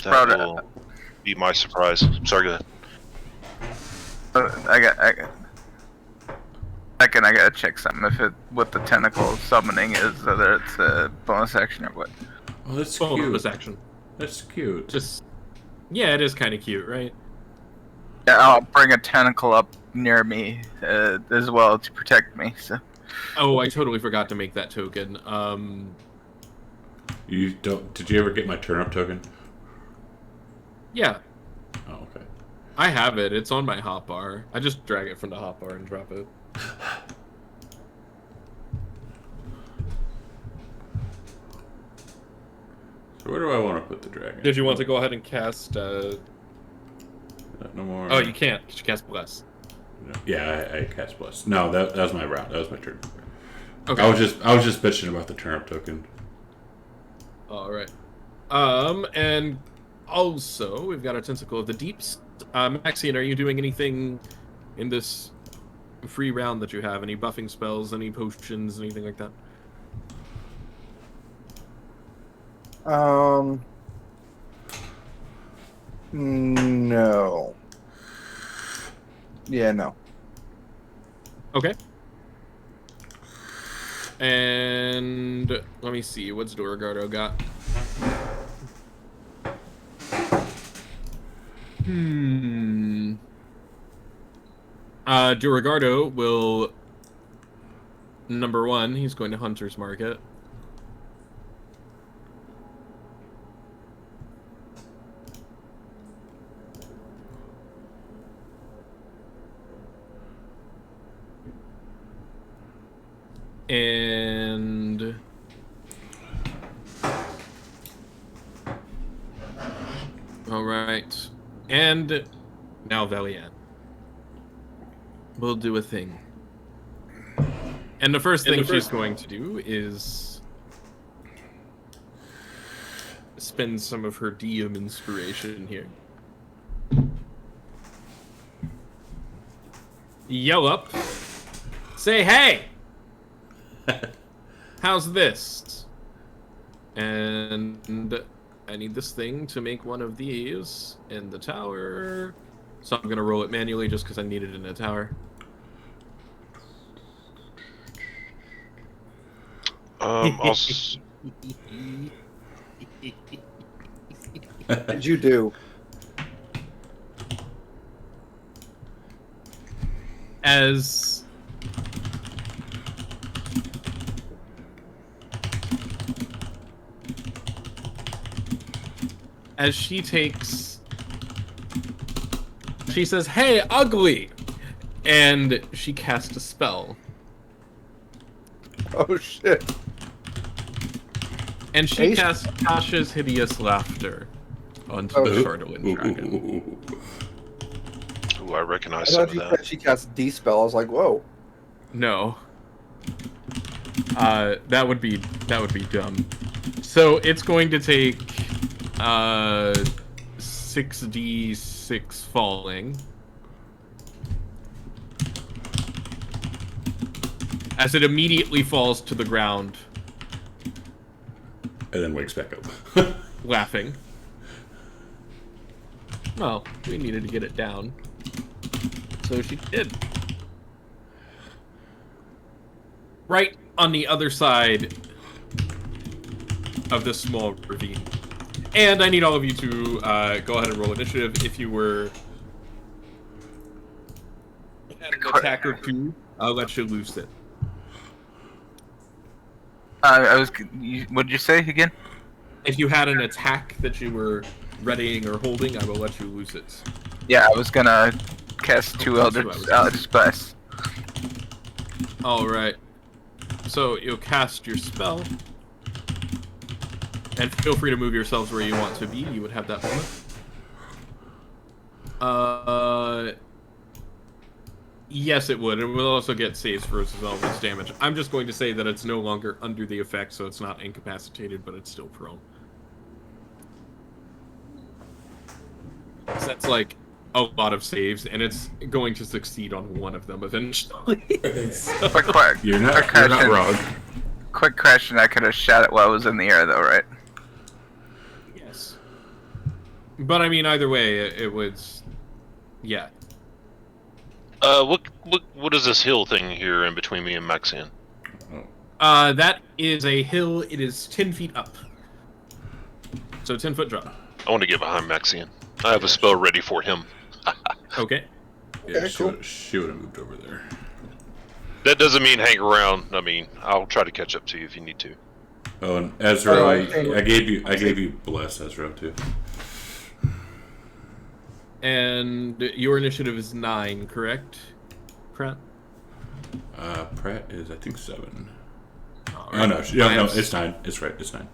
That will be my surprise. Sorry, go ahead. I gotta check something if it what the tentacle summoning is, whether it's a bonus action or what. Oh, that's Bonus cute. action. That's cute. Just yeah, it is kind of cute, right? Yeah, I'll bring a tentacle up near me as well to protect me. So. Oh, I totally forgot to make that token. You don't? Did you ever get my turnip token? Yeah, Oh, okay. I have it. It's on my hotbar. I just drag it from the hotbar and drop it. So where do I want to put the dragon? Did you want to go ahead and cast? No more. Oh, you can't. You cast Bless. No. Yeah, I cast bless. No, that was my round. That was my turn. Okay. I was just bitching about the turnip token. All right. And also we've got a Tentacle of the Deeps. Maxian, are you doing anything in this free round that you have? Any buffing spells? Any potions? Anything like that? No. Yeah, no. Okay. And let me see. What's Dorogardo got? Dorogardo will... Number one, he's going to Hunter's Market. And... Alright. And now Valiant. We'll do a thing. And the first thing she's going to do is spend some of her Diem inspiration here. Yell up. Say, hey! How's this? And I need this thing to make one of these in the tower. So I'm going to roll it manually just because I need it in a tower. Also, What did you do? As she takes, she says, "Hey, ugly," and she casts a spell. Oh shit! And she casts Tasha's Hideous Laughter onto the Chardolin Dragon. ooh, I I recognize some thought of you that. said she cast D-spell. I was like, whoa. No. That would be dumb. So it's going to take 6d6 falling. As it immediately falls to the ground, And then wakes back up. laughing. Well, we needed to get it down. So she did. Right on the other side of this small ravine. And I need all of you to go ahead and roll initiative. If you were at an attack or two, I'll let you loose it. What did you say again? If you had an attack that you were readying or holding, I will let you loose it. Yeah, I was gonna cast two Eldritch Blast. Alright. So you'll cast your spell. And feel free to move yourselves where you want to be. You would have that moment. Yes, it would. It will also get saves versus all this damage. I'm just going to say that it's no longer under the effect, so it's not incapacitated, but it's still prone. So that's like a lot of saves, and it's going to succeed on one of them eventually. So- Quick, You're not wrong. quick question. I could have shot it while I was in the air, though, right? Yes. But I mean, either way, it was... Yeah. What is this hill thing here in between me and Maxian? That is a hill. It is 10 feet up. So 10-foot drop. I want to get behind Maxian. I have a spell ready for him. Okay. Yeah, Okay, cool. she would have moved over there. That doesn't mean hang around. I mean, I'll try to catch up to you if you need to. Oh, and Ezra, Oh, I gave you bless Ezra too. And your initiative is 9, correct, Pratt? Pratt is I think 7. All Oh right. no, no, it's 9. It's right, it's 9.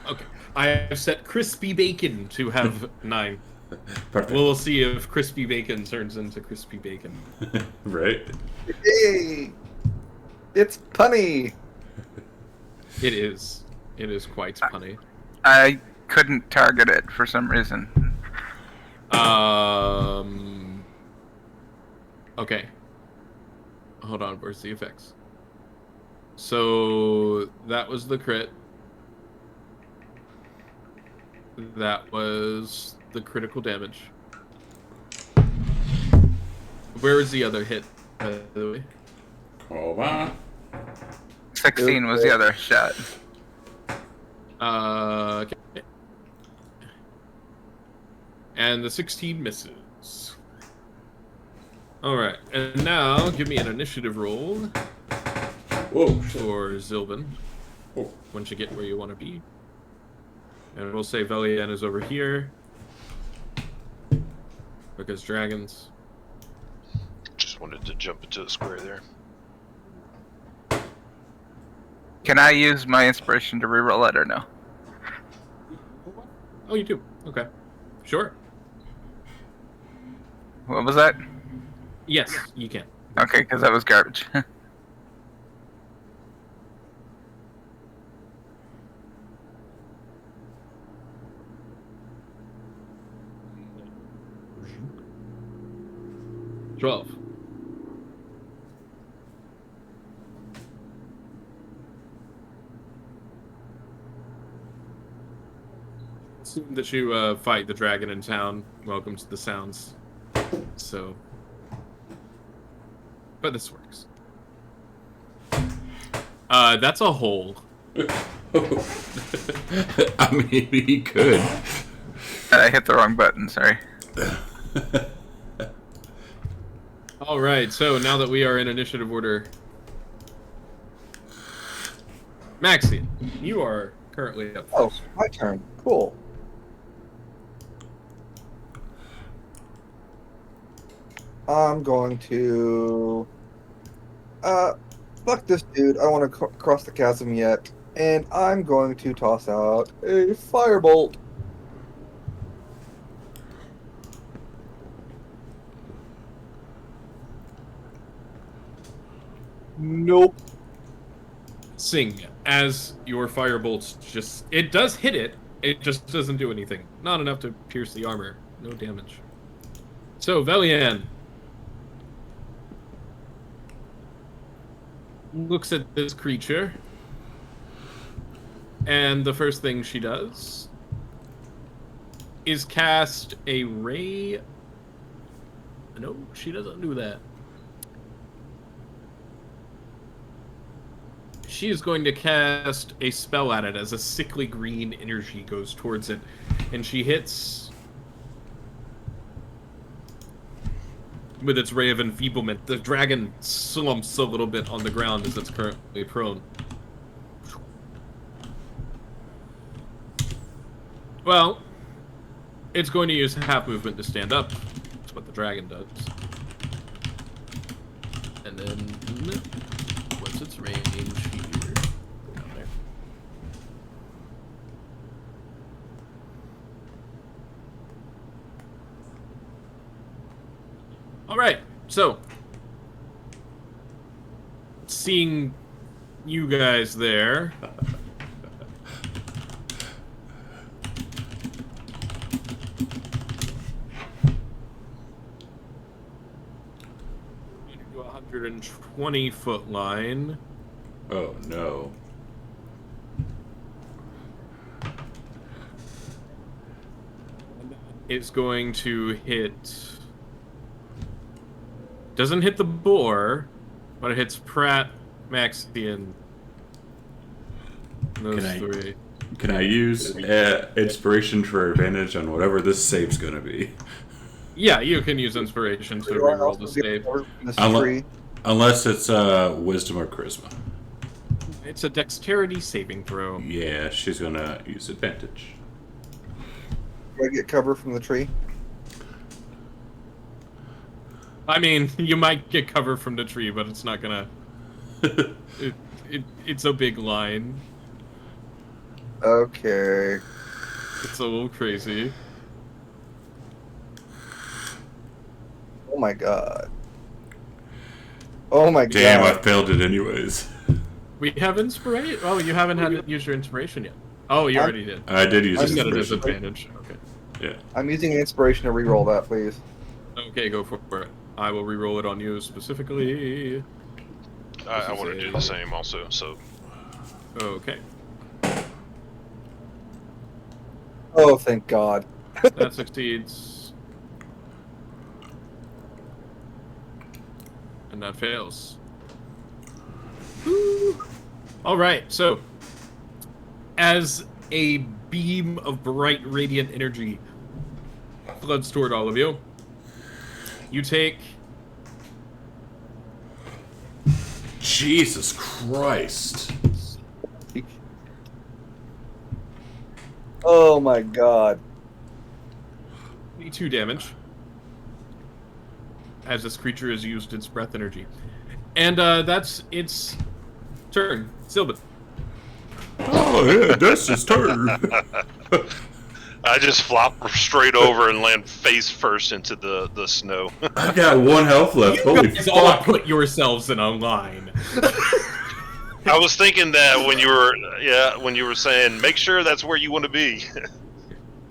Okay. I have set Crispy Bacon to have 9. Perfect. We'll see if Crispy Bacon turns into Crispy Bacon. Right. Hey, it's punny. It is. It is quite funny. I couldn't target it for some reason. Okay. Hold on, where's the effects? So that was the crit. That was the critical damage. Where is the other hit, by the way? Oh wow. 16 was the other shot. Okay. And the 16 misses. Alright, and now give me an initiative roll Whoa. for Zilbin. Oh. Once you get where you want to be. And we'll say Velian is over here. Because dragons. Just wanted to jump into the square there. Can I use my inspiration to reroll it or no? Oh, you do? Okay. Sure. What was that? Yes, you can. Okay, because that was garbage. 12. Assume that you fight the dragon in town. Welcome to the sounds. So, but this works. That's a hole. I mean, he could. I hit the wrong button, sorry. All right. So now that we are in initiative order, Maxian, you are currently up. Oh, my turn. Cool. I'm going to... fuck this dude. I want to cross the chasm yet. And I'm going to toss out a firebolt. Nope. Sing as your firebolts just... It does hit it. It just doesn't do anything. Not enough to pierce the armor. No damage. So, Velian looks at this creature, and the first thing she does is cast a ray. No, she doesn't do that. She is going to cast a spell at it as a sickly green energy goes towards it, and she hits with its ray of enfeeblement. The dragon slumps a little bit on the ground as it's currently prone. Well, it's going to use half movement to stand up. That's what the dragon does. And then, what's its range here? Down there. All right, so seeing you guys there, to a 120-foot line. Oh no. It's going to hit Doesn't hit the boar, but it hits Pratt, Maxian. Those three. Can I use inspiration for advantage on whatever this save's gonna be? Yeah, you can use inspiration to reroll the save. Unless it's wisdom or charisma. It's a dexterity saving throw. Yeah, she's gonna use advantage. Do I get cover from the tree? I mean, you might get cover from the tree, but it's not gonna. It's a big line. Okay. It's a little crazy. Oh my god. Oh my Damn, I god. failed it anyways. We have inspiration. Oh, you haven't had to use your inspiration yet. Oh, you already did. I did use I just got a inspiration. disadvantage. Okay. Yeah. I'm using inspiration to reroll that, please. Okay, go for it. I will reroll it on you specifically. I want to do the same also. So. Okay. Oh, thank God. That succeeds. And that fails. Alright, so as a beam of bright radiant energy floods toward all of you, you take Jesus Christ. Oh my God. 22 damage as this creature has used its breath energy. And that's its turn. Silbit. Oh, yeah, that's his turn. I just flop straight over and land face first into the snow. I got 1 health left. Holy You guys all fuck. put yourselves in a line. I was thinking that when you were saying make sure that's where you want to be.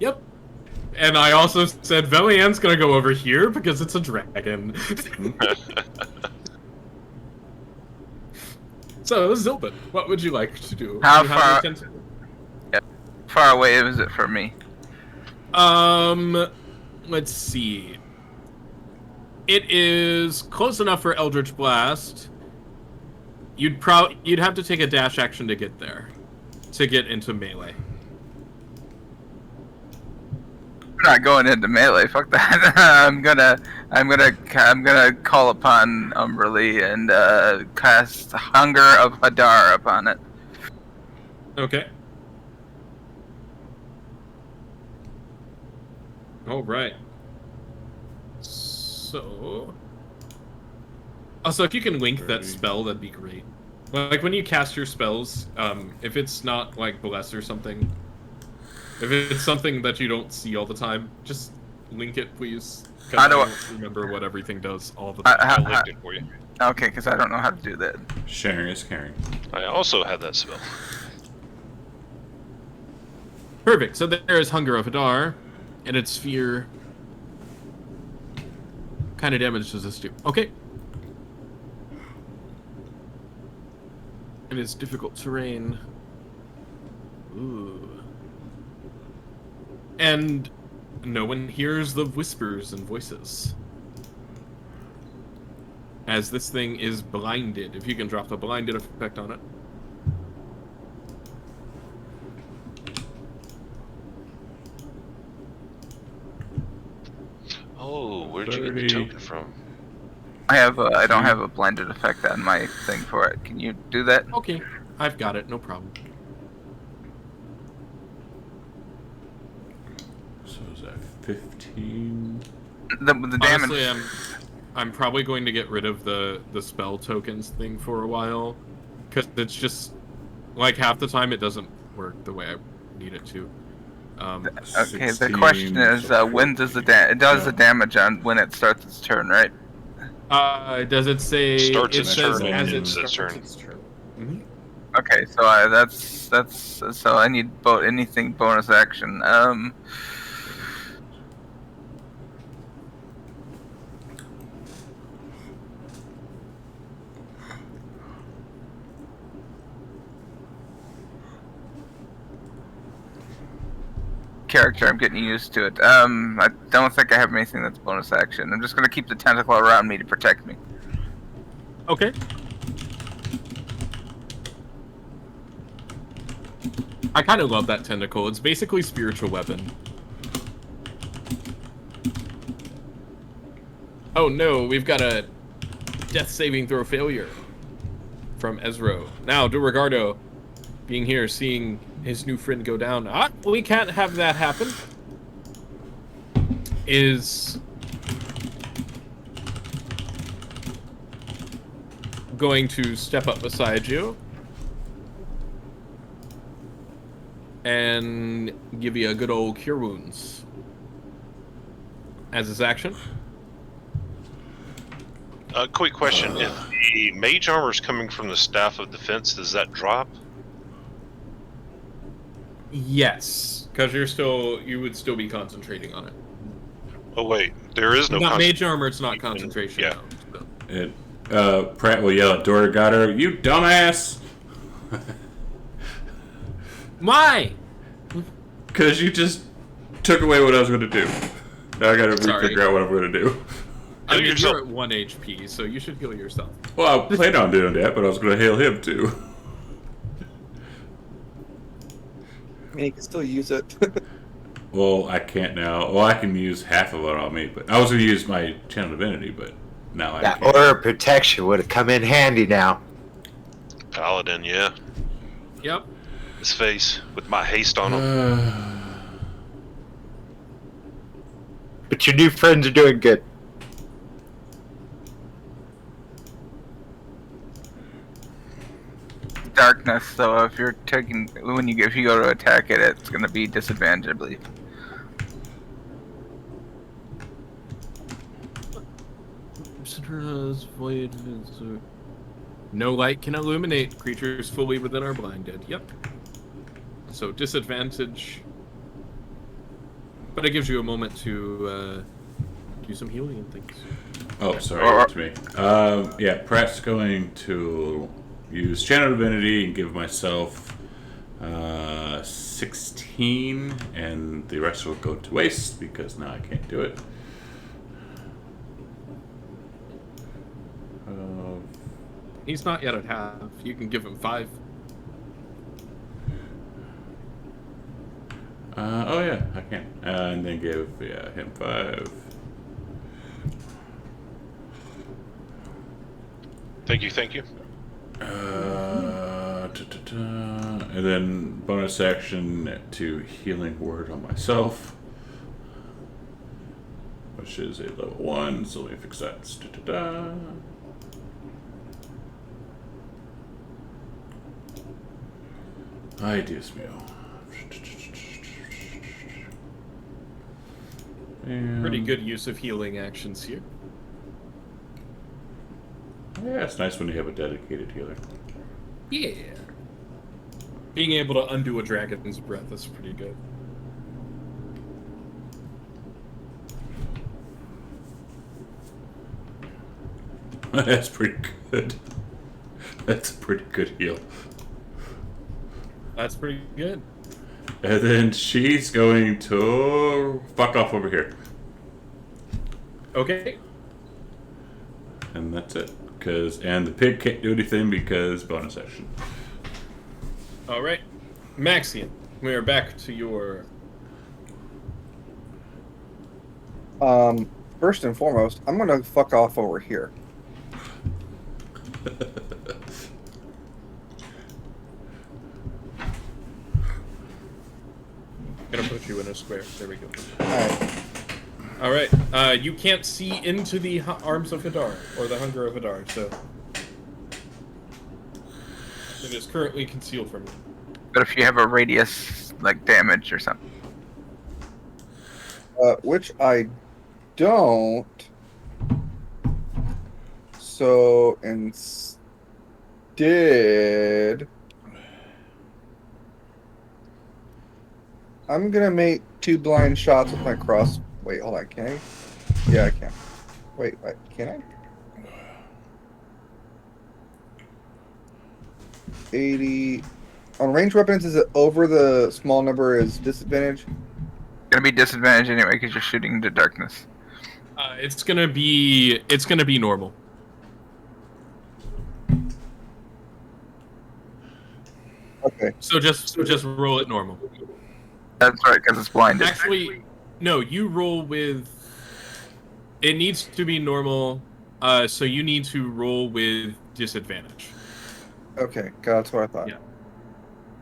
Yep. And I also said Velian's gonna go over here because it's a dragon. So, Zilbit, what would you like to do? How You have far- your 10 Far away is it from me? let's see. It is close enough for Eldritch Blast. You'd have to take a dash action to get there, to get into melee. I'm not going into melee. Fuck that. I'm gonna call upon Umberly and cast Hunger of Hadar upon it. Okay. All right. So, also, if you can link that spell, that'd be great. Like when you cast your spells, if it's not like bless or something, if it's something that you don't see all the time, just link it, please. 'Cause How do I I- don't remember what everything does all the time. I linked it for you. Okay, because I don't know how to do that. Sharing is caring. I also have that spell. Perfect. So there is Hunger of Hadar, and its sphere. Kind of damage does this do? Okay. And it's difficult terrain. Ooh. And no one hears the whispers and voices. As this thing is blinded. If you can drop the blinded effect on it. Oh, where'd you get the 30. token from? I don't have a blended effect on my thing for it. Can you do that? Okay. I've got it. No problem. So is that 15? The damage. Honestly, I'm probably going to get rid of the spell tokens thing for a while, because it's just like half the time it doesn't work the way I need it to. Okay, the 16, question is, so when does the it does the damage on when it starts its turn, right? Does it say? Starts it its says turn as and it ends its starts turn. Mhm. Okay, so that's so I need anything bonus action. Character, I'm getting used to it. I don't think I have anything that's bonus action. I'm just gonna keep the tentacle around me to protect me. Okay. I kind of love that tentacle. It's basically spiritual weapon. Oh no, we've got a death saving throw failure from Ezro. Now, Durigardo, being here, seeing his new friend go down. We can't have that happen. Is going to step up beside you and give you a good old cure wounds as his action. Quick question: if the mage armor is coming from the staff of defense, does that drop? Yes, because you would still be concentrating on it. Oh wait, there is no. Not mage armor. It's not concentration. Yeah. No, so. Pratt will yell at Durigardo, "You dumbass!" Why? Because you just took away what I was going to do. Now I got to Sorry. figure out what I'm going to do. I mean, you're at 1 HP, so you should heal yourself. Well, I planned on doing that, but I was going to heal him too. I mean, you can still use it. Well, I can't now. Well, I can use half of it on me, but I was going to use my channel divinity, but now I That can't. aura of protection would have come in handy now. Paladin, yeah. Yep. His face with my haste on him. But your new friends are doing good. Darkness, so if you're taking if you go to attack it, it's gonna be disadvantaged, I believe. No light can illuminate creatures fully within our blinded. Yep. So disadvantage, but it gives you a moment to do some healing and things. Oh, sorry, it's me. Yeah, Pratt's going to use channel divinity and give myself 16, and the rest will go to waste because now I can't do it. He's not yet at half. You can give him 5. Oh yeah, I can. And then give him 5. Thank you. And then bonus action to healing word on myself, which is a level 1. So let me fix that. Ay, Dios mío. Pretty good use of healing actions here. Yeah, it's nice when you have a dedicated healer. Yeah. Being able to undo a dragon's breath is pretty good. That's pretty good. That's a pretty good heal. That's pretty good. And then she's going to fuck off over here. Okay. And that's it. And the pig can't do anything because bonus action. All right. Maxian, we are back to your... First and foremost, I'm gonna fuck off over here. Gonna put you in a square. There we go. Alright. All right. You can't see into the arms of Hadar, or the hunger of Hadar, so it is currently concealed from you. But if you have a radius, like damage or something. Which I don't. So instead, I'm gonna make 2 blind shots with my cross. Wait, hold on. Can I? Yeah, I can. Wait, can I? 80. On ranged weapons, is it over the small number is disadvantage? Gonna be disadvantage anyway because you're shooting into darkness. It's gonna be normal. Okay. So just roll it normal. That's right, because it's blinded. Actually, no. You roll with. It needs to be normal. So you need to roll with disadvantage. Okay, that's what I thought. Yeah.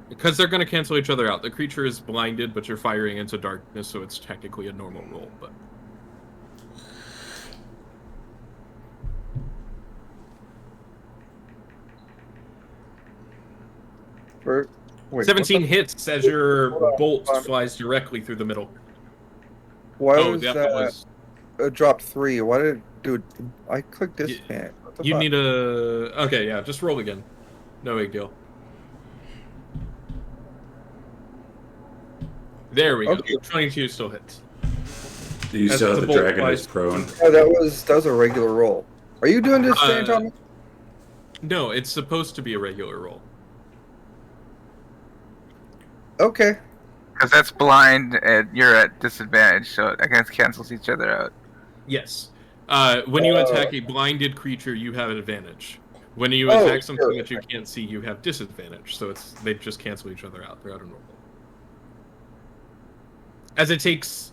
Because they're going to cancel each other out. The creature is blinded, but you're firing into darkness, so it's technically a normal roll. But Wait, 17 what hits as your Hold on, bolt hold on. flies directly through the middle. why Oh, was that that? was. It dropped 3. Why did it do it? I clicked this Y- fan. What the You fuck? need a. Okay, yeah, just roll again. No big deal. There we go. Okay. 22 still hits. Do you As still have the the bolt dragon as flies- prone? Oh, that was a regular roll. Are you doing this, San Thomas? No, it's supposed to be a regular roll. Okay. Because that's blind, and you're at disadvantage, so it against cancels each other out. Yes. When you Oh. attack a blinded creature, you have an advantage. When you Oh, attack something sure. that you can't see, you have disadvantage. So they just cancel each other out. They're out of normal. As it takes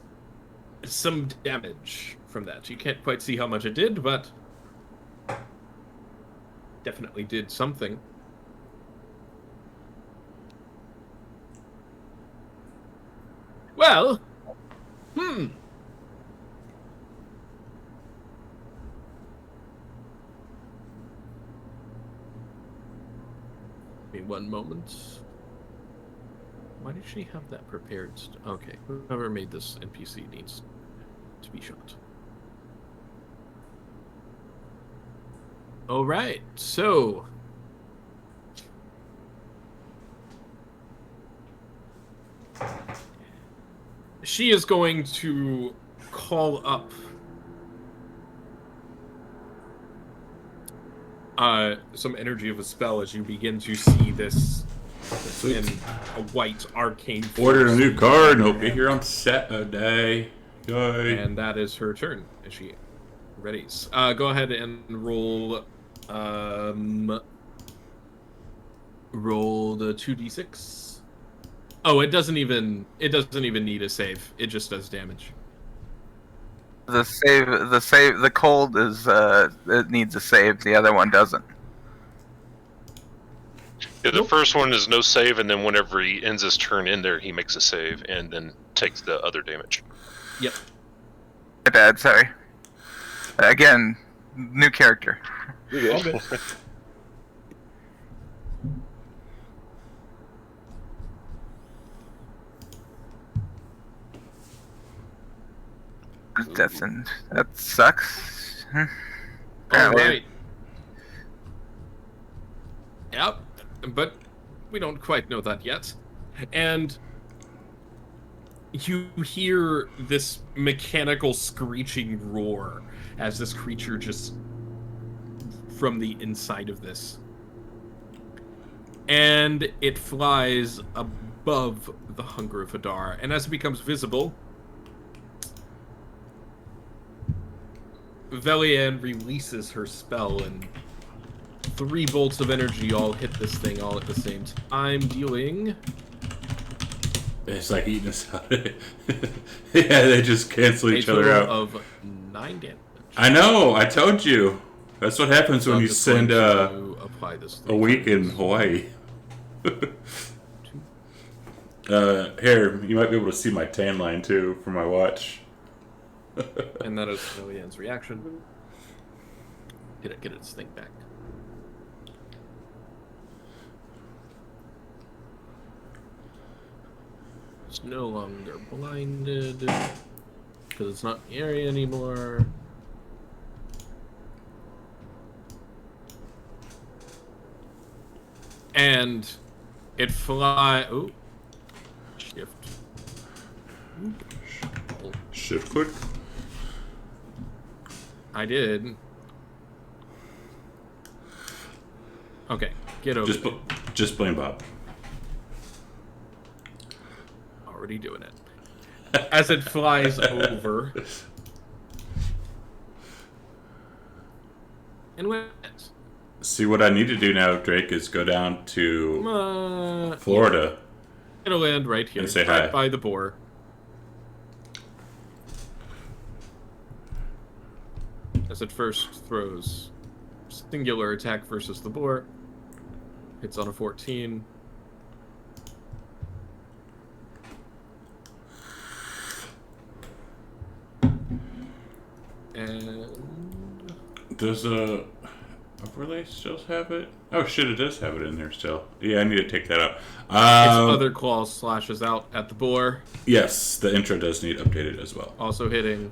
some damage from that. You can't quite see how much it did, but definitely did something. Well, Give me one moment. Why did she have that prepared? Okay, whoever made this NPC needs to be shot. All right, so she is going to call up some energy of a spell as you begin to see this in a white arcane force. Ordered a new card and hope you're here on Saturday. Yay. And that is her turn as she readies. Go ahead and roll roll the 2d6. Oh, it doesn't even need a save. It just does damage. The cold is it needs a save. The other one doesn't. Yeah, the first one is no save, and then whenever he ends his turn in there, he makes a save and then takes the other damage. Yep. My bad. Sorry. Again, new character. All good. That sucks. All Apparently. right. Yep, but we don't quite know that yet. And you hear this mechanical screeching roar as this creature just from the inside of this. And it flies above the Hunger of Hadar. And as it becomes visible, Velian releases her spell, and 3 bolts of energy all hit this thing all at the same time, dealing... It's like eating us out. Yeah, they just cancel each other out. of 9 damage. I know, I told you. That's what happens when I'm you just send going to apply this a week in Hawaii. Here, you might be able to see my tan line too from my watch. And that is Velian's reaction. Get its thing back. It's no longer blinded because it's not in the area anymore. And it fly. Oh, shift. Shift click. I did. Okay, get over. Just blame Bob. Already doing it. As it flies over. And went. See, what I need to do now, Drake, is go down to Florida. It'll land right here. And say right hi. by the boar. As it first throws singular attack versus the boar. Hits on a 14. And Does overlay still have it? Oh shit, it does have it in there still. Yeah, I need to take that out. its other claw slashes out at the boar. Yes, the intro does need updated as well. Also hitting.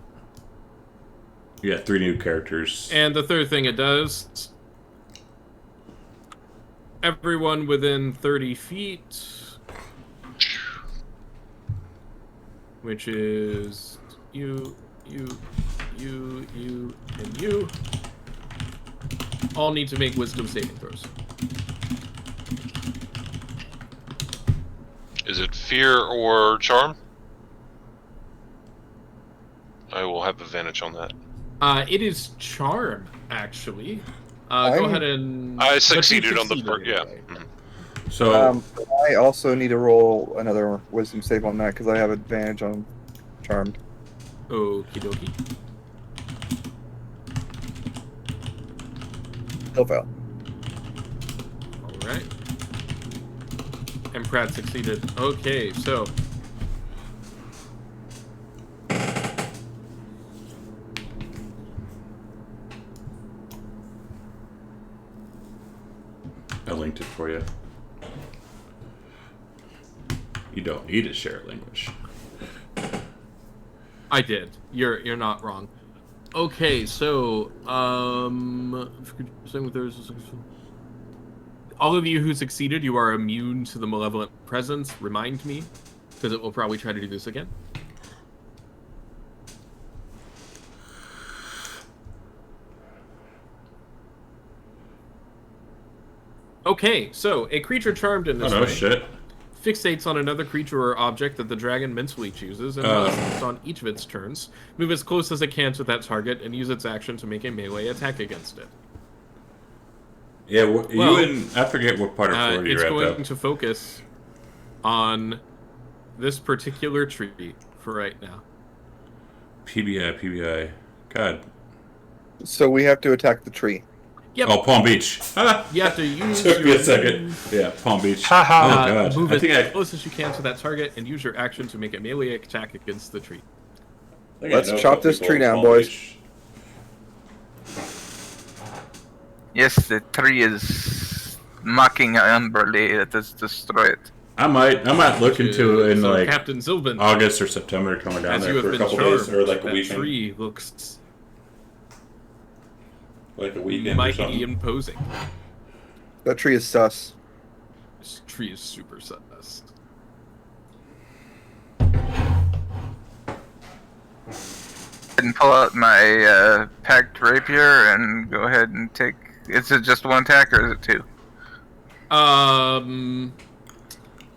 Yeah, 3 new characters. And the third thing it does, everyone within 30 feet, which is you, and you, all need to make wisdom saving throws. Is it fear or charm? I will have advantage on that. It is charm, actually. Go ahead and... I succeeded on the first, yeah. anyway. So I also need to roll another wisdom save on that because I have advantage on charmed. Okie dokie. Still fail. Alright. And Pratt succeeded. Okay, so... I linked it for you. You don't need to share language. I did. You're not wrong. Okay, so all of you who succeeded, you are immune to the malevolent presence. Remind me, because it will probably try to do this again. Okay, so a creature charmed in this way Shit. fixates on another creature or object that the dragon mentally chooses and must, on each of its turns, move as close as it can to that target and use its action to make a melee attack against it. Yeah, I forget what part of Florida it's you're at, going though. to focus on this particular tree for right now. PBI. God. So we have to attack the tree. Yep. Oh, Palm Beach. You have to use Took me a second. Yeah, Palm Beach. Haha. Oh, God. move I as think I close as you can to that target and use your action to make a melee attack against the tree. think I Let's know chop some this people tree in down, Palm boys. Beach. Yes, the tree is mocking Umberly. Let us destroy it. I might look into in So like Captain Zilbin, August or September coming down as you there have for a been couple charmed, days or like a that weekend. tree looks Like a weekend or mighty something. imposing. That tree is sus. This tree is super sus. And pull out my packed rapier and go ahead and take. Is it just one attack or is it two?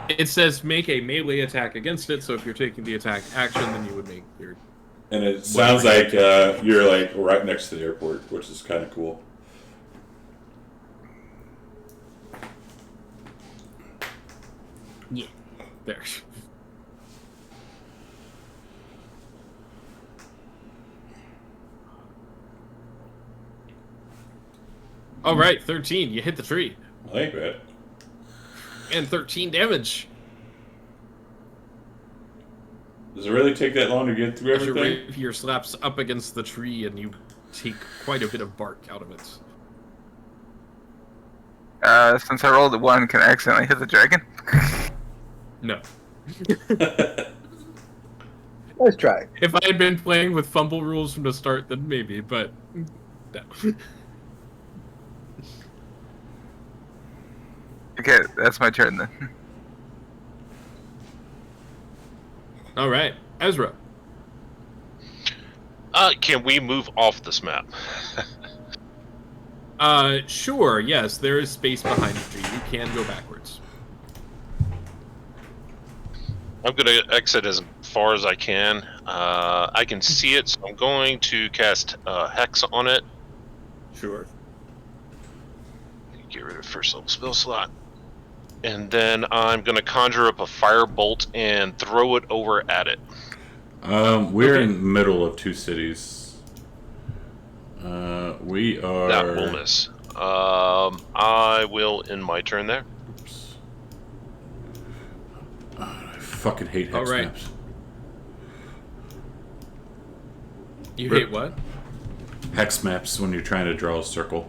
It says make a melee attack against it, so if you're taking the attack action, then you would make your... And it sounds like you're like right next to the airport, which is kind of cool. Yeah. There. Alright, 13. You hit the tree. I like that. And 13 damage. Does it really take that long to get through As your everything? rapier slaps up against the tree and you take quite a bit of bark out of it. Since I rolled a 1, can I accidentally hit the dragon? No. Nice try. If I had been playing with fumble rules from the start, then maybe, but no. Okay, that's my turn then. All right, Ezra. Can we move off this map? Sure, yes, there is space behind you. You can go backwards. I'm going to exit as far as I can. I can see it, so I'm going to cast Hex on it. Sure. get rid of first level spell slot. And then I'm going to conjure up a firebolt and throw it over at it. We're in the middle of two cities. We are... That will miss. I will end my turn there. Oops. I fucking hate hex Alright. maps. You hate what? Hex maps when you're trying to draw a circle.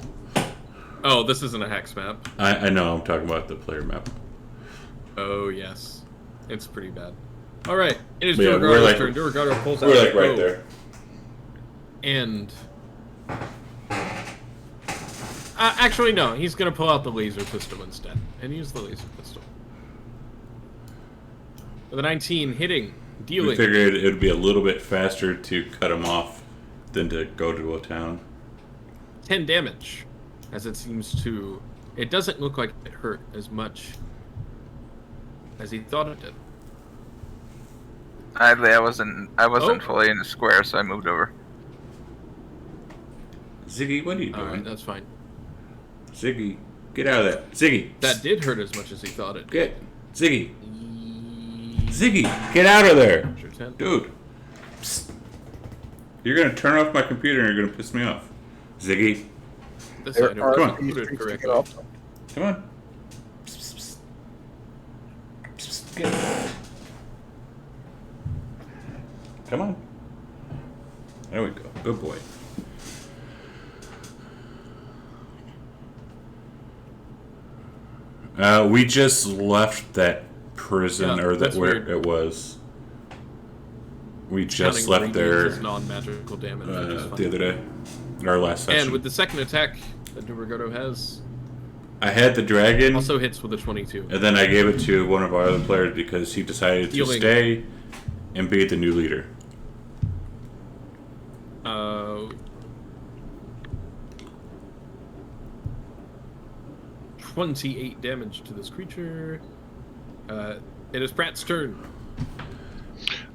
Oh, this isn't a hex map. I know, I'm talking about the player map. Oh, yes. It's pretty bad. Alright, it is Yeah, we're Duragardo's like- turn. Duragardo pulls out We're his like right bow. there. And... actually, no. He's going to pull out the laser pistol instead. And use the laser pistol. With a 19, hitting, We dealing. figured it would be a little bit faster to cut him off than to go to a town. 10 damage. As it seems to... It doesn't look like it hurt as much as he thought it did. Oddly, I wasn't fully in the square, so I moved over. Ziggy, what are you doing? Alright, that's fine. Ziggy, get out of that. Ziggy, That did hurt as much as he thought it did. get Ziggy. Ziggy, get out of there, Sure, 10. dude. Psst. You're gonna turn off my computer and you're gonna piss me off. Ziggy, This There item are was Come on. these included streaks to get correctly. off. come on. Psst, psst, psst. Psst, psst, get out. Come on. There we go. Good boy. We just left that prison, Yeah, or that that's where weird. it was. We just Counting left radius there as non-magical damage, which is fine. the other day, our last session. And with the second attack that Duragardo has, I had the dragon, also hits with a 22. and then I gave it to one of our other players because he decided to Healing. stay and be the new leader. 28 damage to this creature. It is Pratt's turn.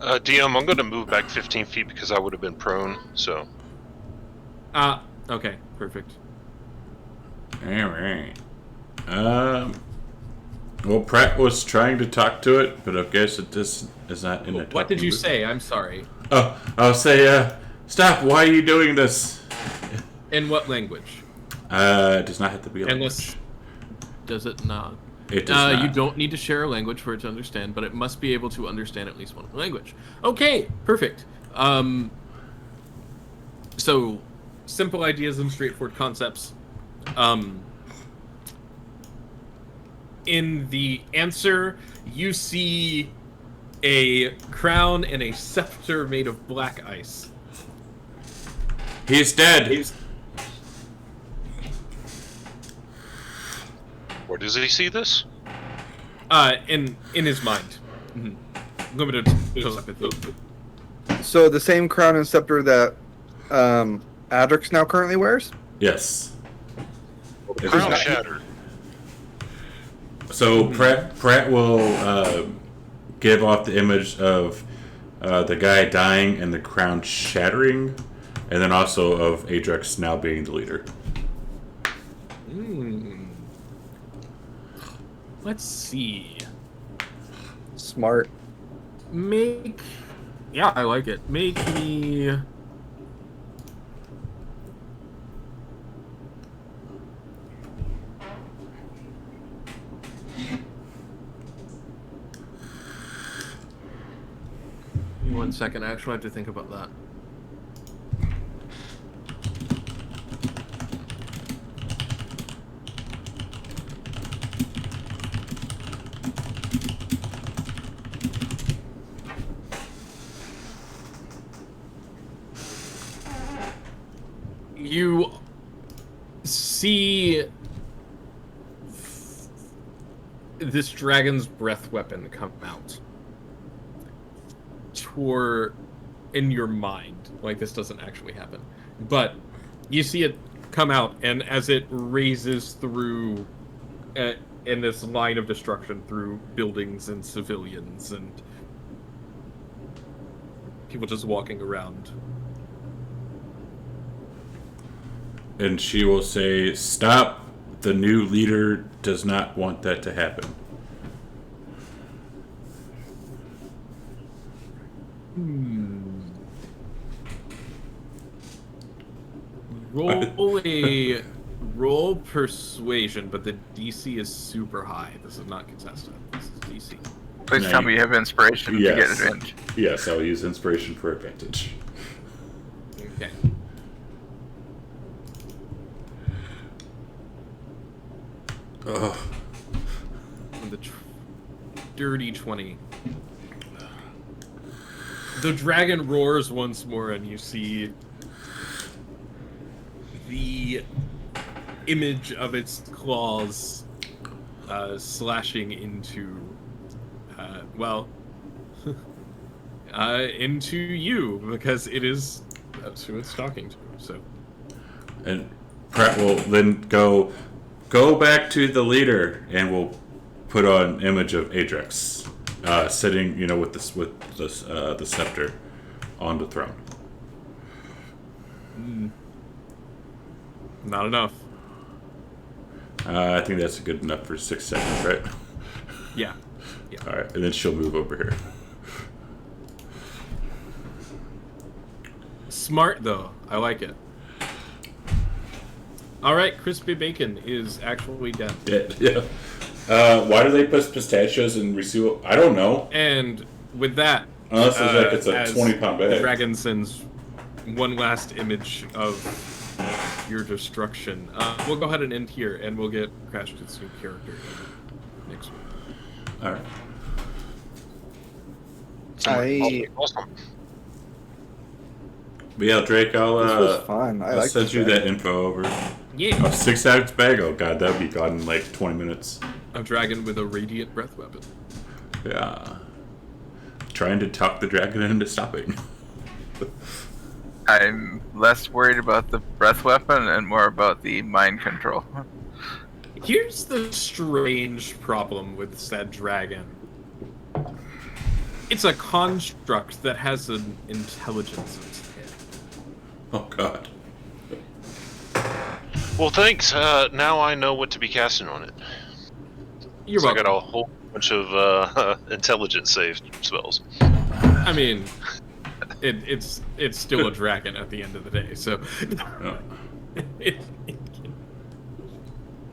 DM, I'm going to move back 15 feet because I would have been prone, so... Okay, perfect. Alright. Well, Pratt was trying to talk to it, but I guess it just is not in the What did talking you booth. say? I'm sorry. Oh, I'll say, stop, why are you doing this? In what language? It does not have to be a Unless... language. Does it not? It does not. You don't need to share a language for it to understand, but it must be able to understand at least one language. Okay, perfect. So, simple ideas and straightforward concepts. In the answer, you see a crown and a scepter made of black ice. He's dead. Where does he see this? In his mind. Limited telepathy. So the same crown and scepter that Adrix now currently wears? Yes. It is Crown not- shattered. So Pratt will give off the image of the guy dying and the crown shattering, and then also of Adrix now being the leader. Let's see. Smart. Yeah, I like it. Make me... Give me 1 second. I actually have to think about that. You see this dragon's breath weapon come out in your mind. Like, this doesn't actually happen. But you see it come out, and as it raises through in this line of destruction through buildings and civilians and people just walking around. And she will say, "Stop the new leader does not want that to happen. Roll persuasion, but the DC is super high. This is not contested. This is DC. Please tell me you have inspiration to get advantage. Yes, I'll use inspiration for advantage. Okay. Ugh. The dirty 20. The dragon roars once more, and you see the image of its claws slashing into, into you, because that's who it's talking to. So, and Pratt will then go back to the leader, and we'll put on an image of Adrex sitting, with the scepter on the throne. Not enough. I think that's good enough for 6 seconds, right? Yeah. All right, and then she'll move over here. Smart, though. I like it. All right, crispy bacon is actually dead. Yeah. Why do they put pistachios in reseal? I don't know. And with that, Unless it's a 20-pound bag. Dragon sends one last image of your destruction. We'll go ahead and end here, and we'll get Crash to new character next week. All right. Awesome. But yeah, Drake, This was fun. I'll send you that info over. Yeah. A 6-ounce bag? Oh god, that'd be gone in like 20 minutes. A dragon with a radiant breath weapon. Yeah. Trying to talk the dragon into stopping. I'm less worried about the breath weapon and more about the mind control. Here's the strange problem with said dragon. It's a construct that has an intelligence in its head. Oh god. Well, thanks. Now I know what to be casting on it. You're So I welcome. got a whole bunch of intelligence save spells. I mean, it's still a dragon at the end of the day, so. Oh.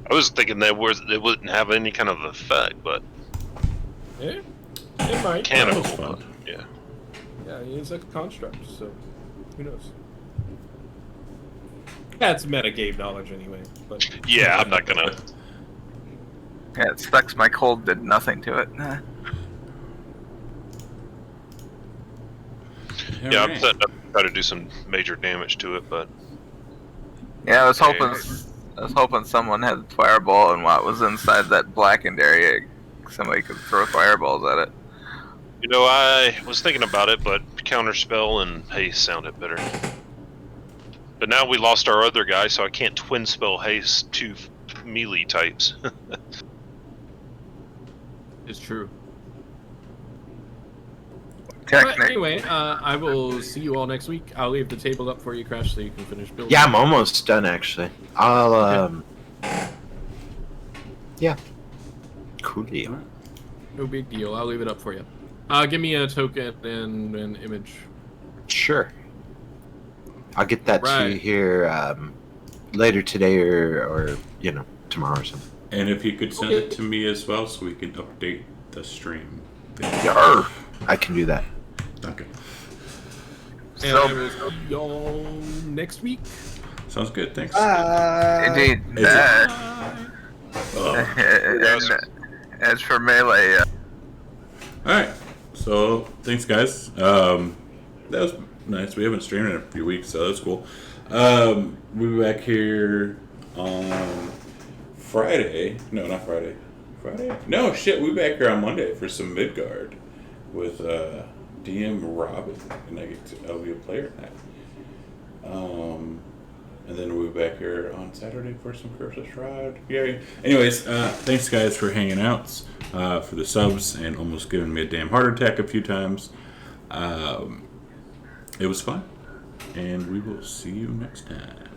I was thinking that it wouldn't have any kind of effect, but It might. mechanical. That was fun. But, yeah. Yeah, it's a construct, so who knows? That's metagame knowledge anyway. But Yeah, I'm not gonna. Yeah, it sucks. My cold did nothing to it. Yeah, I'm setting up to try to do some major damage to it, but Yeah, I was hoping someone had fireball, and what was inside that blackened area, somebody could throw fireballs at it. I was thinking about it, but counterspell and haste sounded better. But now we lost our other guy, so I can't twin spell haste 2 melee types. it's true. Technic. But anyway, I will see you all next week. I'll leave the table up for you, Crash, so you can finish building. Yeah, I'm almost done actually. I'll yeah. Coolio. No big deal. I'll leave it up for you. Give me a token and an image. Sure. I'll get that to you Right. here later today or tomorrow or something. And if you could send it to me as well so we can update the stream. Yarr. I can do that. Okay. And So- I will see y'all next week. Sounds good, thanks. Indeed. Is it- Oh. And as for melee, Alright, so thanks guys. That was nice. We haven't streamed in a few weeks, so that's cool. We'll be back here on Friday. No, not Friday. Friday? No, shit, we'll be back here on Monday for some Midgard with DM Robin, and I'll be a player tonight. And then we'll be back here on Saturday for some Curse Ride. Yay. Anyways, thanks guys for hanging out, for the subs, and almost giving me a damn heart attack a few times. It was fun, and we will see you next time.